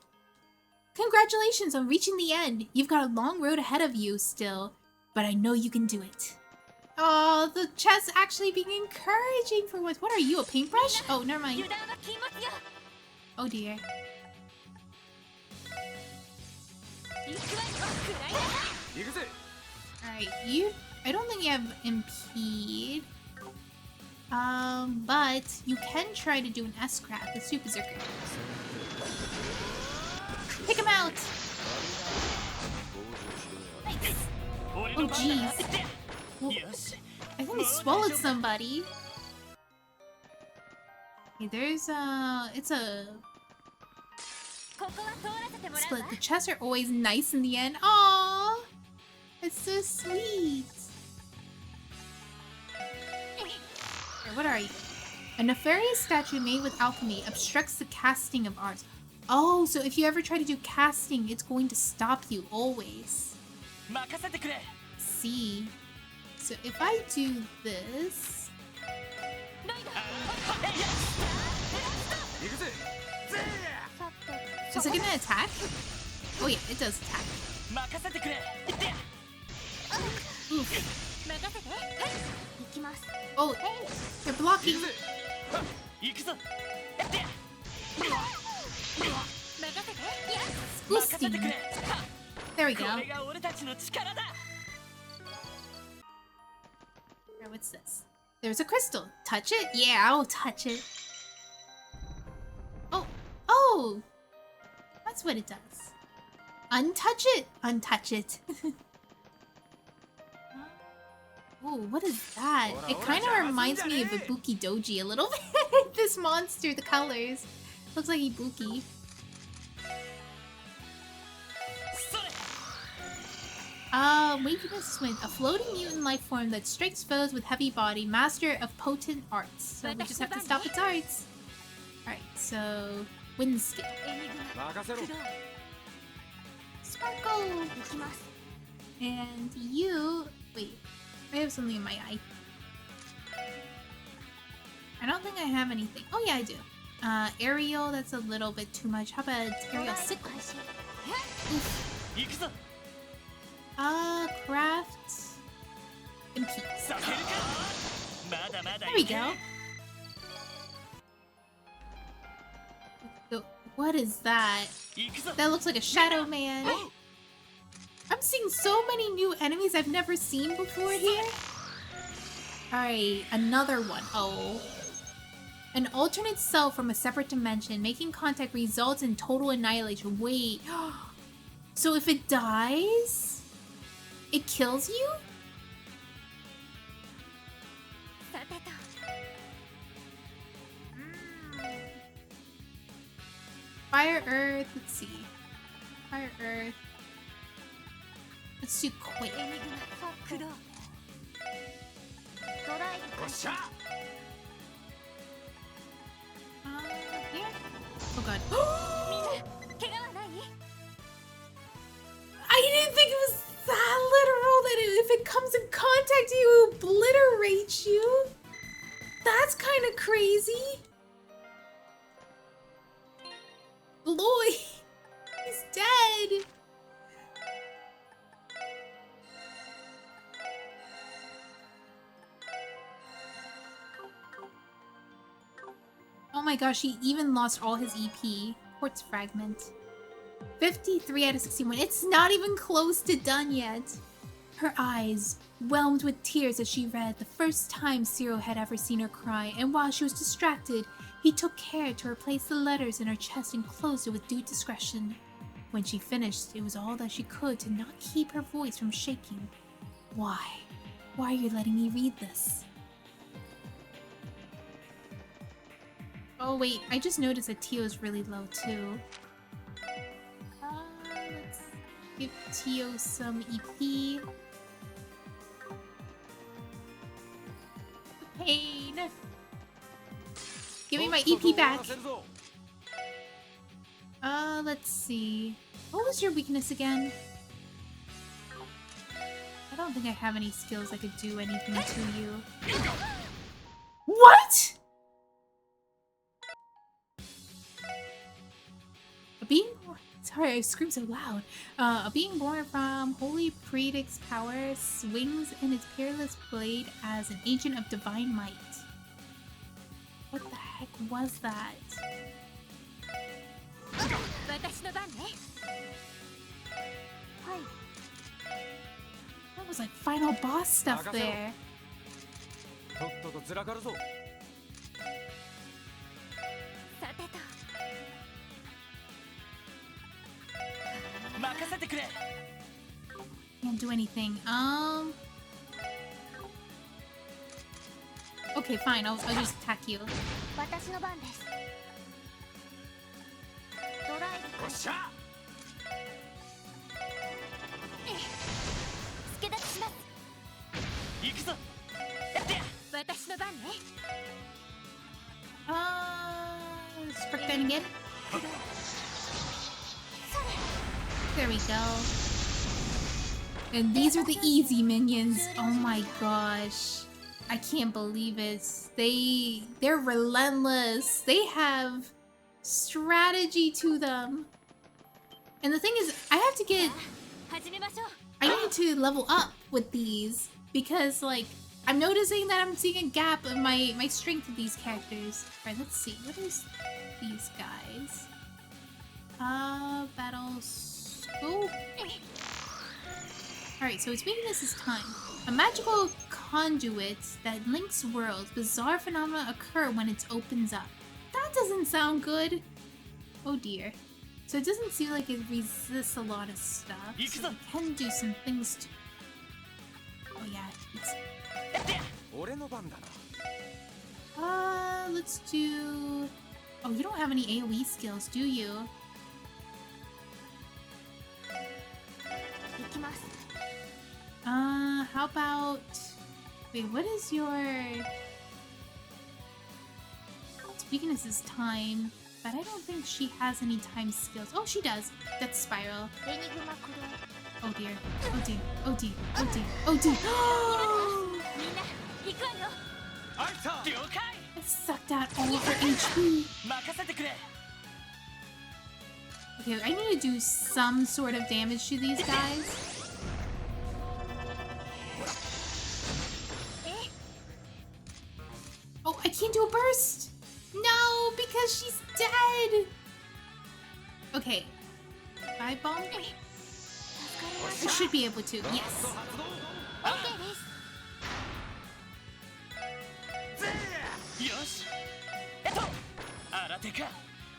Congratulations on reaching the end! You've got a long road ahead of you still, but I know you can do it. Oh, the chest's actually being encouraging for once. What are you, a paintbrush? Oh, never mind. Oh dear. Alright, I don't think you have impede. But you can try to do an S-Craft, the Super Berserker. Pick him out! Nice. Oh jeez. Well, I think it swallowed somebody. Okay, there's it's a split. The chests are always nice in the end. Aww! It's so sweet. What are you? A nefarious statue made with alchemy obstructs the casting of arts. Oh, so if you ever try to do casting, it's going to stop you always. See. So if I do this... Is it gonna attack? Oh yeah, it does attack. Oof. Oh, they're blocking. Boosting. There we go. Alright, what's this? There's a crystal. Touch it? Yeah, I'll touch it. Oh, oh! That's what it does. Untouch it. Untouch it. Oh, what is that? It kind of reminds me of Ibuki Doji a little bit. This monster, the colors. Looks like Ibuki. Weakness with a floating mutant life form that strikes foes with heavy body, master of potent arts. So we just have to stop its arts. Alright, so wind skill. Sparkle! And you... Wait, I have something in my eye. I don't think I have anything. Oh yeah, I do. Aerial, that's a little bit too much. How about aerial sickle? Oof. Craft... Impede. There we go. What is that? That looks like a shadow man. I'm seeing so many new enemies I've never seen before here. Alright, another one. Oh. An alternate self from a separate dimension. Making contact results in total annihilation. Wait. So if it dies, it kills you? Fire, earth, let's see. Fire, earth. Let's do quake. Here? Oh god. I didn't think it was that literal that if it comes in contact you, it obliterates you. That's kind of crazy. Lloyd, he's dead. Oh my gosh, he even lost all his EP. Quartz fragment. 53 out of 61. It's not even close to done yet. Her eyes whelmed with tears as she read, the first time Ciro had ever seen her cry, and while she was distracted, he took care to replace the letters in her chest and closed it with due discretion. When she finished, it was all that she could to not keep her voice from shaking. Why? Why are you letting me read this? Oh wait, I just noticed that Tio's really low too. Let's give Tio some EP. Pain. Give me my EP back. Let's see. What was your weakness again? I don't think I have any skills that could do anything to you. What? Sorry, I screamed so loud. A being born from Holy Predic's power swings in its peerless blade as an agent of divine might. What the heck was that? That was like final boss stuff there. Can't do anything. Okay, fine. I'll just attack you. Spark that again. There we go. And these are the easy minions. Oh my gosh. I can't believe it. They're relentless. They have strategy to them. And the thing is, I need to level up with these because like I'm noticing that I'm seeing a gap in my strength of these characters. Alright, let's see. What is these guys? Battle scope. Alright, so its weakness is time. A magical conduit that links worlds. Bizarre phenomena occur when it opens up. That doesn't sound good. Oh dear. So it doesn't seem like it resists a lot of stuff. So it can do some things to... Oh yeah, it's... let's do... Oh, you don't have any AoE skills, do you? How about... Wait, what is your... Its weakness is time, but I don't think she has any time skills. Oh, she does. That's Spiral. Oh dear. Oh dear. Oh dear. Oh dear. Oh dear. I sucked out all of her HP. Okay, I need to do some sort of damage to these guys. can't do a burst. No, because she's dead. Okay. Five bomb? I should be able to. Yes.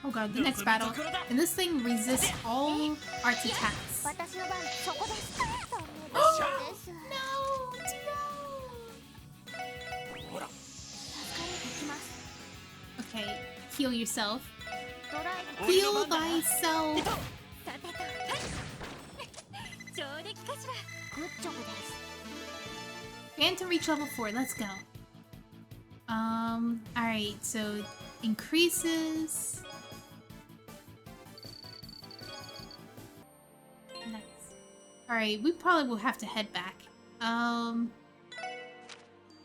Oh god, the next battle. And this thing resists all arts attacks. No, Dio! Okay, heal yourself. Heal thyself. Phantom reach level 4, let's go. Alright, so increases. Nice. Alright, we probably will have to head back.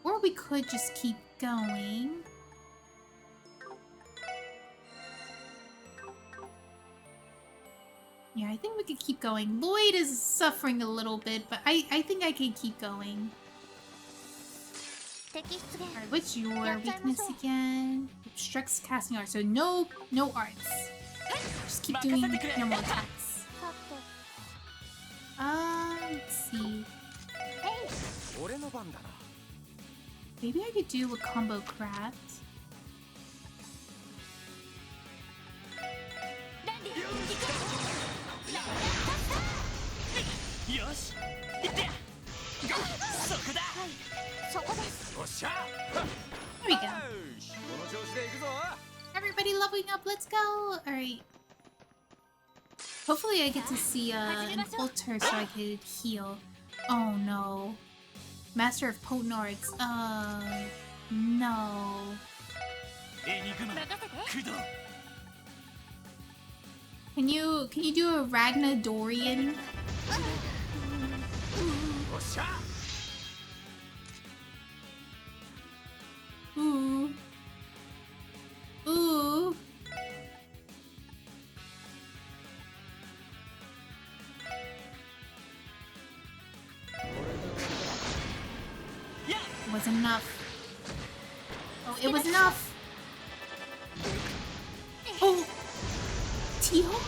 Or we could just keep going. Yeah, I think we could keep going. Lloyd is suffering a little bit, but I think I can keep going. Alright, what's your weakness again? Obstructs casting arts, so no arts. Just keep doing normal attacks. Let's see. Maybe I could do a combo craft. There we go. Everybody leveling up, let's go! Alright. Hopefully I get to see an altar so I could heal. Oh no. Master of Potent Arts. No. Can you do a Ragnadorian? Ooh. Ooh. It wasn't enough. Oh, it was enough. Oh. Teal?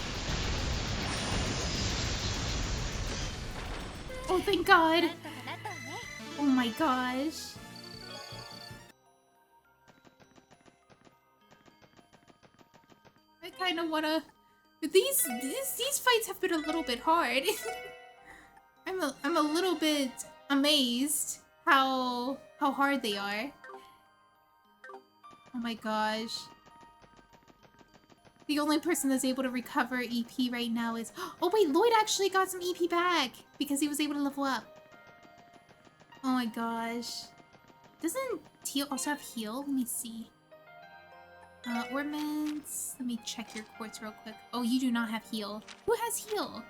Oh, thank God. Oh my gosh. I kind of wanna. These fights have been a little bit hard. I'm a little bit amazed how hard they are. Oh my gosh. The only person that's able to recover EP right now is. Oh wait, Lloyd actually got some EP back because he was able to level up. Oh my gosh. Doesn't Teal also have heal? Let me see. Ornaments. Let me check your quartz real quick. Oh, you do not have heal. Who has heal?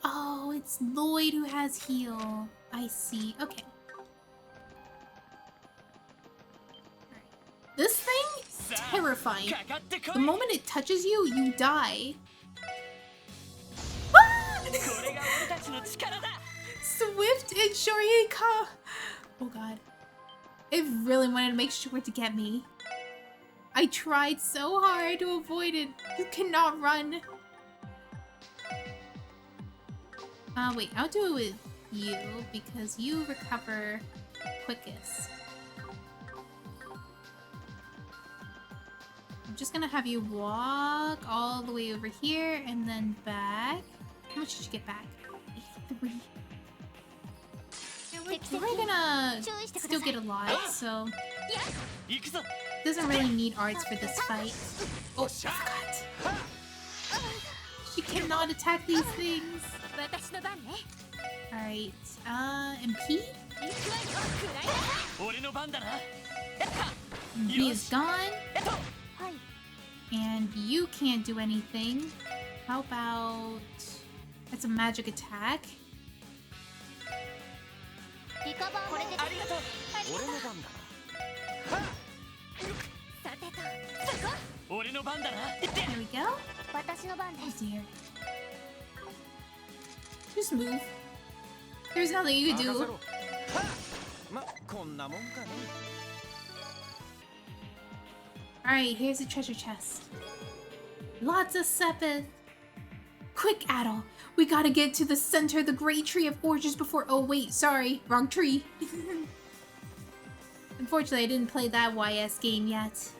Oh, it's Lloyd who has heal. I see. Okay. Alright. This thing? Terrifying. The moment it touches you, you die. Ah! Swift and Shorika. Oh god. It really wanted to make sure to get me. I tried so hard to avoid it. You cannot run. Wait, I'll do it with you because you recover quickest. I'm just gonna have you walk all the way over here and then back. How much did you get back? 83. Yeah, we're gonna still get a lot, so doesn't really need arts for this fight. Oh, I forgot. She cannot attack these things. Alright, MP? He is gone. And you can't do anything. How about... That's a magic attack. There we go. Oh dear. Just move. There's nothing you can do. Alright, here's the treasure chest. Lots of sepith. Quick, Adol. We gotta get to the center of the great tree of orchards before— oh wait, sorry. Wrong tree. Unfortunately, I didn't play that YS game yet.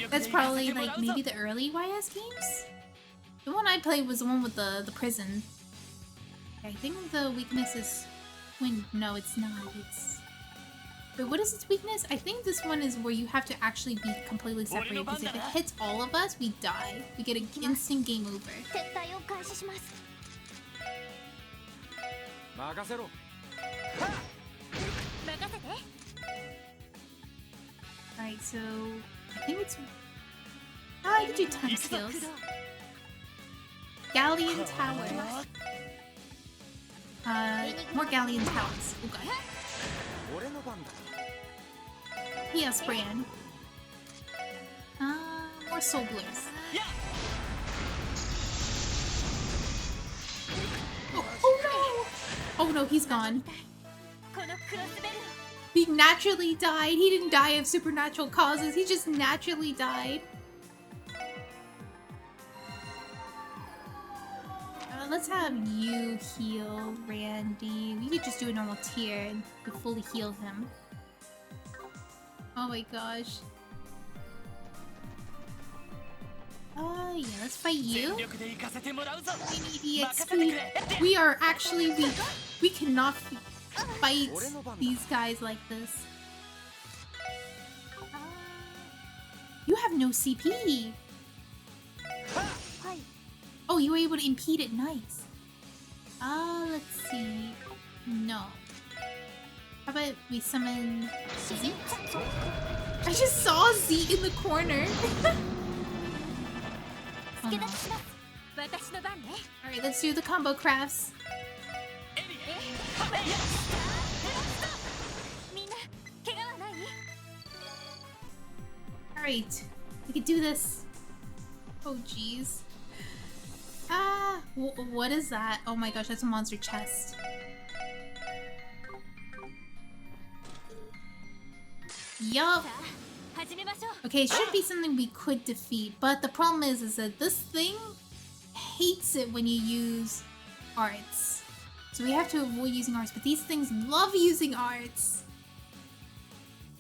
That's probably like maybe the early YS games? The one I played was the one with the prison. I think the weakness is wind. No, it's not. It's... Wait, what is its weakness? I think this one is where you have to actually be completely separated, because if it hits all of us, we die. We get an instant game over. Alright, so I think it's... oh, I can do time skills. Galleon Tower. More Galleon Towers. Oh god. Yes, Bran. More Soul Blurs. Oh no! Oh no, he's gone. He naturally died. He didn't die of supernatural causes. He just naturally died. Let's have you heal Randy. We could just do a normal tier and fully heal him. Oh my gosh. Yeah, let's fight you. We need EXP. We are actually weak. We cannot fight these guys like this. You have no CP. Oh, you were able to impede it. Nice. Let's see. No. How about we summon Z? I just saw Z in the corner. Oh, no. Alright, let's do the combo crafts. Alright, we can do this. Oh jeez. What is that? Oh my gosh, that's a monster chest. Yup. Okay, it should be something we could defeat, but the problem is that this thing hates it when you use arts. So we have to avoid using arts, but these things love using arts.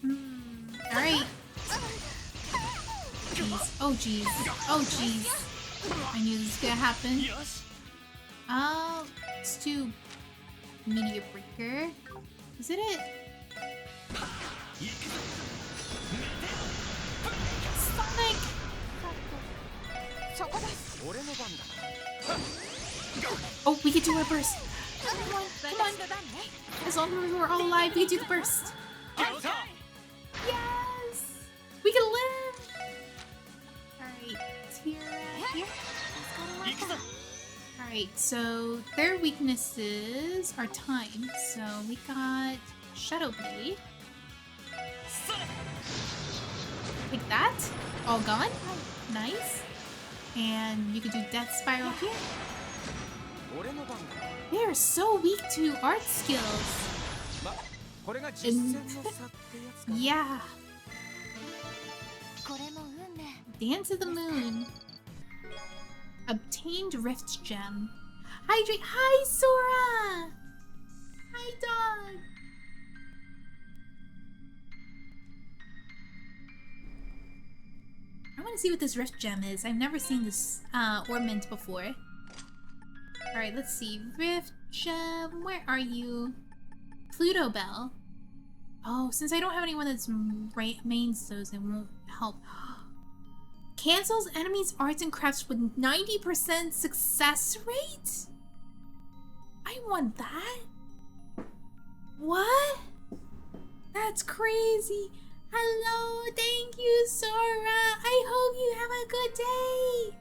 Alright. Jeez. Oh jeez. Oh jeez. I knew this was gonna happen. Let's do Meteor Breaker. Is it it? Sonic! Oh, we can do our burst. Come on, come on. As long as we're all alive, we can do the burst. Yes! We can live! Alright, here. Alright, so their weaknesses are time. So we got Shadow Blade. Take that. All gone. Nice. And you can do Death Spiral here. They are so weak to art skills. Yeah. Dance of the Moon. Obtained Rift Gem. Hydrate. Hi, Sora! Hi, dog! I want to see what this Rift Gem is. I've never seen this ornament before. Alright, let's see. Rift Gem, where are you? Pluto Bell. Oh, since I don't have anyone that's mains those, it won't help. Cancels enemies' arts and crafts with 90% success rate? I want that. What? That's crazy. Hello, thank you, Sora. I hope you have a good day.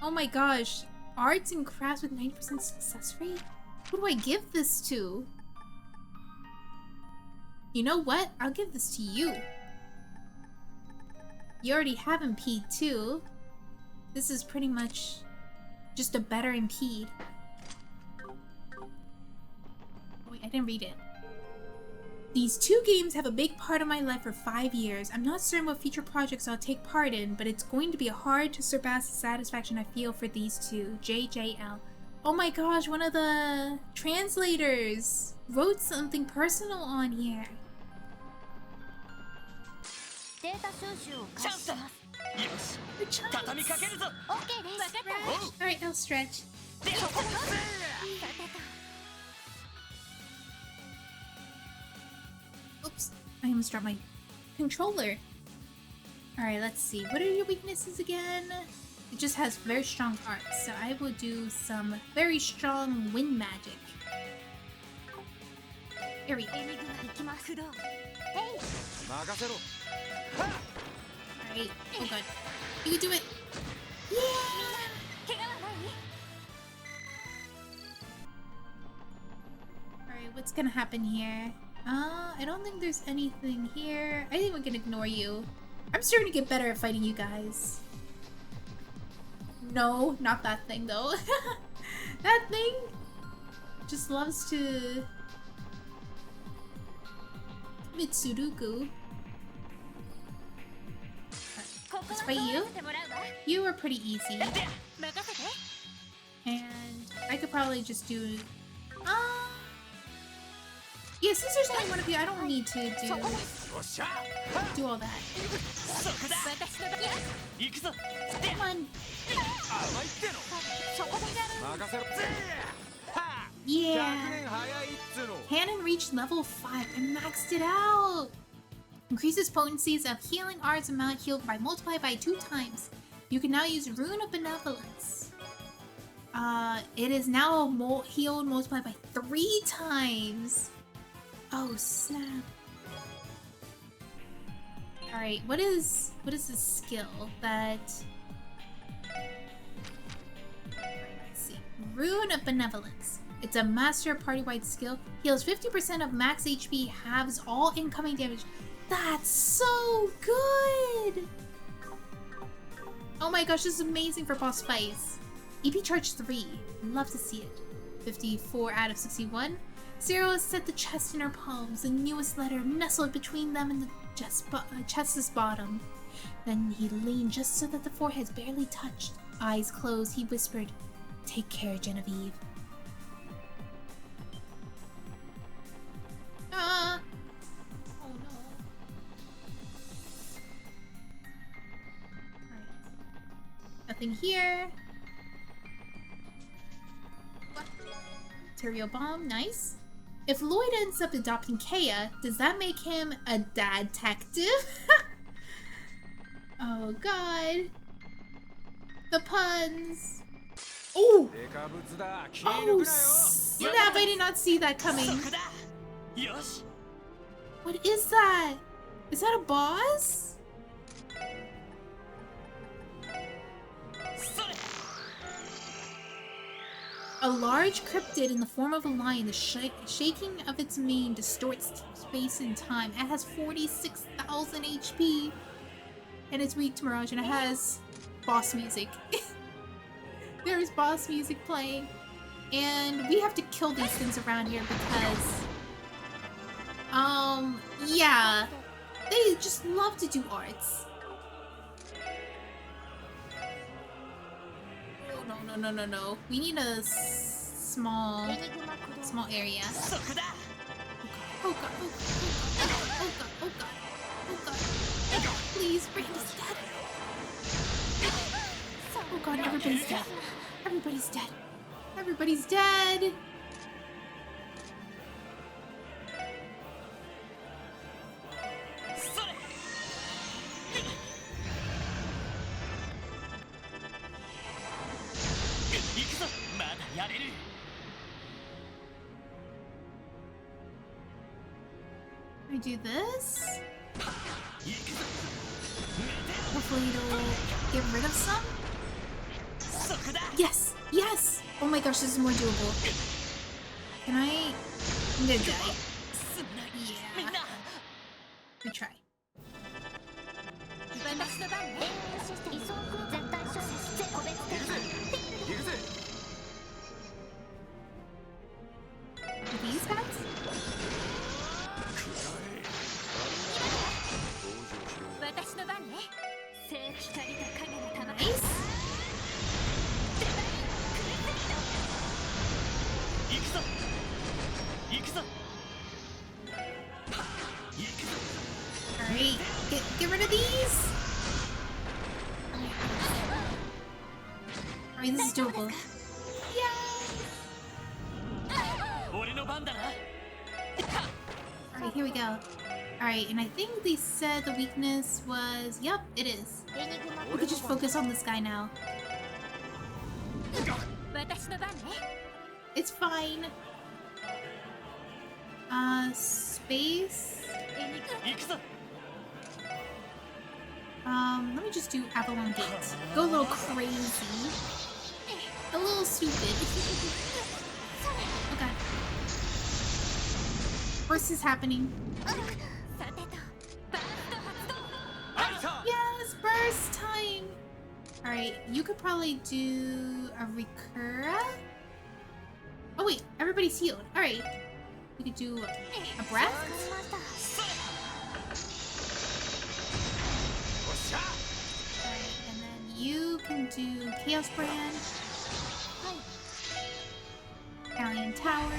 Oh my gosh. Arts and crafts with 90% success rate? Who do I give this to? You know what? I'll give this to you. You already have Impede too. This is pretty much just a better Impede. Oh, wait, I didn't read it. These two games have a big part of my life for 5 years. I'm not certain what future projects I'll take part in, but it's going to be hard to surpass the satisfaction I feel for these two. JJL. Oh my gosh, one of the translators wrote something personal on here.
データ収集を開始します。
よし畳みかけるぞ。
OK です。
Alright, I'll stretch. Oops, I almost dropped my controller. Alright, let's see. What are your weaknesses again? It just has very strong art, so I will do some very strong wind magic. Here we go. Alright, oh god. You can do it! Yeah! Alright, what's gonna happen here? I don't think there's anything here. I think we can ignore you. I'm starting to get better at fighting you guys. No, not that thing though. That thing just loves to commit Sudoku. Let's fight you. You were pretty easy. And I could probably just do... yeah, since there's only one of you, I don't need to do all that. Come on. Yeah. Hanon reached level 5 and maxed it out. Increases potencies of healing arts amount healed by multiplied by 2 times. You can now use Rune of Benevolence. It is now healed multiplied by 3 times. Oh snap. Alright, what is this skill that... let's see. Rune of Benevolence. It's a master party-wide skill. Heals 50% of max HP, halves all incoming damage. That's so good! Oh my gosh, this is amazing for boss fights. EP charge 3. Love to see it. 54 out of 61. Zero has set the chest in her palms, the newest letter nestled between them and the chest's bottom. Then he leaned just so that the foreheads barely touched. Eyes closed, he whispered, "Take care, Genevieve." Ah! Oh no. Alright. Nothing here. What? Material bomb, nice. If Lloyd ends up adopting Kea, does that make him a dad detective? Oh god. The puns. Oh! Oh snap, I did not see that coming. What is that? Is that a boss? A large cryptid in the form of a lion, the shaking of its mane distorts space and time. It has 46,000 HP. And it's weak to Mirage, and it has boss music. There's boss music playing. And we have to kill these things around here because... yeah. They just love to do arts. No. We need a small area. Oh god. Please bring us dead. Oh god, everybody's dead. Everybody's dead. I do this. Hopefully it'll get rid of some. Yes! Oh my gosh, this is more doable. Can I? I'm gonna die. Yeah. We try. These guys? Alright, get rid of these! Alright, this is doable. Alright, here we go. Alright, and I think they said the weakness was... Yep, it is. We could just focus on this guy now. It's fine. Space. Let me just do Avalon Gate. Go a little crazy. A little stupid. Oh god. Burst is happening. Yes, burst time! Alright, you could probably do a Recura? Oh wait, everybody's healed. Alright. We could do a breath? Alright, and then you can do Chaos Brand. Alien Tower.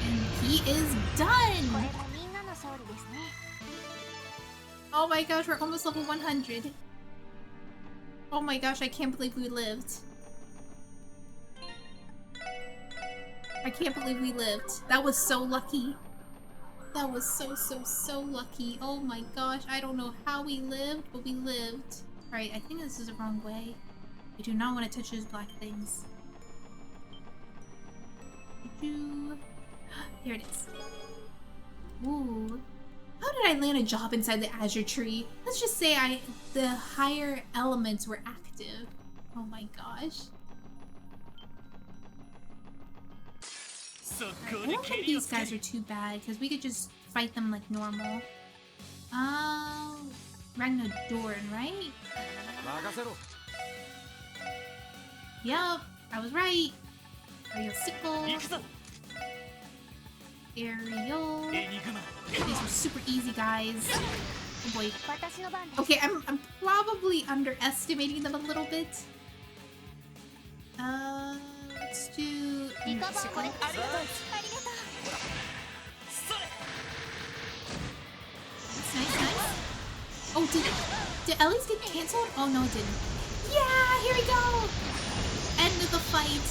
And he is done! Oh my gosh, we're almost level 100. Oh my gosh, I can't believe we lived. I can't believe we lived. That was so lucky. That was so lucky. Oh my gosh, I don't know how we lived, but we lived. Alright, I think this is the wrong way. I do not want to touch those black things. Here it is. Ooh. How did I land a job inside the Azure Tree? Let's just say the higher elements were active. Oh my gosh. I don't think these guys are too bad, because we could just fight them like normal. Ragnadoran, right? Yup, I was right. Ariel Sickle. Ariel. These were super easy, guys. Oh boy. Okay, I'm probably underestimating them a little bit. Let's do Sickle. That's nice. Oh, did Ellie's get cancelled? Oh no, it didn't. Yeah, here we go. End of the fight.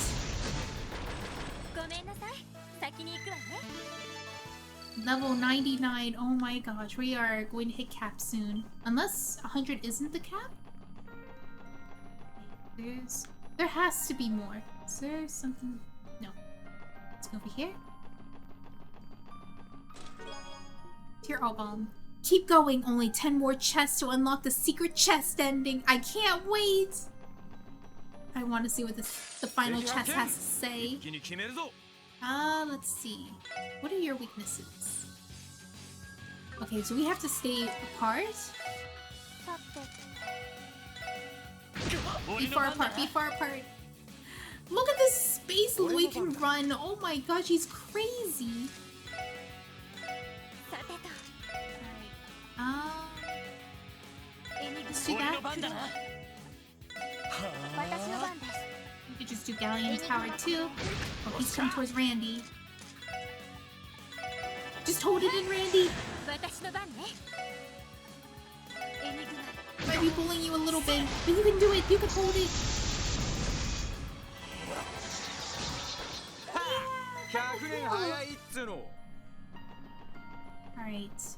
Level 99. Oh my gosh, we are going to hit cap soon. Unless 100 isn't the cap? There has to be more. Is there something? No. Let's go over here. Tier all bomb. Keep going. Only 10 more chests to unlock the secret chest ending. I can't wait. I want to see what the final chest has to say. Let's see. What are your weaknesses? Okay, so we have to stay apart. Be far apart, be far apart. Look at this space Lloyd can run. Oh my gosh, he's crazy. Let's do that. We could just do Galleon Tower too. Oh, he's coming towards Randy. Just hold it in, Randy. Might be bullying you a little bit, but you can do it. You can hold it. Alright.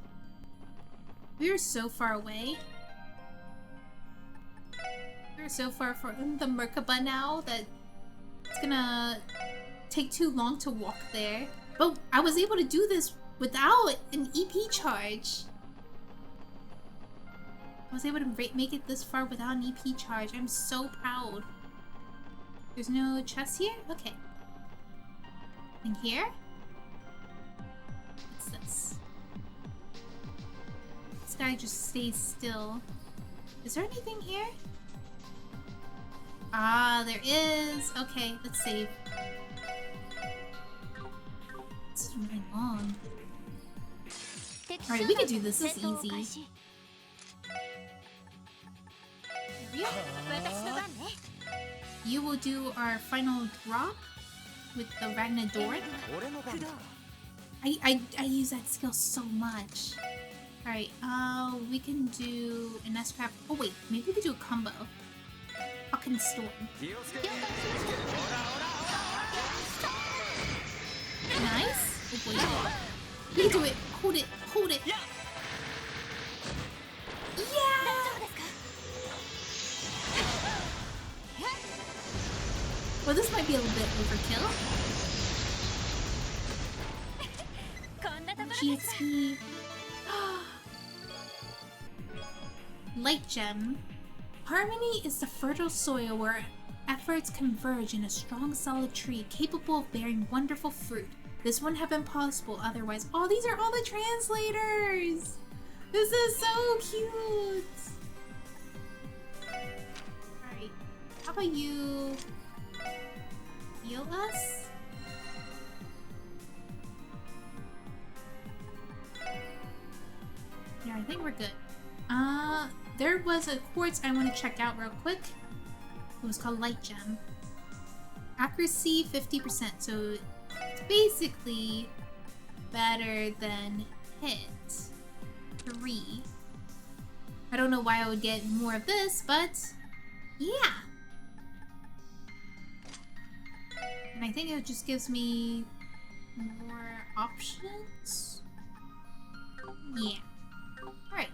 We're so far away. We're so far from the Merkaba now that it's gonna take too long to walk there. But I was able to do this without an EP charge. I was able to make it this far without an EP charge. I'm so proud. There's no chest here? Okay. And here? What's this? This guy just stays still. Is there anything here? Ah, there is. Okay, let's save. This is really long. Alright, we can do this. This is easy. you will do our final drop with the Ragnadoran. I use that skill so much. Alright, we can do an S-Craft. Oh wait, maybe we do a combo. Fucking storm. Nice. Oh boy. We can do it. Hold it. Hold it. Yeah! Well, this might be a little bit overkill. GXP. Light Gem. Harmony is the fertile soil where efforts converge in a strong, solid tree capable of bearing wonderful fruit. This wouldn't have been possible otherwise. Oh, these are all the translators! This is so cute! Alright, how about you heal us? Yeah, I think we're good. There was a quartz I want to check out real quick. It was called Light Gem. Accuracy 50%, so it's basically better than hit 3. I don't know why I would get more of this, but yeah. And I think it just gives me more options. Yeah. Alright.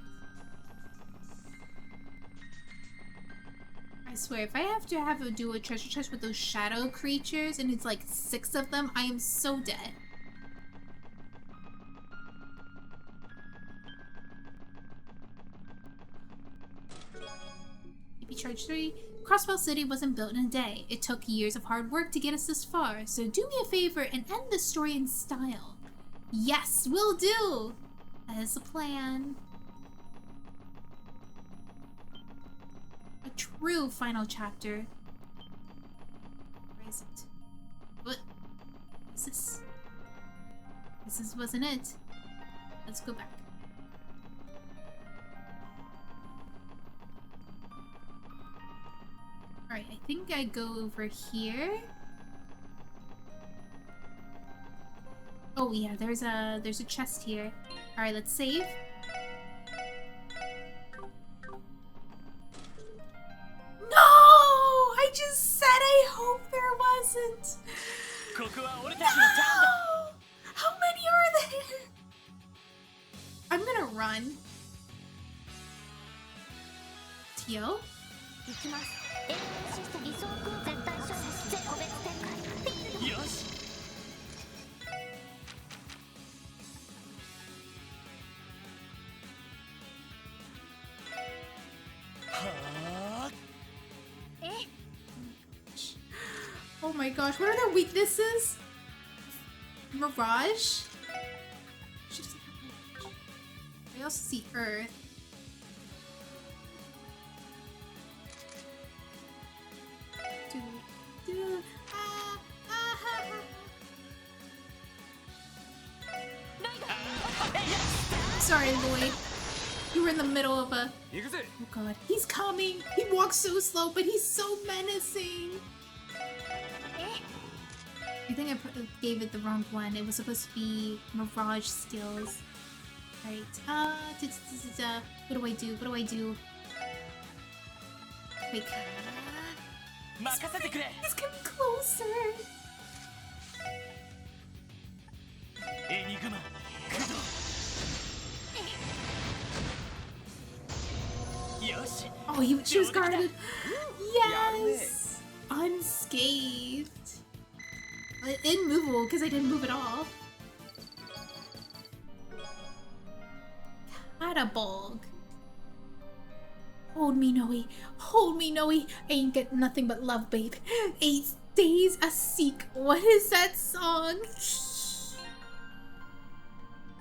I swear, if I have to do a treasure chest with those shadow creatures and it's like 6 of them, I am so dead. EP Charge 3. Crossbell City wasn't built in a day. It took years of hard work to get us this far, so do me a favor and end the story in style. Yes, will do! That is the plan. A true final chapter. Where is it? What is this? This wasn't it. Let's go back. Alright, I think I go over here. Oh yeah, there's a chest here. Alright, let's save. No! I just said I hope there wasn't. No! How many are there? I'm gonna run. Tio? Oh my gosh, what are their weaknesses? Mirage? She doesn't have Mirage. I also see Earth. Sorry, Lloyd. You were in the middle of a... Oh god, he's coming! He walks so slow, but he's so menacing! I think I gave it the wrong one. It was supposed to be Mirage skills. Right. What do I do? What do I do? Wait. He's coming closer! Oh, she was guarded. Yes! Unscathed. Immovable, because I didn't move at all. Catapult. Hold me, Noe. Hold me, Noe. I ain't get nothing but love, babe. 8 days a seek. What is that song?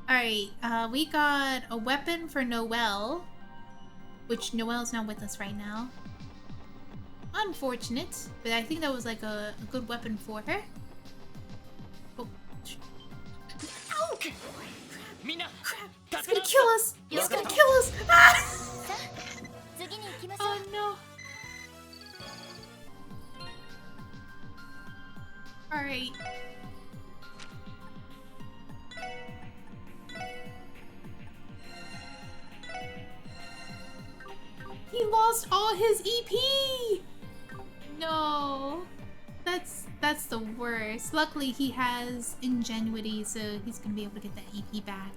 Alright, we got a weapon for Noelle. Which Noelle's not with us right now. Unfortunate, but I think that was like a good weapon for her. Oh. Ow! Crap! He's gonna kill us! He's gonna kill us! Ah! Oh no! Alright. He lost all his EP! No. That's the worst. Luckily he has ingenuity, so he's gonna be able to get that EP back.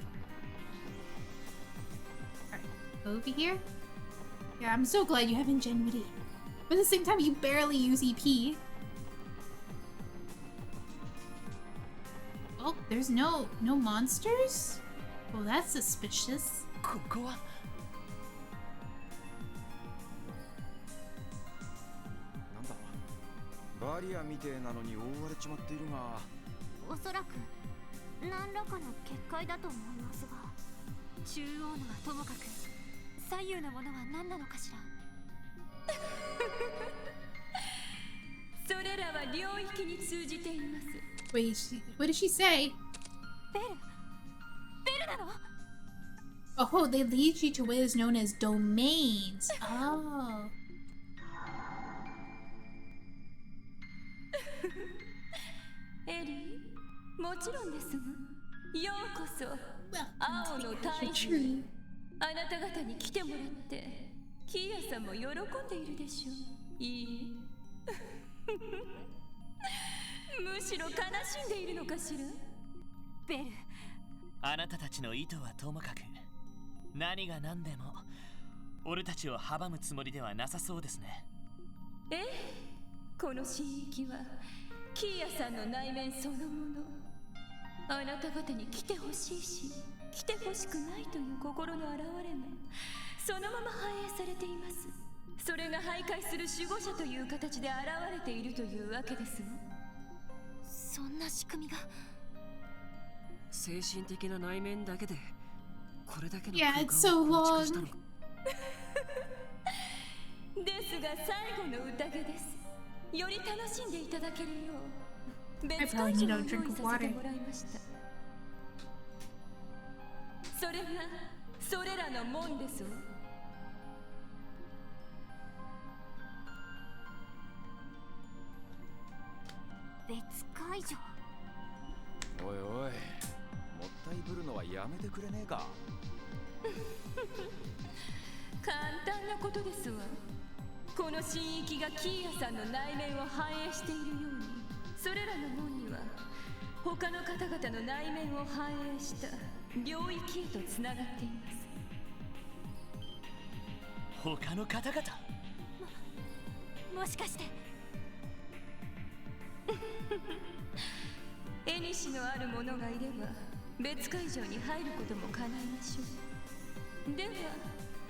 Alright, go over here. Yeah, I'm so glad you have ingenuity. But at the same time, you barely use EP. Oh, there's no monsters? Well, that's suspicious.
ここは
なんだバリアみてえなのに覆われちまっているが
おそらく何らかの結界だと思いますが、中央のはともかく左右のものは何なのかしら。それらは領域に通じています。
Wait, what did she say?
ベルなの？
Oh, they lead you to what is known as domains. Oh.
エリー、もちろんです。ようこそ。
Welcome
青
to
の
the
大
Azure
地
Tree.
にあなた方に来てもらってキーヤさんも喜んでいるでしょう。いいえむしろ悲しんでいるのかしら。ベル、
あなたたちの意図はともかく何が何でも俺たちを阻むつもりではなさそうですね。
ええ、この神域はキーヤさんの内面そのもの。あなた方に来てほしいし来てほしくないという心の表れがそのまま反映されています。それが徘徊する守護者という形で現れているというわけですわ。そんな仕組みが。
精神的な内面だけでこれだけの
Yeah,
空
it's so
間を構築した
long.
のか。
ですが最後の宴です。より楽しんでいただけるよう別
I
会
probably
場
need
を
a
用
drink
意
of
させて
water.
もらいました。それがそれらの門ですわ。別会場。
おいおいもったいぶるのはやめてくれねえか。
簡単なことですわ。この神域がキーヤさんの内面を反映しているように、それらの門には他の方々の内面を反映した領域へとつながっています。
他の方々
もしかして縁のある者がいれば別会場に入ることも叶いましょう。では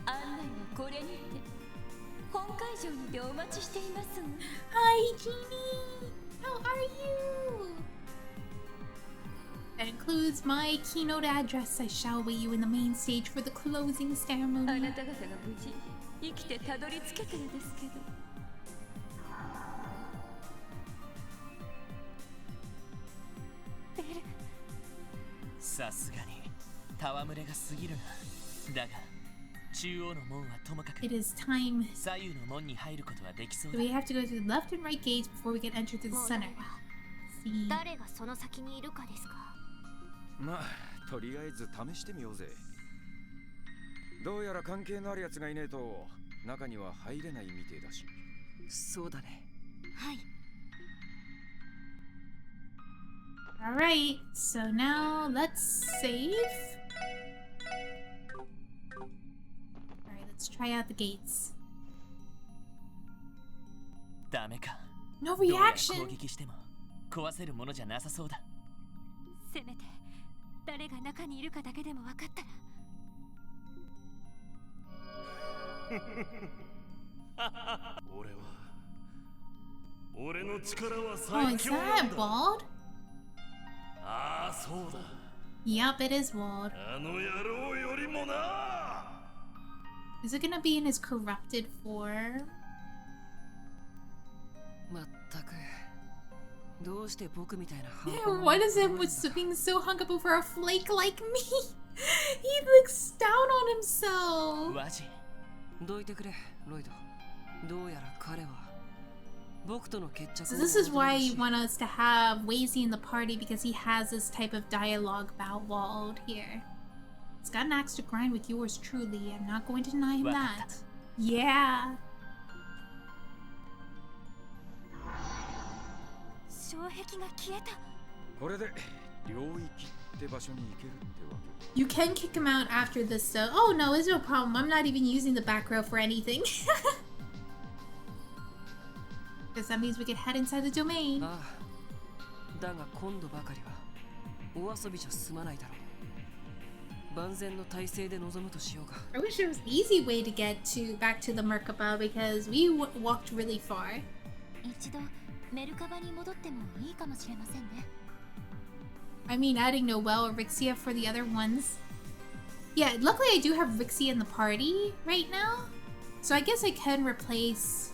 案内はこれにて本会場にてお待ちしていますわ。
Hi, Jeannie. How are you? That includes my keynote address. I shall wait you in the main stage for the closing
あ
ceremony.
なた方が無事生きてたどり着けたらですけど。ベル、
さすがに戯れが過ぎるな。だが中央の門はともかく
It is time.
左右の門に入ることはできそう
So
だ。
we have to go to the left and right gates before we can enter to the center. See.
誰がその先にいるかですか。
まあとりあえず試してみようぜ。どうやら関係のあるやつがいねえと中には入れないみてえだし。
そうだね。
はい。
Alright, so now let's save. Alright, let's try out the gates.
ダメか。
No
どうやら
reaction.
攻撃しても壊せるものじゃなさそうだ。
せめて誰が中にいるかだけでも分かったら。
俺の力は
Oh,
最
is
強な
that
んだ。
Wald?
ああそうだ。
Yup, it is Wald.
あの野郎よりもな。
Is it gonna be in his corrupted form?
まったくどうして僕みたいな
Man, what is it with being so hung up over a flake like me? He looks down on himself.
ワジ
どいてくれロイド。どうやら彼は僕との決着
So
を
this is
望む
why
らし
you
い
want us to have Wazy in the party, because he has this type of dialogue about Wald here. He's got an axe to grind with yours truly. I'm not going to deny him that. Yeah.
障壁が消えた。
これで領域って場所に行けるってわけ。
You can kick him out after this though. Oh no, it's no problem. I'm not even using the back row for anything. Because that means we can head inside the domain.
ああ、だが今度ばかりはお遊びじゃ済まないだろう。万全の体制で臨むとしようか。
I wish there was an easy way to get back to the Merkaba, because we walked really far.
一度メルカバに戻ってもいいかもしれませんね。
I mean, adding Noelle or Rixia for the other ones. Yeah, luckily I do have Rixia in the party right now. So I guess I can replace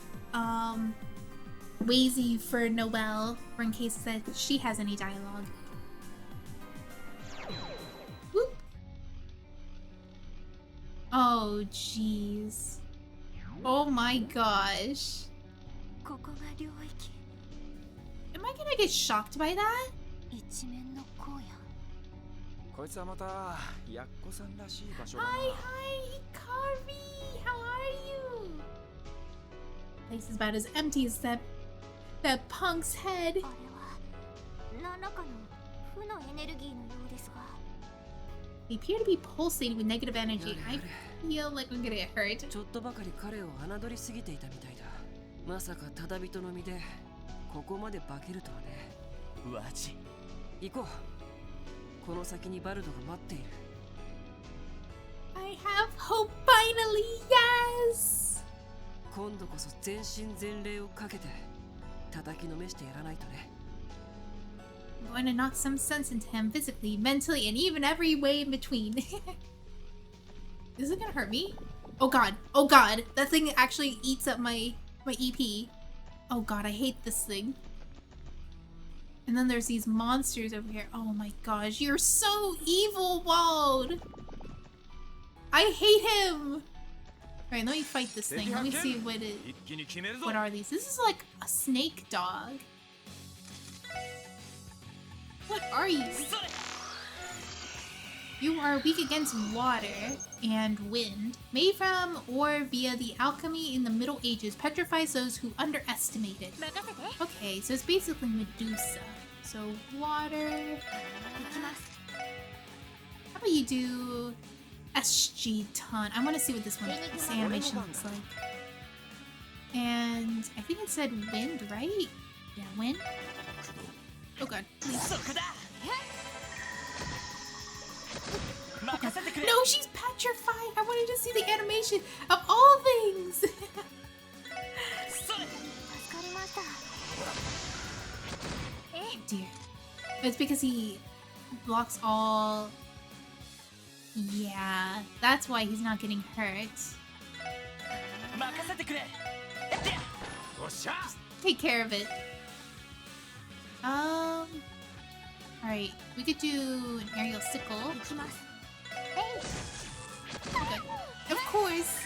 Wazy for Noelle, for in case that she has any dialogue. Whoop. Oh, jeez. Oh my gosh.
ここが領域。
Am I gonna get shocked by that?
一面の荒野。
こいつはまたやっこさんらしい場所だな。
Hi, Hikari! How are you? Place is about as empty as that punk's head.
あれは何らかの負のエネルギーのようですが。
They appear to be pulsating with negative energy. I feel like I'm gonna get hurt.
ちょっとばかり彼を侮りすぎていたみたいだ。まさかただ人の身でここまで化けるとはね。
わじ。
行こう。この先にバルドが待っている。
I have hope finally, yes!
今度こそ全身全霊をかけて叩きのめしてやらないとね。
I'm going to knock some sense into him physically, mentally, and even every way in between. Is it gonna hurt me? Oh god, oh god, that thing actually eats up my EP. Oh god, I hate this thing. And then there's these monsters over here. Oh my gosh, you're so evil, Wald! I hate him! Alright, let me fight this thing. Let me see what what are these? This is like a snake dog. What are you? You are weak against water and wind. Made from or via the alchemy in the Middle Ages, petrifies those who underestimate it. Okay, so it's basically Medusa. So water. How about you do SG ton? I want to see what this animation looks like. And I think it said wind, right? Yeah, wind. Oh god, please. Oh god. No, she's petrified! I wanted to see the animation of all things! Oh dear. It's because he blocks all... Yeah, that's why he's not getting hurt. Just take care of it. Alright, we could do an aerial sickle. Okay. Of course!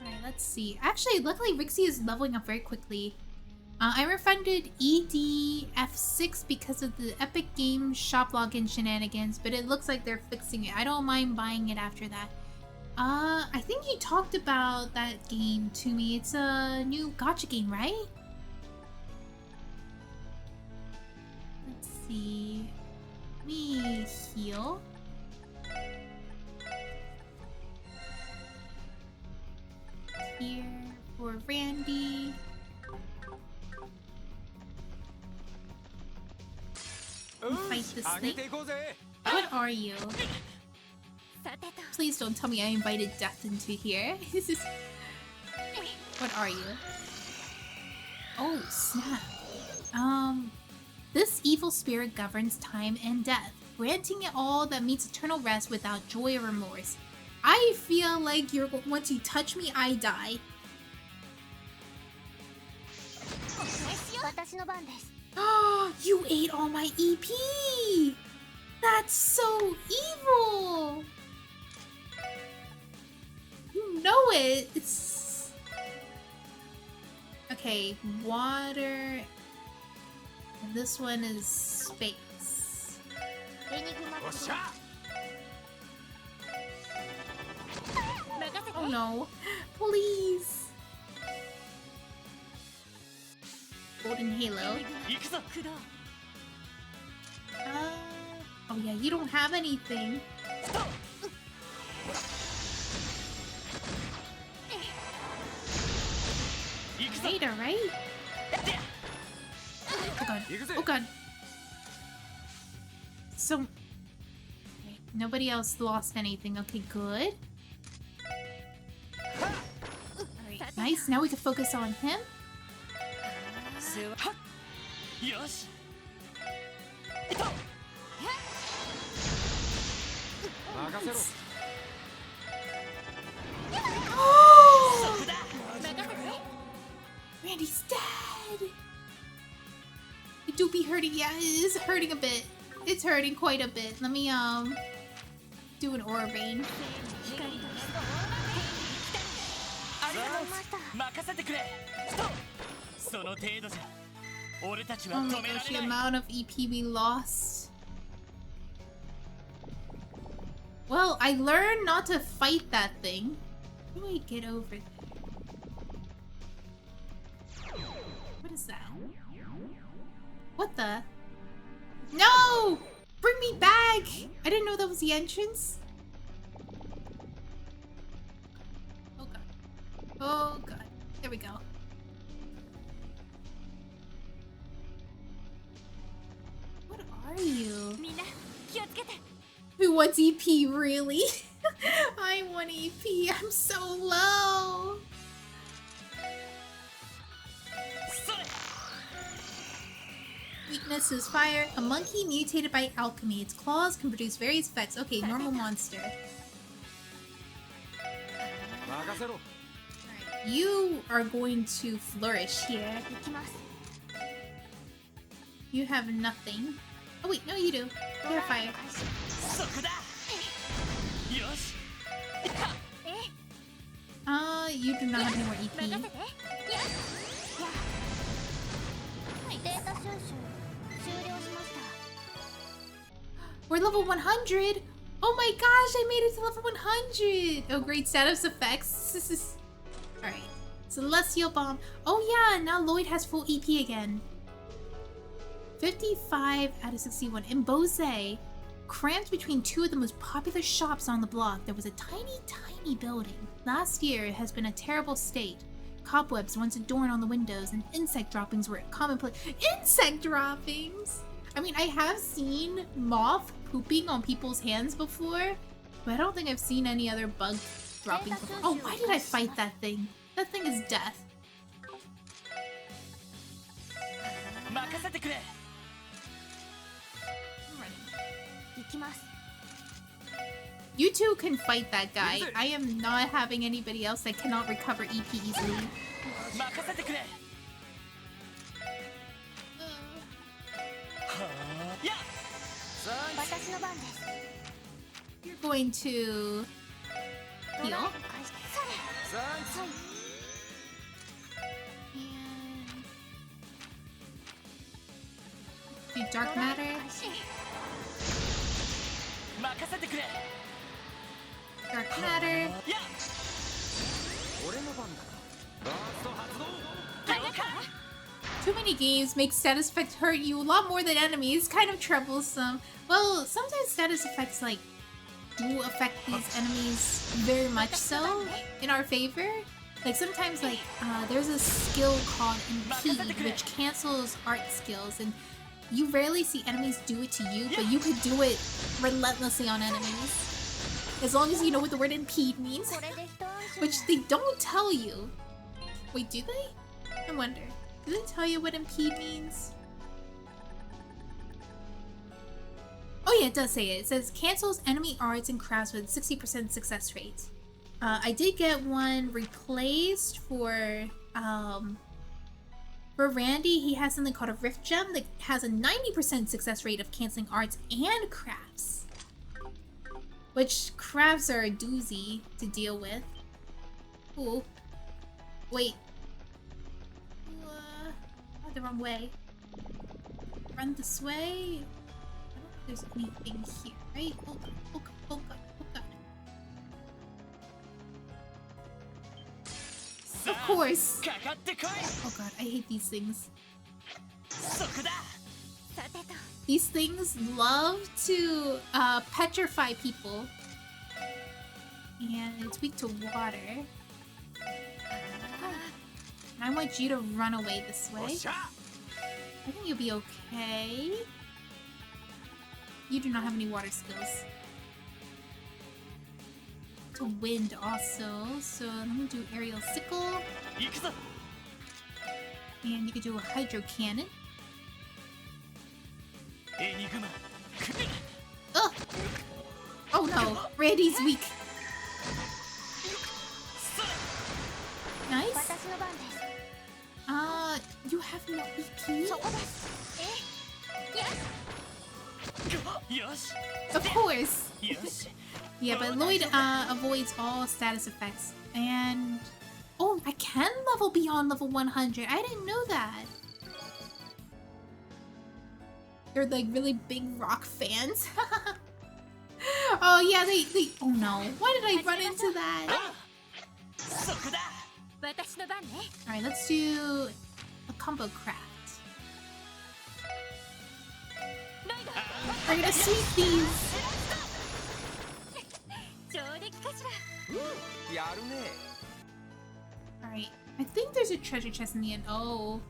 Alright, let's see. Actually, luckily Rixie is leveling up very quickly. I refunded EDF6 because of the Epic Games shop login shenanigans, but it looks like they're fixing it. I don't mind buying it after that. I think you talked about that game to me. It's a new gacha game, right? Let's see. Let me heal. Here for Randy. Fight this thing. What are you? Please don't tell me I invited death into here. What are you? Oh, snap. This evil spirit governs time and death, granting it all that means eternal rest without joy or remorse. I feel like once you touch me, I die. Oh, you ate all my EP! That's so evil! You know it. It's okay. Water, and this one is space. Oh no! Please. Golden Halo. Oh yeah, you don't have anything. Later, right? Oh god. Oh god. So... okay, nobody else lost anything. Okay, good. Alright, nice. Now we can focus on him. Oh! Randy's dead! It do be hurting. Yeah, it is hurting a bit. It's hurting quite a bit. Let me, do an aura vein. Oh my gosh, the amount of EP we lost. Well, I learned not to fight that thing. How do I get over there? What is that? What the? No! Bring me back! I didn't know that was the entrance. Oh god. Oh god. There we go. What are you? Who wants EP, really? I want EP. I'm so low. Weakness is fire. A monkey mutated by alchemy. Its claws can produce various effects. Okay, normal monster. Alright, you are going to flourish here. You have nothing. Oh wait, no you do. You have fire. You do not have any more EP. We're level 100! Oh my gosh, I made it to level 100! Oh, great status effects. Alright. Celestial Bomb. Oh yeah, now Lloyd has full EP again. 55 out of 61. In Bose, cramped between two of the most popular shops on the block, there was a tiny building. Last year, it has been a terrible state. Cobwebs once adorned on the windows, and insect droppings were commonplace. Insect droppings! I mean, I have seen moth pooping on people's hands before, but I don't think I've seen any other bug dropping before. Oh, why did I fight that thing? That thing is death. You two can fight that guy. I am not having anybody else that cannot recover EP easily. You're going to heal. Do dark matter. Dark matter. Too many games make status effects hurt you a lot more than enemies. Kind of troublesome. Well, sometimes status effects like do affect these enemies very much so in our favor. Like sometimes like there's a skill called Impede which cancels art skills, and you rarely see enemies do it to you, but you could do it relentlessly on enemies. As long as you know what the word impede means. Which they don't tell you. Wait, do they? I wonder. Do they tell you what impede means? Oh yeah, it does say it. It says cancels enemy arts and crafts with 60% success rate. I did get one replaced for Randy. He has something called a Rift Gem that has a 90% success rate of canceling arts and crafts. Which crafts are a doozy to deal with. Ooh. Wait. Oh, the wrong way. Run this way. I don't think there's anything here, right? Oh god, oh god, oh god, oh god. Of course! Oh god, I hate these things. These things love to petrify people. And it's weak to water. And I want you to run away this way. I think you'll be okay. You do not have any water skills. To wind also, so I'm gonna do aerial sickle. And you could do a hydro cannon. Ugh! Oh no, Randy's weak. Nice. You have no EP? Of course. Yeah, but Lloyd avoids all status effects. And oh, I can level beyond level 100. I didn't know that. They're like really big rock fans. Oh yeah, they oh no. Why did I run into that? Alright, let's do a combo craft. We're gonna sweep these. Alright, I think there's a treasure chest in the end. Oh.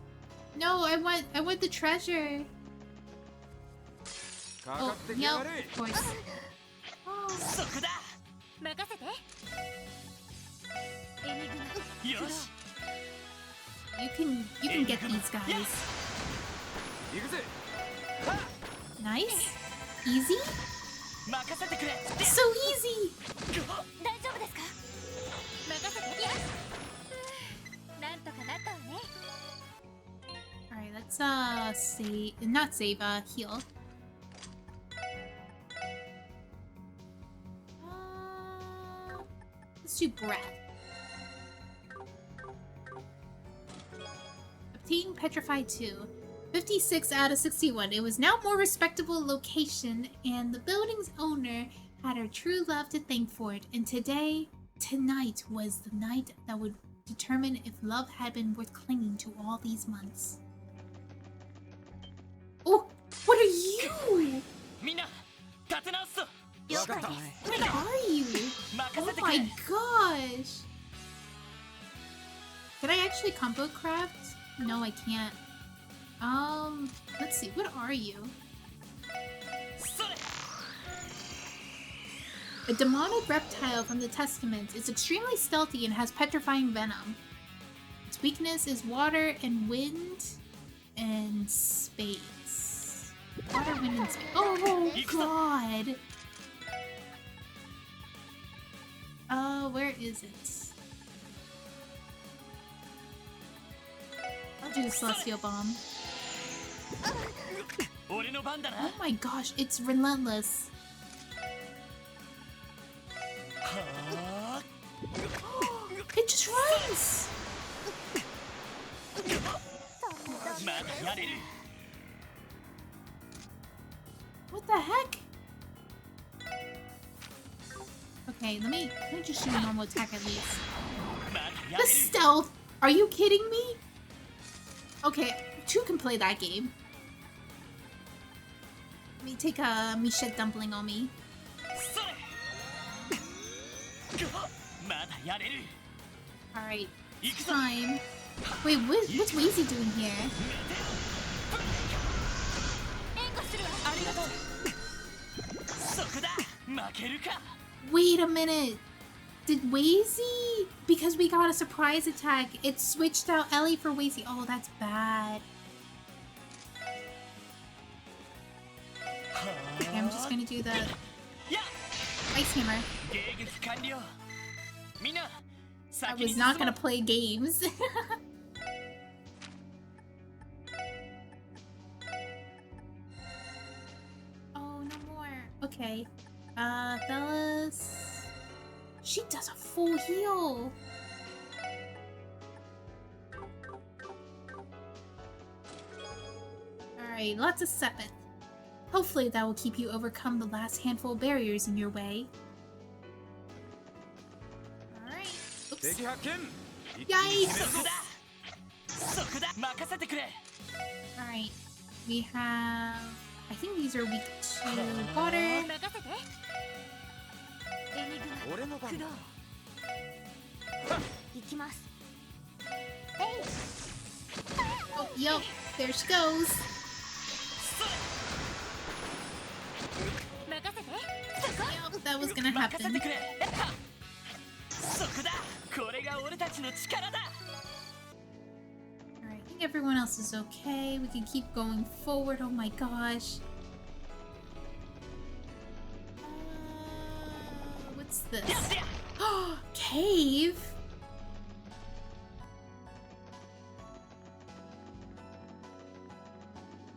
No, I want the treasure. Oh, yep, of course. Oh. You can get these guys. Nice. Easy? So easy! Alright, let's save, not save, heal. Let's do breath. Obtain Petrify 2. 56 out of 61. It was now a more respectable location, and the building's owner had her true love to thank for it. And tonight was the night that would determine if love had been worth clinging to all these months. Oh, what are you? What are you? Oh my gosh! Can I actually combo craft? No, I can't. Let's see, what are you? A demonic reptile from the Testament. It's extremely stealthy and has petrifying venom. Its weakness is water and wind and space. Water, wind, and space. Oh god! Where is it? I'll do the Celestial Bomb. Oh my gosh, it's relentless. It just runs! What the heck? Okay, let me just do a normal attack at least. The stealth! Are you kidding me? Okay, 2 can play that game. Let me take a Misha dumpling on me. Alright, time. Wait, what's Wazy doing here? Wait a minute. Did Wazy? Because we got a surprise attack, it switched out Ellie for Wazy. Oh, that's bad. Okay, I'm just gonna do the Ice Hammer. I was not gonna play games. Oh, no more. Okay. Fellas. She does a full heal. Alright, lots of Sepith. Hopefully that will keep you overcome the last handful of barriers in your way. Alright. Oops. Yikes! Alright. We have... I think these are weak to water. Oh, yo, there she goes. Yep, that was gonna happen. Alright, I think everyone else is okay. We can keep going forward. Oh my gosh. What's this? Cave?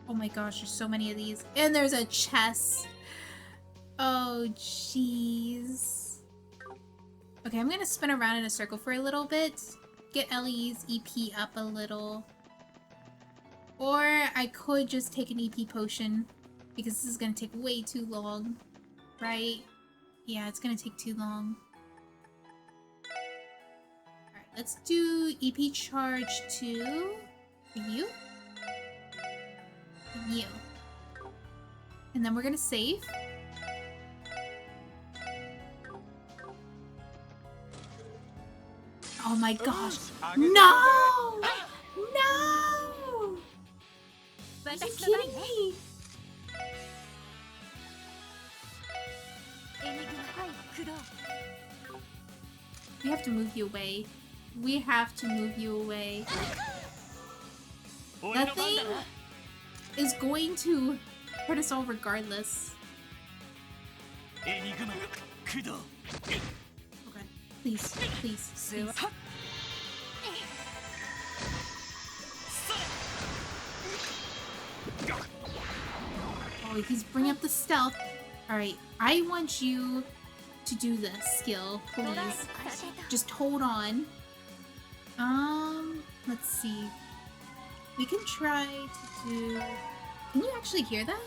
Oh my gosh, there's so many of these. And there's a chest. Oh, jeez. Okay, I'm gonna spin around in a circle for a little bit. Get Ellie's EP up a little. Or I could just take an EP potion. Because this is gonna take way too long. Right? Yeah, it's gonna take too long. Alright, let's do EP charge 2 for you. And you. And then we're gonna save. Oh my gosh. No! No! Are you kidding me? We have to move you away. We have to move you away. That thing is going to hurt us all regardless. Okay. Please, please, please. Oh, he's bringing up the stealth. Alright, I want you to do this skill, please. Just hold on. Let's see. We can try to do... Can you actually hear that?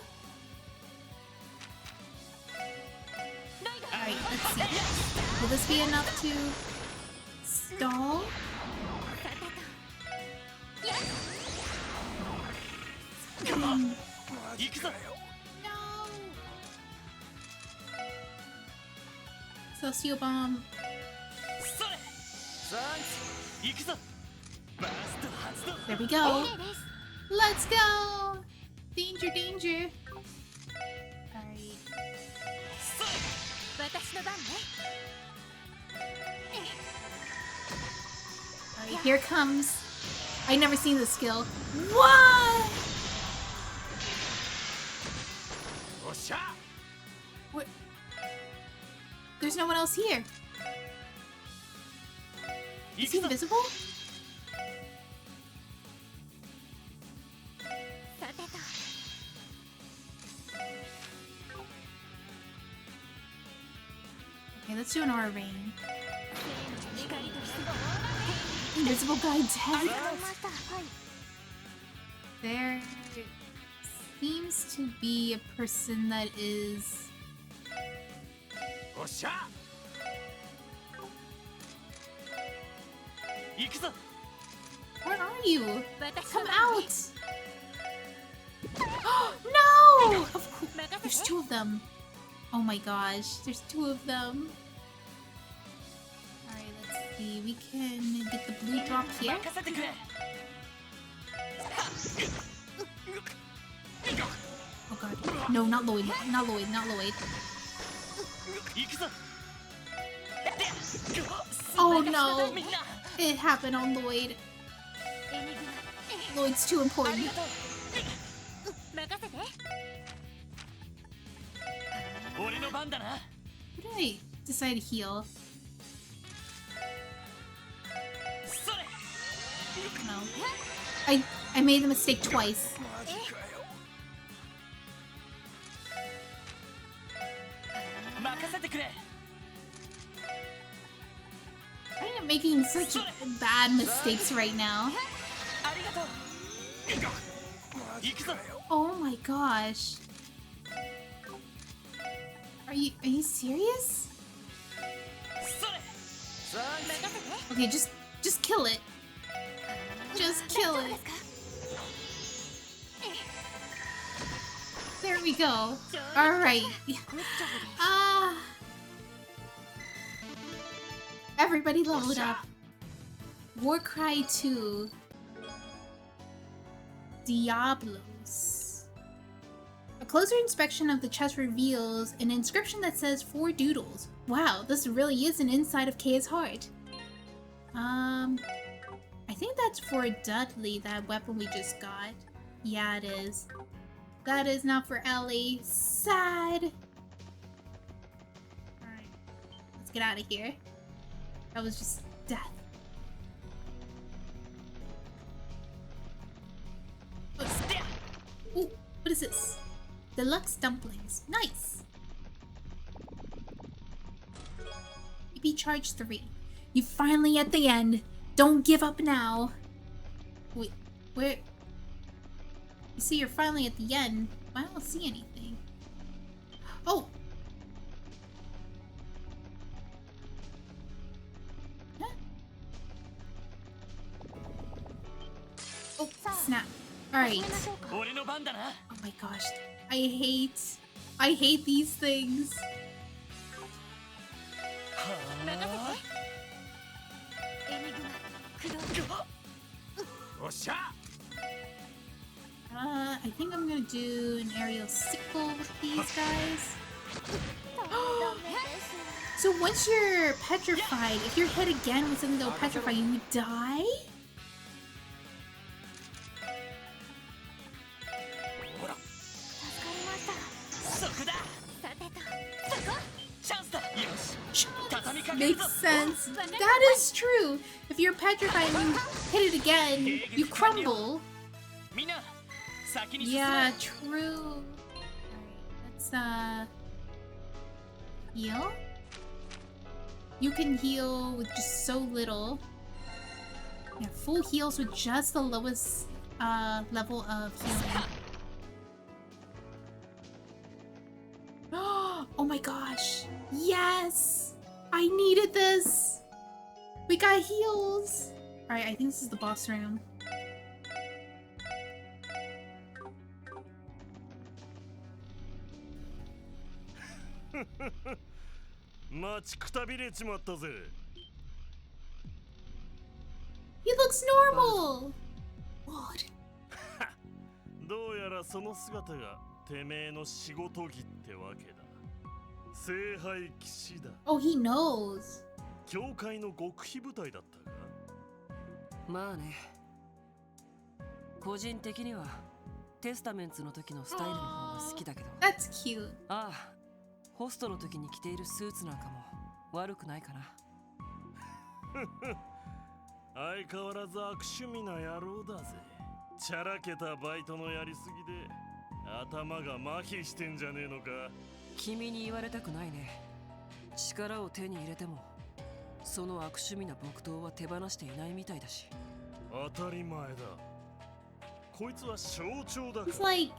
Alright, let's see. Will this be enough to stall? No! Socio bomb. There we go. Let's go! Danger, danger. Alright. Alright, here comes. I never seen this skill. What? What? There's no one else here. Is he invisible? Okay, let's do an aura rain. Invisible guy dead. There seems to be a person that is... Where are you? Come out! No! Of course. There's two of them. Oh my gosh, there's two of them. Alright, let's see. We can get the blue drop here. Oh god. No, not Lloyd. Not Lloyd. Not Lloyd. Oh no! It happened on Lloyd. Lloyd's too important. What did I decide to heal? No. I made the mistake twice. I am making such bad mistakes right now. Oh my gosh. Are you serious? Okay, just kill it. Just kill it. There we go. Alright. Everybody leveled up. Warcry 2. Diablos. A closer inspection of the chest reveals an inscription that says 4 doodles. Wow, this really is an inside of Kaya's heart. I think that's for Dudley, that weapon we just got. Yeah, it is. That is not for Ellie. Sad. Alright. Let's get out of here. That was just death. Ooh, what is this? Deluxe dumplings. Nice! EP charge 3. You finally at the end. Don't give up now. Wait, where? You see you're finally at the end. I don't see anything. Oh! Huh? Oh, snap. Alright. Oh my gosh. I hate these things. I think I'm gonna do an aerial sickle with these guys. So once you're petrified, if you're hit again with something that'll petrify you, you die? Makes sense. That is true. If you're petrified and you hit it again, you crumble. Yeah, true. Alright, let's heal. You can heal with just so little. Yeah, full heals with just the lowest level of healing. Oh my gosh. Yes! I needed this! We got heals! Alright, I think this is the boss room. He looks normal! What?
どうやらその姿がてめえの仕事着ってわけだ。聖杯騎士だ。
Oh, he knows.
教会の極秘部隊だったか？
まあね。個人的にはテスタメンツの時のスタイルの方が好きだけど。
That's cute.
ああ、ホストの時に着ているスーツなんかも悪くないかな。
相変わらず悪趣味な野郎だぜ。チャラけたバイトのやりすぎで頭が麻痺してんじゃねえのか。
君に言われたくないね。力を手に入れてもその悪趣味な木刀は手放していないみたいだし。
当たり前だ。こいつは象徴だ。
It's like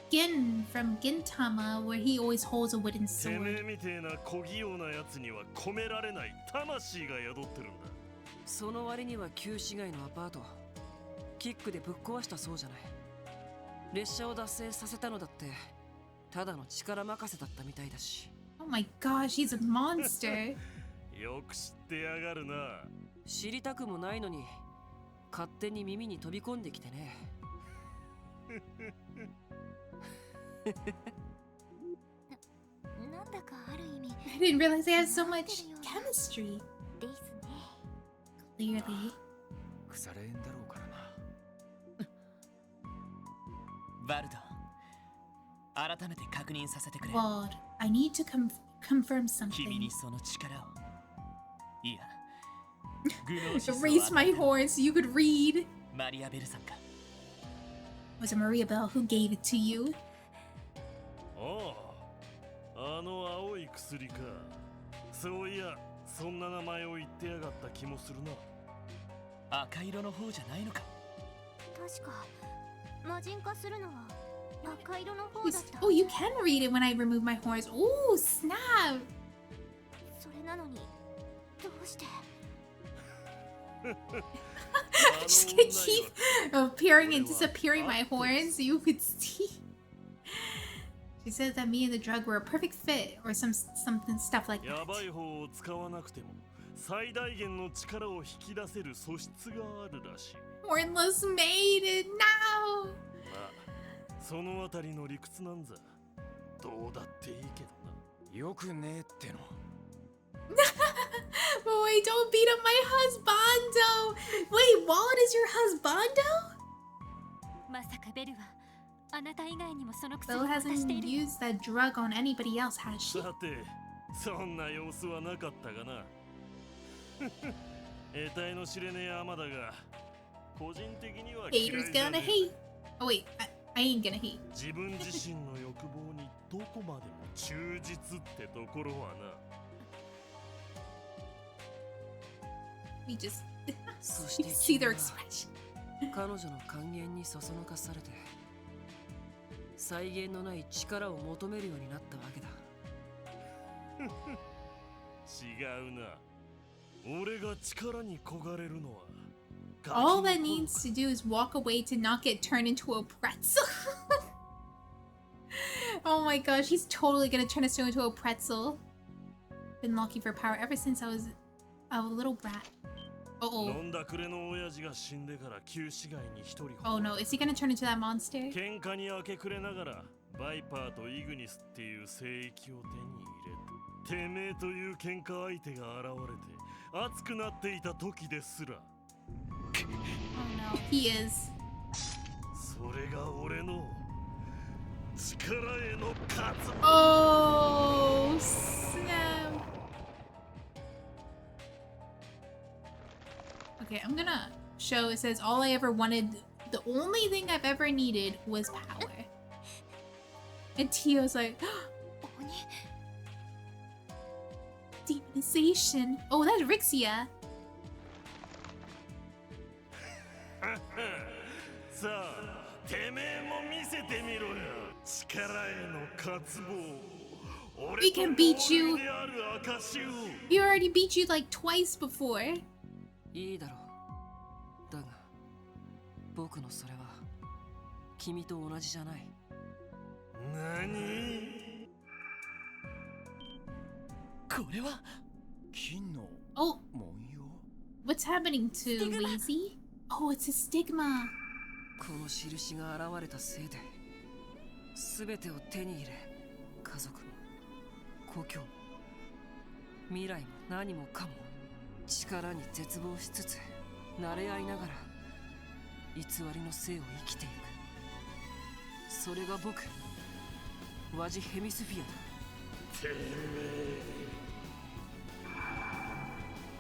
Gin from Gintama, where he always holds a wooden sword.
てめえみてえな小器用なやつには込められない魂が宿ってるんだ。
その割には旧市街のアパートキックでぶっ壊したそうじゃない。列車を脱線させたのだってただの力任せだったみたいだし。
Oh my gosh, he's a monster.
よく知ってやがるな。
知りたくもないのに勝手に耳に飛び込んできてね。
なんだかある意味
I didn't realize they had so much chemistry.
ですね。
Clearly.
腐れ縁だろうからな。
バルド、改めて確認させてくれ。
Lloyd, I need to confirm
君に
something.
その力を。いや、
Raise my horn so you could read.
マリアベルさんか。
Was it Maria Bell who gave it to you?
ああ、あの青い薬か。そういや、そんな名前を言ってやがった気もするな。
赤色の方じゃないのか。
確か魔人化するのは赤色の方だった。
Oh, you can read it when I remove my horns. Oh, snap.
それなのにどうして
I'm just gonna keep appearing and disappearing my horns so you could see. She said that me and the drug were a perfect fit or something stuff like that.
やばい方を使わなくても最大限の力を引き出せる素質があるらしい。
Hornless maiden now.
まあそのあたりの理屈なんざどうだっていいけどな。
よくねえっての。
Boy, don't beat up my husbando. Wait, Walt is your husbando?
まさかベルはあなた以外にもその薬
Bill
を渡してい
hasn't
る。
used that drug on anybody else, has she?
さてそんな様子はなかったがな。得体の知れねえアマだが個人的には嫌い
Haters
じゃ
gonna
ねえ。
hate. Oh wait, I ain't gonna hate.
自分自身の欲望にどこまでも忠実ってところはな。
We just
そして
you see their
君は
expression.
彼女の還元にそそのかされて際限のない力を求めるようになったわけだ。
違うな。俺が力に焦がれるのは
All that needs to do is walk away to not get turned into a pretzel. Oh my gosh, he's totally gonna turn us into a pretzel. Been looking for power ever since I was a little brat. Uh-oh.
飲んだくれの親父が死んでから旧市街に一人
Oh no, is he gonna turn into that monster?
喧嘩に明け暮れながらバイパーとイグニスっていう聖域を手に入れた。てめえという喧嘩相手が現れて熱くなっていた時ですら。
Oh no, he is.
それが俺の力への渇望。
Oh, snap. Okay, I'm gonna show. It says all I ever wanted, the only thing I've ever needed was power. And Tio's like,
鬼
demonization. Oh, that's Rixia.
さあ、てめえも見せてみろよ。力への渇望。
We can beat you.
である証を。
We already beat you like twice before.
いいだろう。だが僕のそれは君と同じじゃない。
何？
これは
金の
Oh,
文様。
what's happening to Lazy? Oh, it's a stigma.
この印が現れたせいで全てを手に入れ、家族も故郷も未来も何もかも力に絶望しつつ慣れ合いながら偽りの生を生きていく。それが僕、ワジヘミスフィアだ。
てめえ。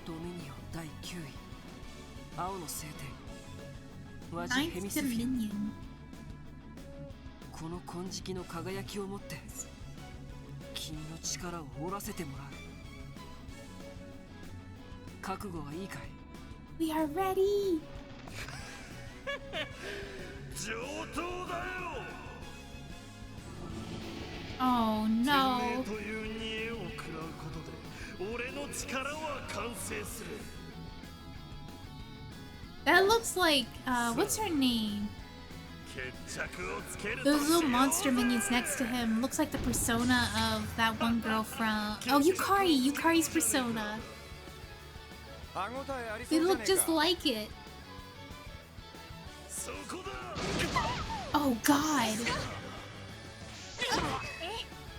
ドミニオン第9位、青の聖典、ワジヘ
Ninth
ミスフィ
Dominion.
ア。この金色の輝きを持って君の力を折らせてもらう。覚悟はいいかい？
We are ready.
上等だよ。
Oh
てめ
no.
えという煮えを食らうことで俺の力は完成する。
That looks like, what's her name?
決着をつけると
Those
しよう
little monster minions next to him looks like the persona of that one girl from... Oh, Yukari! Yukari's persona.
歯ごたえありそ
They
うじゃ
look
ねえ
just
か。
like it.
そこだ。
Oh god.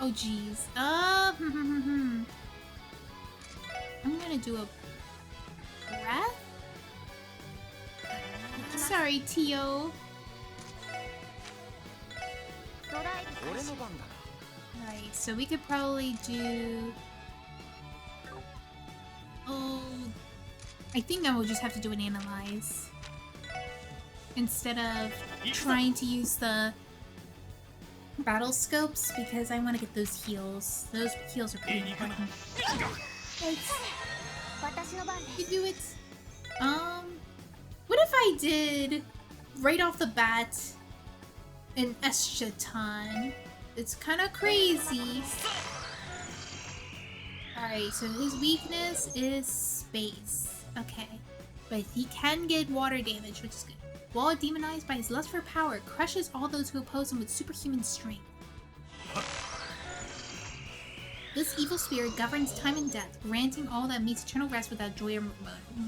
Oh jeez. I'm gonna do a breath? Sorry, Tio.
ドライブ
俺の番だな。
Right, so we could probably do... Oh... I think I will just have to do an analyze. Instead of trying to use the battle scopes, because I want to get those heals. Those heals are pretty important. Let's
私の番で
you do it. What if I did right off the bat an eschaton. It's kind of crazy. Alright, so his weakness is space. Okay. But he can get water damage, which is good. While demonized by his lust for power, crushes all those who oppose him with superhuman strength. This evil spirit governs time and death, granting all that meets eternal rest without joy or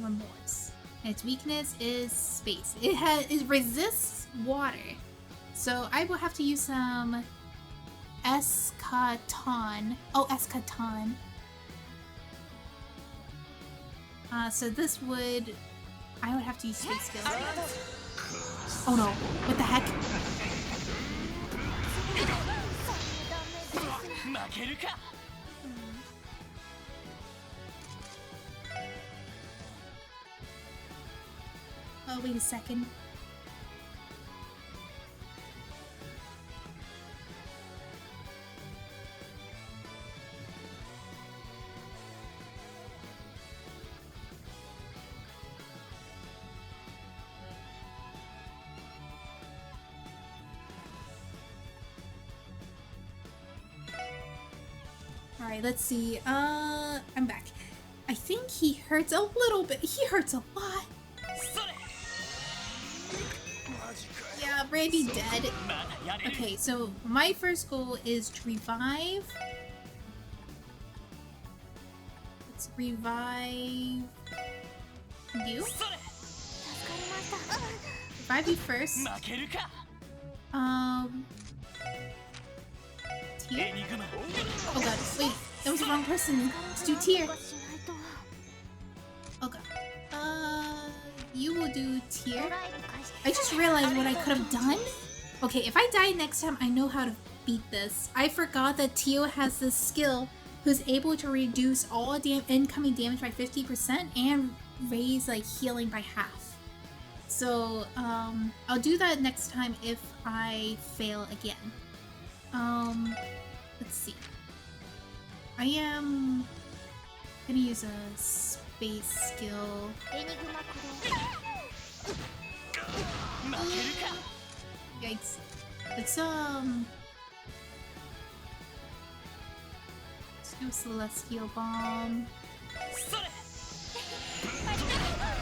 remorse. And its weakness is space. It resists water. So I will have to use some eschaton. Oh, eschaton. So this would... I would have to use space skills. Oh no, what the heck? Oh, wait a second. Alright, let's see. I'm back. I think he hurts a little bit. He hurts a lot. Yeah, Randy dead. Okay, so my first goal is to revive. Let's revive you. Revive you first. Tier? Oh god, wait, that was the wrong person. Let's do tier. Oh god. You will do tier. I just realized what I could have done. Okay, if I die next time, I know how to beat this. I forgot that Tio has this skill who's able to reduce all incoming damage by 50% and raise like healing by half. So, I'll do that next time if I fail again. Let's see. I am gonna use a space skill. Yikes. Let's do Celestial Bomb.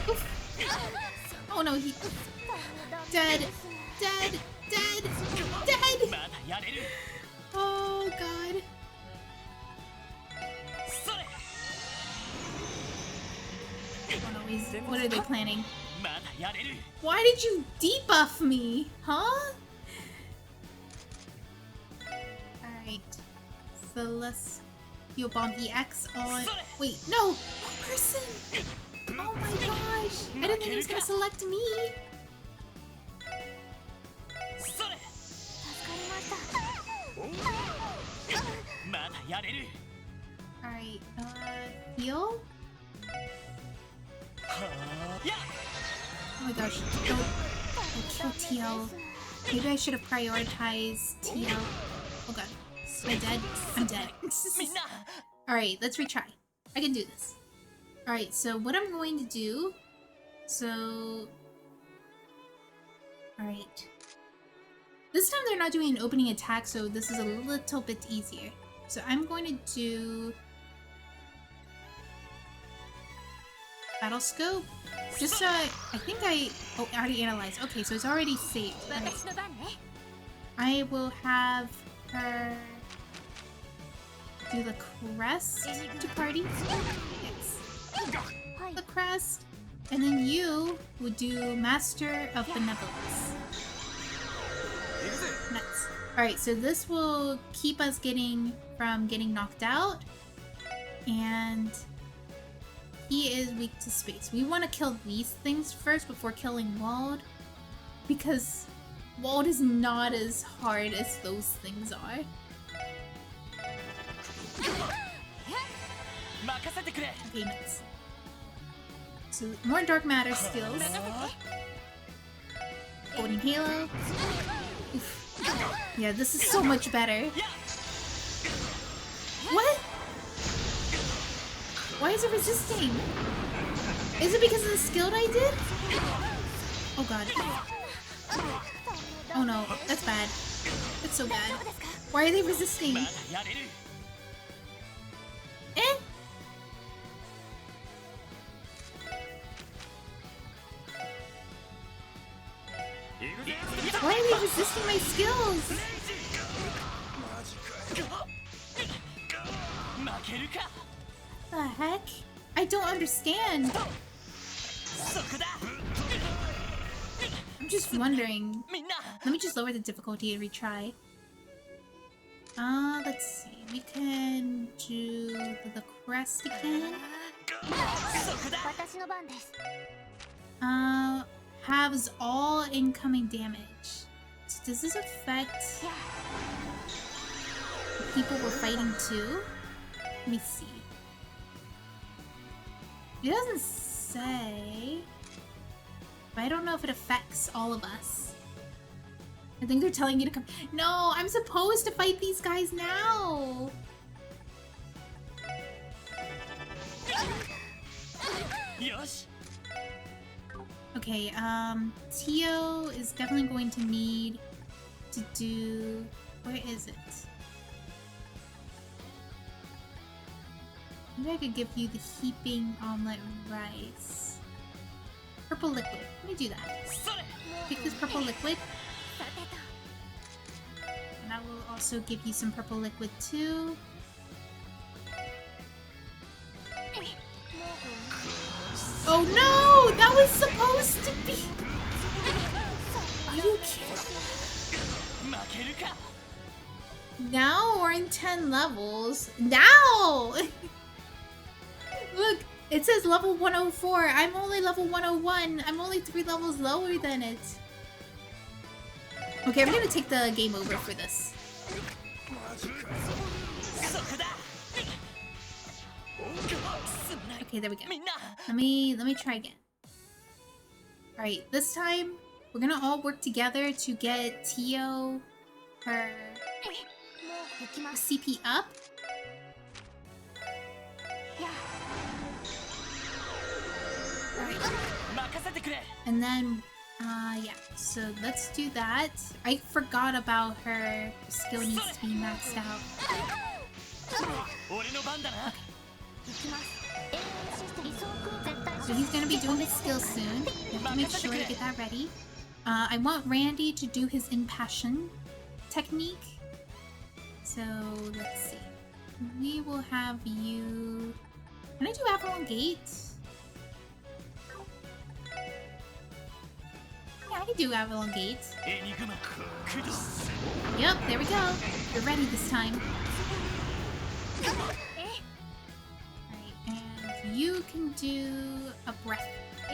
Oof. Oh no, he... Dead! Dead! Dead! Dead! Oh god. Oh no, what are they planning? Why did you debuff me? Huh? Alright. Celestial Bomb EX on... Wait, no! One person! Oh my gosh! I didn't think he was gonna select me! Alright, heal? Oh my gosh, don't kill TL. Maybe I should have prioritized TL. Oh god. Am I dead? I'm dead. Alright, let's retry. I can do this. Alright, so what I'm going to do... So... Alright. This time they're not doing an opening attack, so this is a little bit easier. So I'm going to do... Battle Scope. Just so I think I... Oh, I already analyzed. Okay, so it's already saved. I will have her do the crest to party. Yes. The crest. And then you would do Master of Benevolence. Nice. Alright, so this will keep us from getting knocked out. And he is weak to space. We want to kill these things first before killing Lloyd, because Lloyd is not as hard as those things are. Okay, nice. So more dark matter skills. Golden Halo. Oof. Yeah, this is so much better. What? Why is it resisting? Is it because of the skill I did? Oh god. Oh no, that's bad. That's so bad. Why are they resisting?
まだやれる
Eh? Why are they resisting my skills?
負けるか
The heck? I don't understand.
そこだ
I'm just wondering.
みんな
Let me just lower the difficulty and retry. Let's see. We can do the crest again.
そこだ
私の番です
Halves all incoming damage. So does this affect the people we're fighting too? Let me see. It doesn't say. But I don't know if it affects all of us. I think they're telling you to come. No, I'm supposed to fight these guys now.
Yosh.
Okay, Tio is definitely going to need to do... Where is it? Maybe I could give you the heaping omelet rice. Purple liquid. Let me do that. Take this purple liquid. And I will also give you some purple liquid too. Oh no! That was supposed to be... Are you kidding?
負けるか
Now we're in 10 levels. Now! Look, it says level 104. I'm only level 101. I'm only 3 levels lower than it. Okay, I'm gonna take the game over for this.
そこだ
Okay, there we go.
みんな
Let me try again. Alright, this time we're gonna all work together to get Tio her CP up. Alright.
任せてくれ
And then, yeah, so let's do that. I forgot about her skill needs to be maxed out.
俺の番だな
So he's gonna be doing his skill soon. We have to make sure to get that ready. I want Randy to do his impassion technique. So let's see. We will have you. Can I do Avalon Gate? Yeah, I can do Avalon Gate.
エニグマ駆動
Yep, there we go. You're ready this time. Alright, and you can do a breath.
あ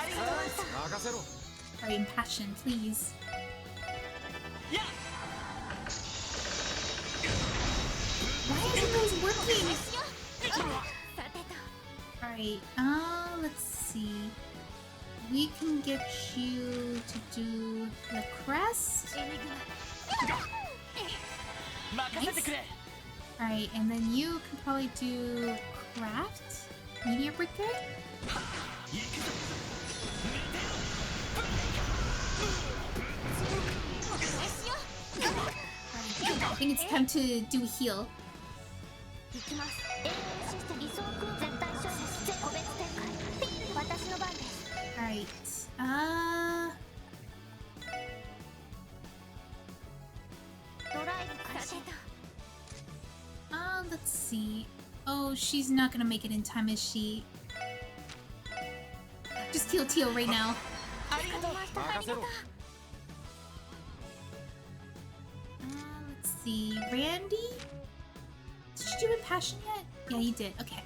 りがとう
任せろ
Alright, impassion, please.
や
Why isn't those working? Alright, let's see. We can get you to do the crest.
任せてくれ
Alright, and then you can probably do craft? Meteor breaker?
行くぞ
I think it's time to do a heal.
行きます AI システム理想空絶対消滅個別展開私の番です
Alright, let's see. Oh, she's not gonna make it in time, is she? Just heal Tio right now.
ありがとう
任せろ
Let's see. Randy? Did you do Impassion yet? Yeah, you did. Okay.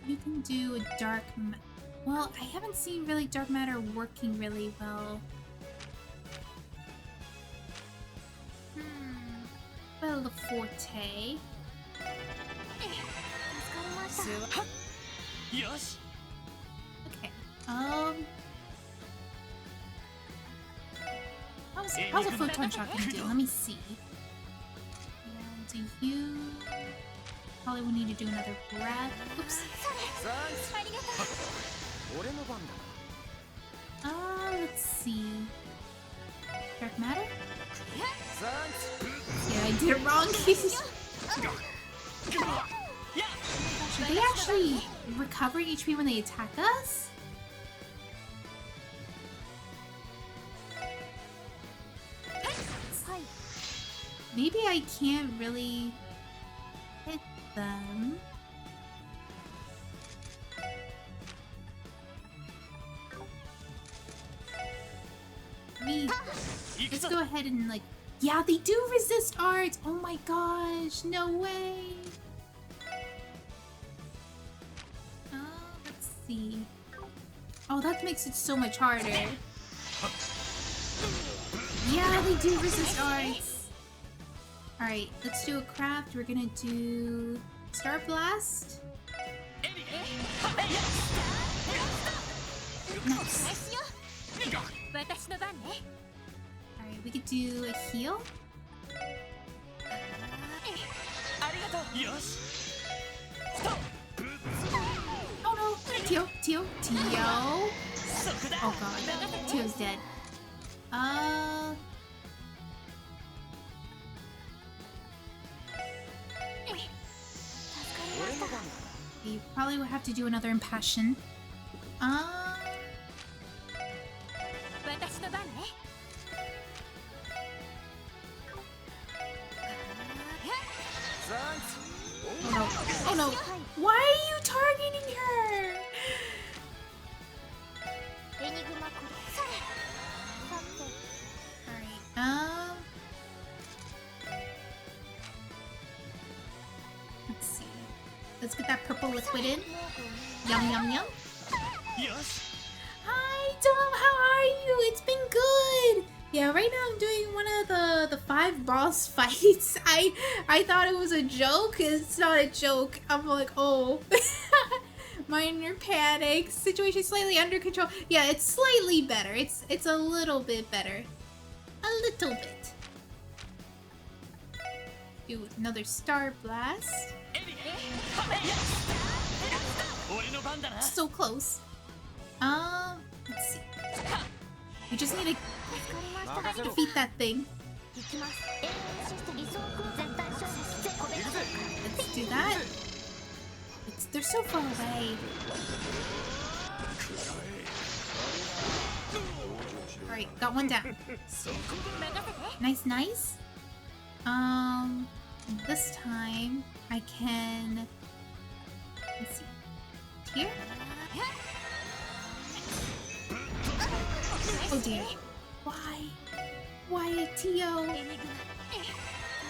You can do a dark well, I haven't seen really dark matter working really well. Well, the forte.
よし
Okay. How's a photon shot gonna do? Let me see. And do you probably will need to do another breath. Oops. Let's see. Dark matter? Yeah, I did it wrong. Should they actually recover HP when they attack us? Maybe I can't really hit them. Let's go ahead and like, yeah, they do resist arts. Oh my gosh, no way. Let's see. Oh, that makes it so much harder. Yeah, they do resist arts. Alright, let's do a craft. We're gonna do Star Blast. Nice. Alright, we could do a heal. Oh no! Tio! Oh god, Tio's dead. You probably will have to do another impassion. Oh no. Oh no. Why are you targeting her? Alright, let's see. Let's get that purple liquid in. Yum yum yum. Hi Dom, how are you? It's been good. Yeah, right now I'm doing one of the 5 boss fights. I thought it was a joke. It's not a joke. I'm like, oh. Minor panic. Situation slightly under control. Yeah, it's slightly better. It's a little bit better. A little bit. Do another Star Blast. So close. Let's see. We just need to defeat that thing. Let's do that. They're so far away. Alright, got one down. Nice, nice. This time I can. Let's see. Here? Oh dear. Why? Why, Tio?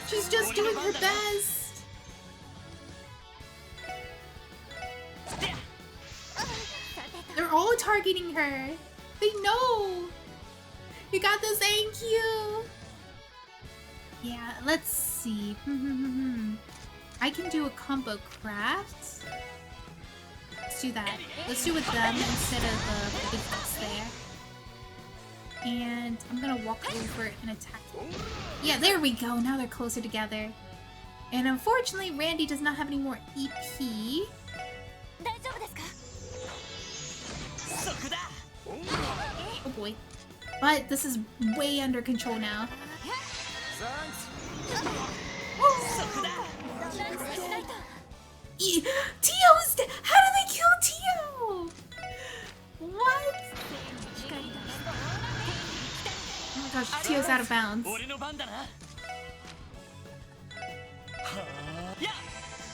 She's just doing her best. They're all targeting her. They know. You got this, thank you. Yeah, let's see. I can do a combo craft. Let's do that. Let's do it with them instead of the big boss there. And I'm gonna walk over and attack them. Yeah, there we go. Now they're closer together. And unfortunately, Randy does not have any more EP. Oh boy. But this is way under control now. Tio's dead! How did they kill Tio? What? Oh my gosh, Tio's out of bounds.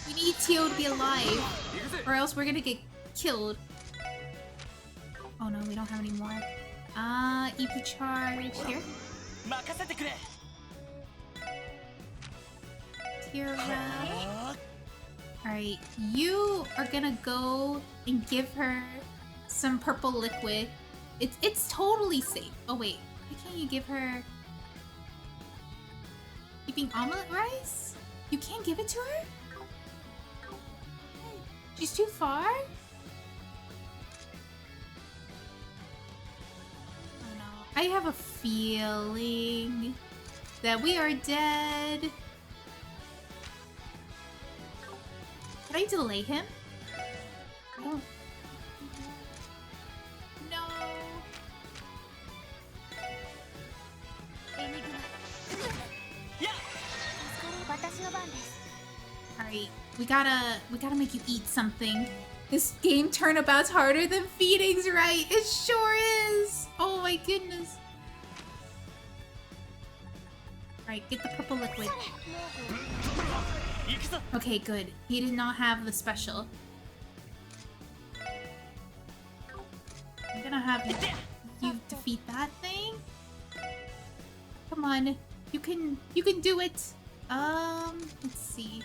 We need Tio to be alive, or else we're gonna get killed. Oh no, we don't have any more. EP charge here. Tira. Alright, you are gonna go and give her some purple liquid. It's totally safe. Oh wait, why can't you give her keeping omelet rice? You can't give it to her? She's too far? Oh no. I have a feeling that we are dead. Can I delay him? Alright, we gotta make you eat something. This game turnabout's harder than feeding's, right? It sure is! Oh my goodness. Alright, get the purple liquid. Okay, good. He did not have the special. I'm gonna have you defeat that thing. Come on. You can do it. Let's see.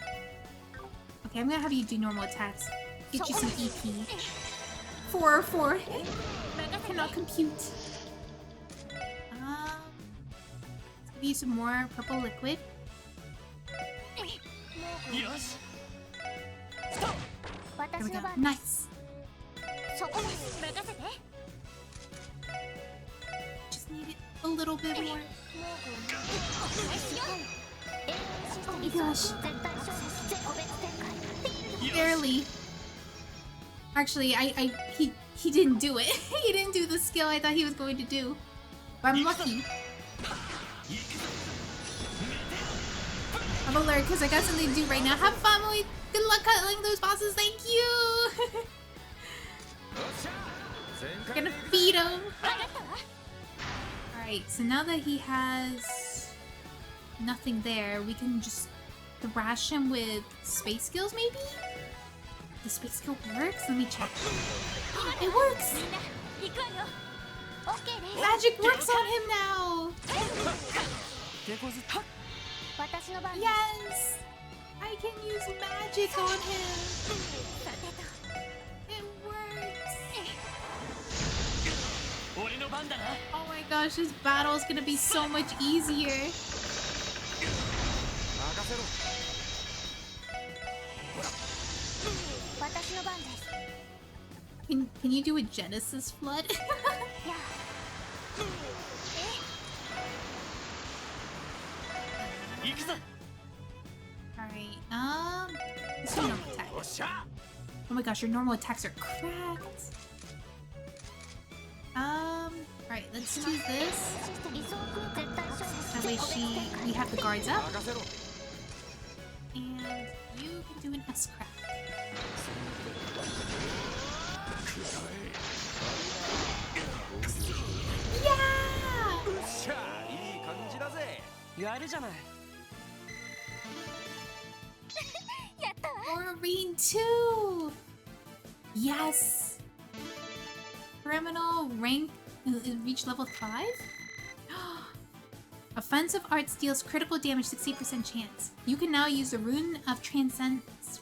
Okay, I'm gonna have you do normal attacks. Get you some EP. 404. I cannot compute. Let's give you some more purple liquid. There we go. Nice. Just need it a little bit more. Oh my gosh. Barely. Actually, he didn't do it. He didn't do the skill I thought he was going to do. But I'm lucky. I'm alert because I got something to do right now. Have fun, Lloyd. Good luck cuddling those bosses. Thank you. Gonna feed him. Alright, so now that he has nothing there, we can just thrash him with space skills, maybe? The space skill works? Let me check. It works! Magic works on him now! Yes! I can use magic on him! It works! Oh my gosh, this battle is gonna be so much easier. Can you do a Genesis flood? Alright, let's do normal attacks. Oh my gosh, your normal attacks are cracked. Alright, let's do this. That way we have the guards up. And you can do an S-craft. Yeah! Marine 2! Yes! Criminal rank reach level 5? Offensive arts deals critical damage 60% chance. You can now use the rune of transcendence?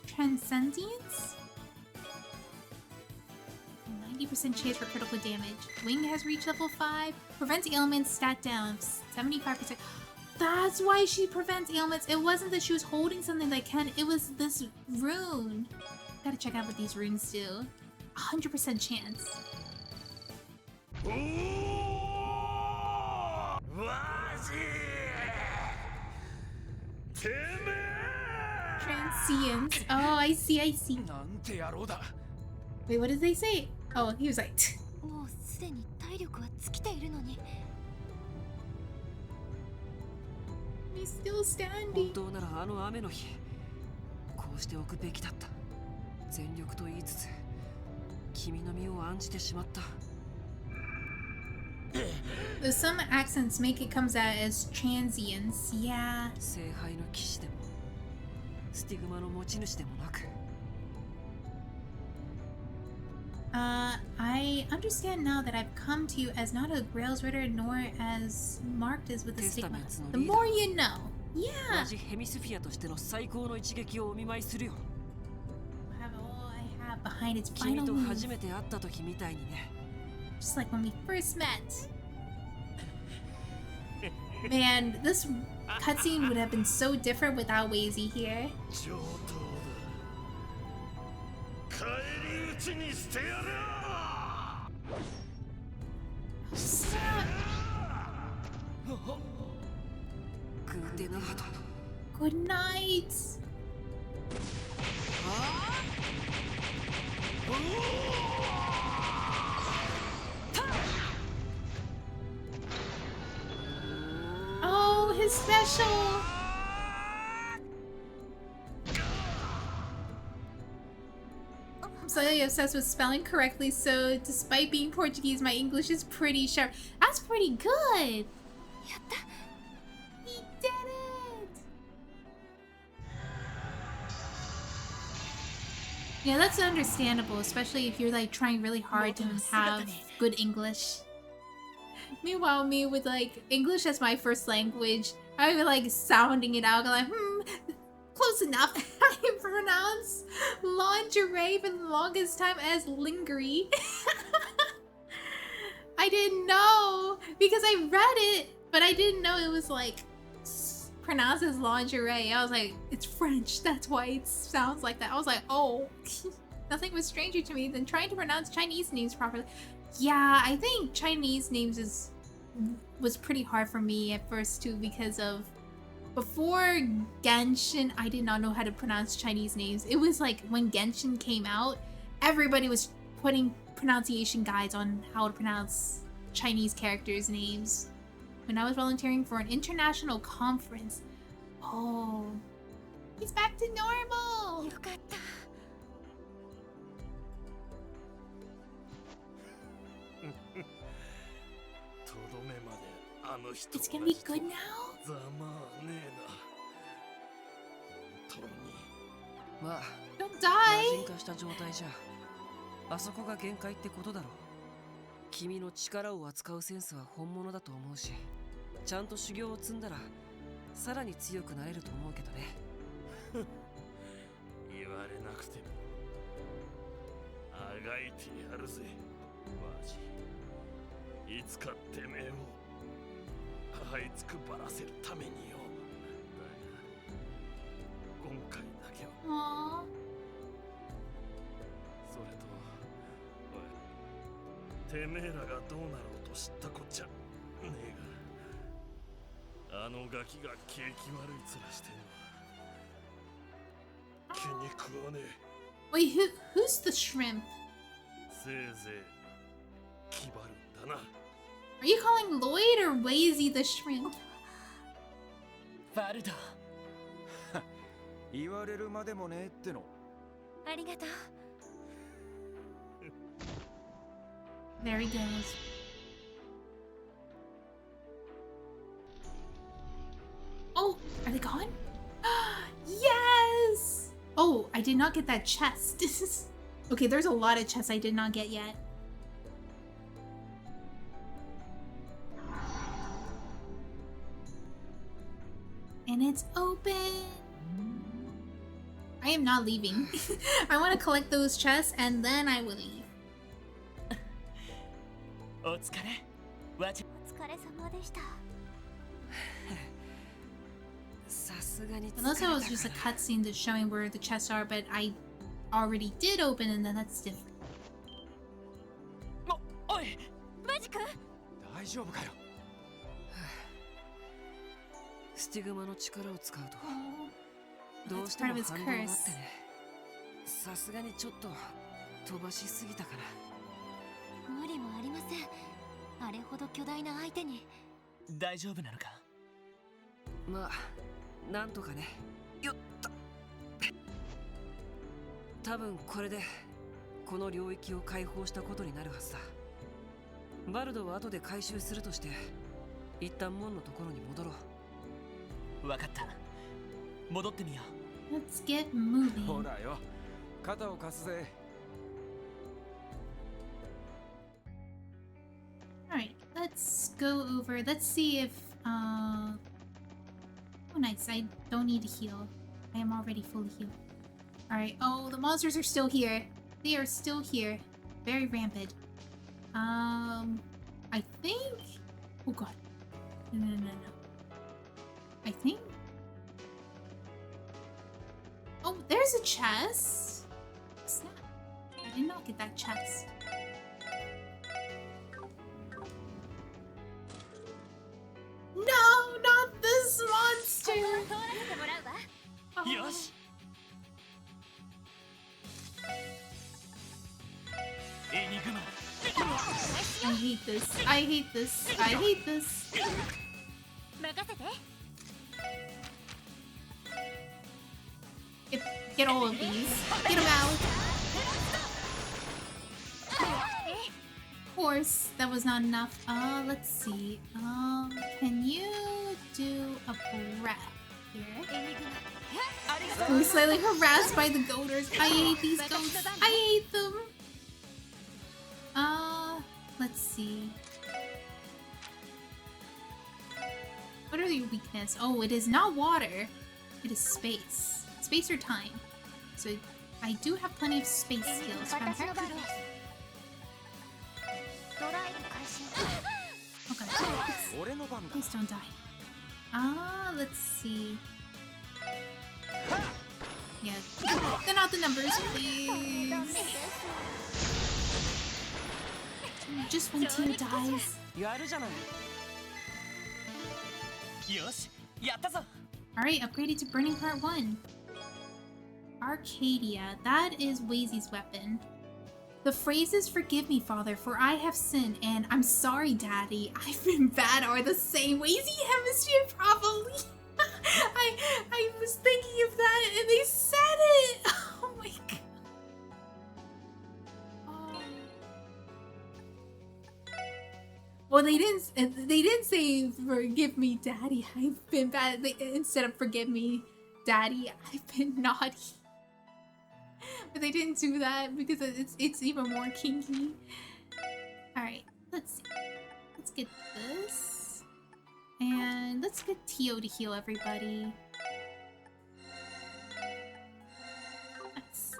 90% chance for critical damage. Wing has reached level 5. Prevents ailments, stat down 75%. That's why she prevents ailments. It wasn't that she was holding something that can. It was this rune. Gotta check out what these runes do. 100% chance. Transience. Oh, I see, I see. Wait, what did they say? Oh, he was like... He's still standing. Though some accents make it comes out as transience, yeah. I understand now that I've come to you as not a Grails Ritter nor as marked as with a stigma. The more you know. Yeah. I have all I have behind its final move. Just like when we first met. Man, this cutscene would have been so different without Wazy here. Stop. Good night. Oh, his special. I'm slightly obsessed with spelling correctly, so despite being Portuguese, my English is pretty sharp. That's pretty good! He did it! Yeah, that's understandable, especially if you're like trying really hard to have good English. Meanwhile, me with like English as my first language, I was like sounding it out, like, close enough. I pronounce lingerie for the longest time as lingerie. I didn't know because I read it, but I didn't know it was like pronounced as lingerie. I was like, it's French, that's why it sounds like that. I was like, oh, nothing was stranger to me than trying to pronounce Chinese names properly. Yeah, I think Chinese names was pretty hard for me at first too, because of before Genshin, I did not know how to pronounce Chinese names. It was like when Genshin came out, everybody was putting pronunciation guides on how to pronounce Chinese characters' names. When I was volunteering for an international conference. Oh, he's back to normal! It's gonna be good now?
まあ
Don't
馴
die!
染化した状態じゃあそこが限界ってことだろう。君の力を扱うセンスは本物だと思うし、ちゃんと修行を積んだらさらに強くなれると思うけどね。
言われなくてもあがいてやるぜマジ。いつかてめえを這いつくばらせるためによ。だが今回だけは
Aww.
それとおいてめえらがどうなろうと知ったこっちゃねえが、あのガキが景気悪い面してんのは気に食わねえ。
Wait, who's the shrimp?
せいぜい気張るんだな。
Are you calling Lloyd or Wazy the shrimp?
ファルド。
言われるまでもねっての。
ありがとう。
There he goes. Oh, are they gone? Yes! Oh, I did not get that chest. Okay, there's a lot of chests I did not get yet. And it's open. I am not leaving. I want to collect those chests and then I will leave.
お疲れ。わち。
お疲れ様でした。
さすがに疲れ
Unless
た
it
か
was just a
ら
cutscene that's showing where the chests are, but I already did open and then that's different.
おい。
マジか。
大丈夫かよ。
スティグマの力を使うと
Oh,
どう
that's
しても
part of his
反動があって
curse.
ね。さすがにちょっと飛ばしすぎたかな。
無理もありません。あれほど巨大な相手に。
大丈夫なのか。
まあなんとかね。よっと。多分これでこの領域を解放したことになるはずだ。バルドは後で回収するとして一旦門のところに戻ろう。
わかった。戻ってみよ
う。Let's get moving.
ほらよ、肩を貸すぜ。
Alright, let's go over. Let's see if, oh nice, I don't need to heal. I am already fully healed. Alright, oh, the monsters are still here. They are still here. Very rampant. I think... Oh god. No. I think... Oh, there's a chest! Snap. I did not get that chest. No, not this monster!
通らせてもらうわ。
う。よし。エニグマ。
I hate this. I hate this. I hate this.
任せて。
Get all of these. Get them out. course, that was not enough. Let's see. Can you do a breath here? We're slightly harassed by the goaters. I hate these goats. I hate them. Let's see. What are your weakness? Oh, it is not water. It is space. Space or time. So I do have plenty of space skills from her. Okay. Please don't die. Let's see. Yeah. Thin out the numbers, please. Just when team dies.
やるじゃない。よし、やったぞ。
Alright, upgraded to Burning Heart 1. Arcadia, that is Wazy's weapon. The phrases "Forgive me, Father, for I have sinned," and "I'm sorry, Daddy, I've been bad" are the same. Wazy hemisphere, probably. I was thinking of that, and they said it. Oh my god. Oh. Well, they didn't say "Forgive me, Daddy, I've been bad." Instead of "Forgive me, Daddy, I've been naughty." But they didn't do that because it's even more kinky. Alright, let's see. Let's get this. And let's get Tio to heal everybody. Nice.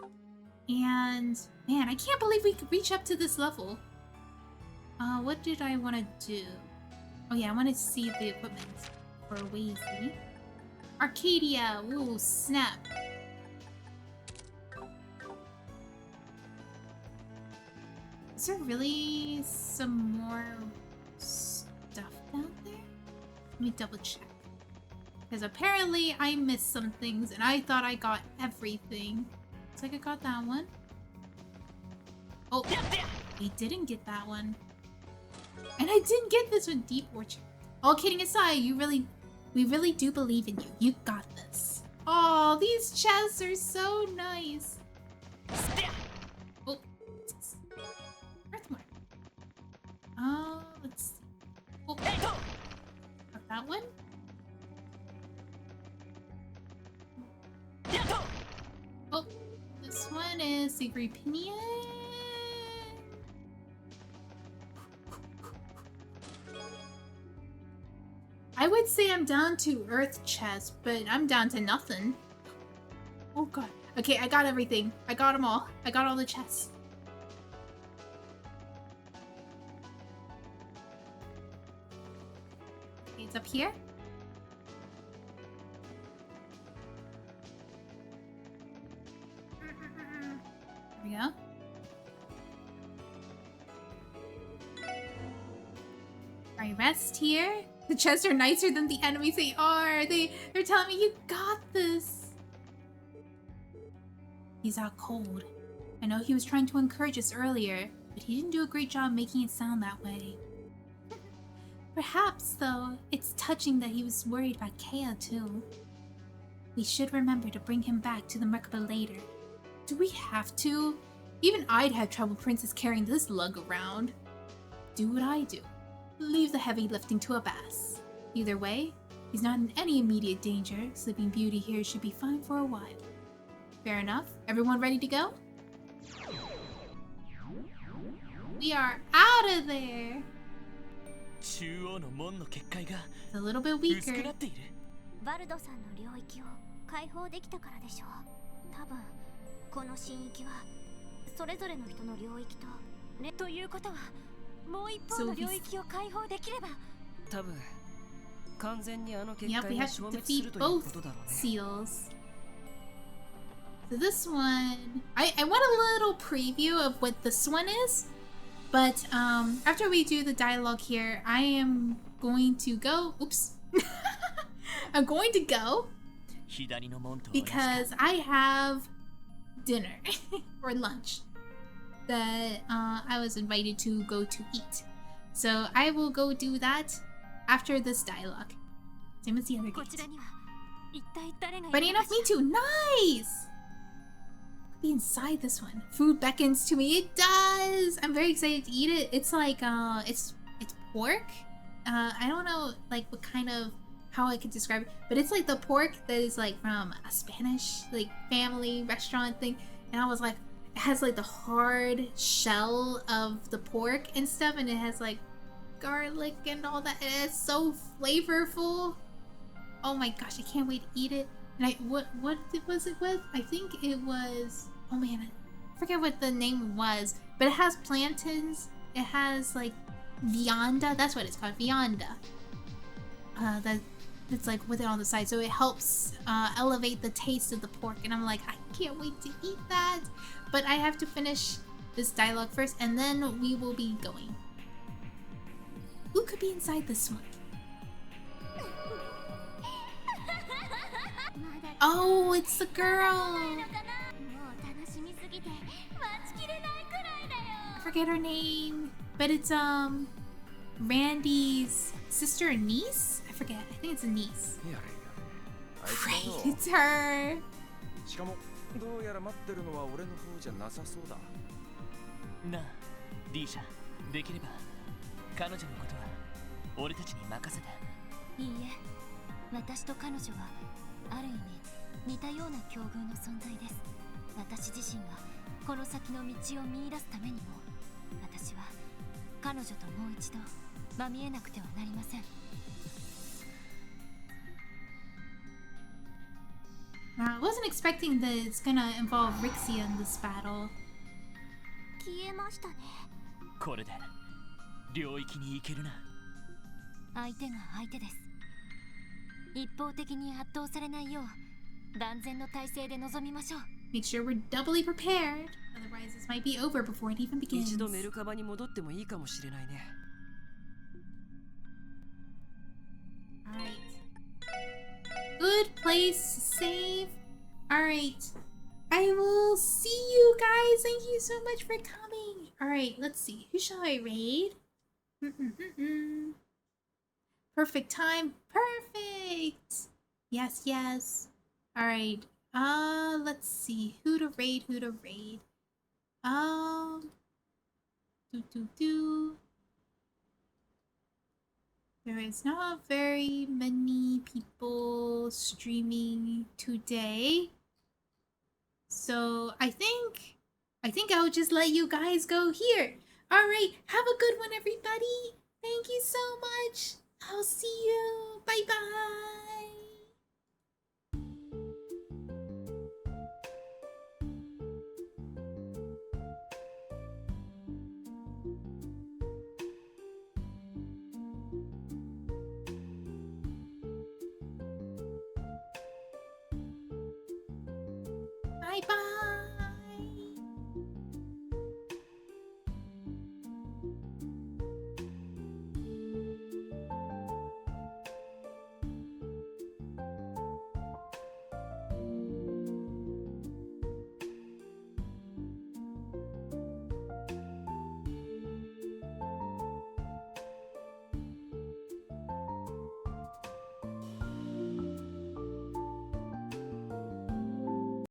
And man, I can't believe we could reach up to this level. What did I want to do? Oh yeah, I want to see the equipment for Wazy. Arcadia! Ooh, snap. Is there really some more stuff down there? Let me double check. Because apparently I missed some things and I thought I got everything. Looks like I got that one. Oh, I didn't get that one. And I didn't get this one, Deep Orchard. All kidding aside, we really do believe in you. You got this. Oh, these chests are so nice. Oh, Earthmark. Let's see. Oh, got that one. Oh, this one is Savory Pinion. I would say I'm down to Earth chest, but I'm down to nothing. Oh god. Okay, I got everything. I got them all. I got all the chests. Okay, it's up here. There we go. Alright, rest here. The chests are nicer than the enemies they are. They're telling me you got this. He's out cold. I know he was trying to encourage us earlier, but he didn't do a great job making it sound that way. Perhaps, though, it's touching that he was worried about Kea too. We should remember to bring him back to the Merkaba later. Do we have to? Even I'd have trouble Princess carrying this lug around. Do what I do. Leave the heavy lifting to Abbas. Either way, he's not in any immediate danger. Sleeping Beauty here should be fine for a while. Fair enough. Everyone ready to go? We are out of there! It's a little bit weaker.
バルドさんの領域を開放できたからでしょう。多分この神域はそれぞれの人の領域とねということはもう一方の領域を開放できれば
多分完全にあの結
Yep,
界
we
が
have
消
to
滅する
defeat
というこ
both
とだろうね。
seals. So this one, I want a little preview of what this one is, but after we do the dialogue here, I am going to go. Oops, I'm going to go because I have dinner or lunch that I was invited to go to eat. So I will go do that after this dialogue. Same as the other gate. Funny enough, me too. Nice! be inside this one? Food beckons to me. It does. I'm very excited to eat it. It's like it's pork. I don't know like what kind of how I could describe it, but it's like the pork that is like from a Spanish like family restaurant thing. And I was like, it has like the hard shell of the pork and stuff, and it has like garlic and all that. And it's so flavorful. Oh my gosh, I can't wait to eat it. And what was it with? I think it was, oh man, I forget what the name was, but it has plantains. It has like vianda. That's what it's called, vianda. That's like with it on the side, so it helps elevate the taste of the pork. And I'm like, I can't wait to eat that. But I have to finish this dialogue first, and then we will be going. Who could be inside this one? Oh, it's the girl. I forget her name, but it's Randy's sister or niece? I forget. I think it's a niece. Great, it's her.
しかもどうやら待ってるのは俺の方じゃなさそうだ。
なあ、リーシャ、できれば彼女のことは俺たちに任せて。
いいえ、私と彼女はある意味似たような境遇の存在です。私自身がこの先の道を見出すためにも、私は彼女ともう一度まみえなくてはなりません。
I wasn't expecting that it's gonna involve Rixia in this battle.
消えましたね。
これで領域に行けるな。
相手が相手です。一方的に圧倒されないよう万全の体制で臨みましょう。
Make sure we're doubly prepared. Otherwise, this might be over before it even begins.
一度メルカバに戻ってもいいかもしれないね。
Alright. Good place to save. Alright. I will see you guys. Thank you so much for coming. Alright, let's see. Who shall I raid? Perfect time. Perfect. Yes, yes. Alright. Let's see. Who to raid, who to raid. There is not very many people streaming today. So I think I'll just let you guys go here. Alright, have a good one everybody. Thank you so much. I'll see you. Bye bye. Bye bye.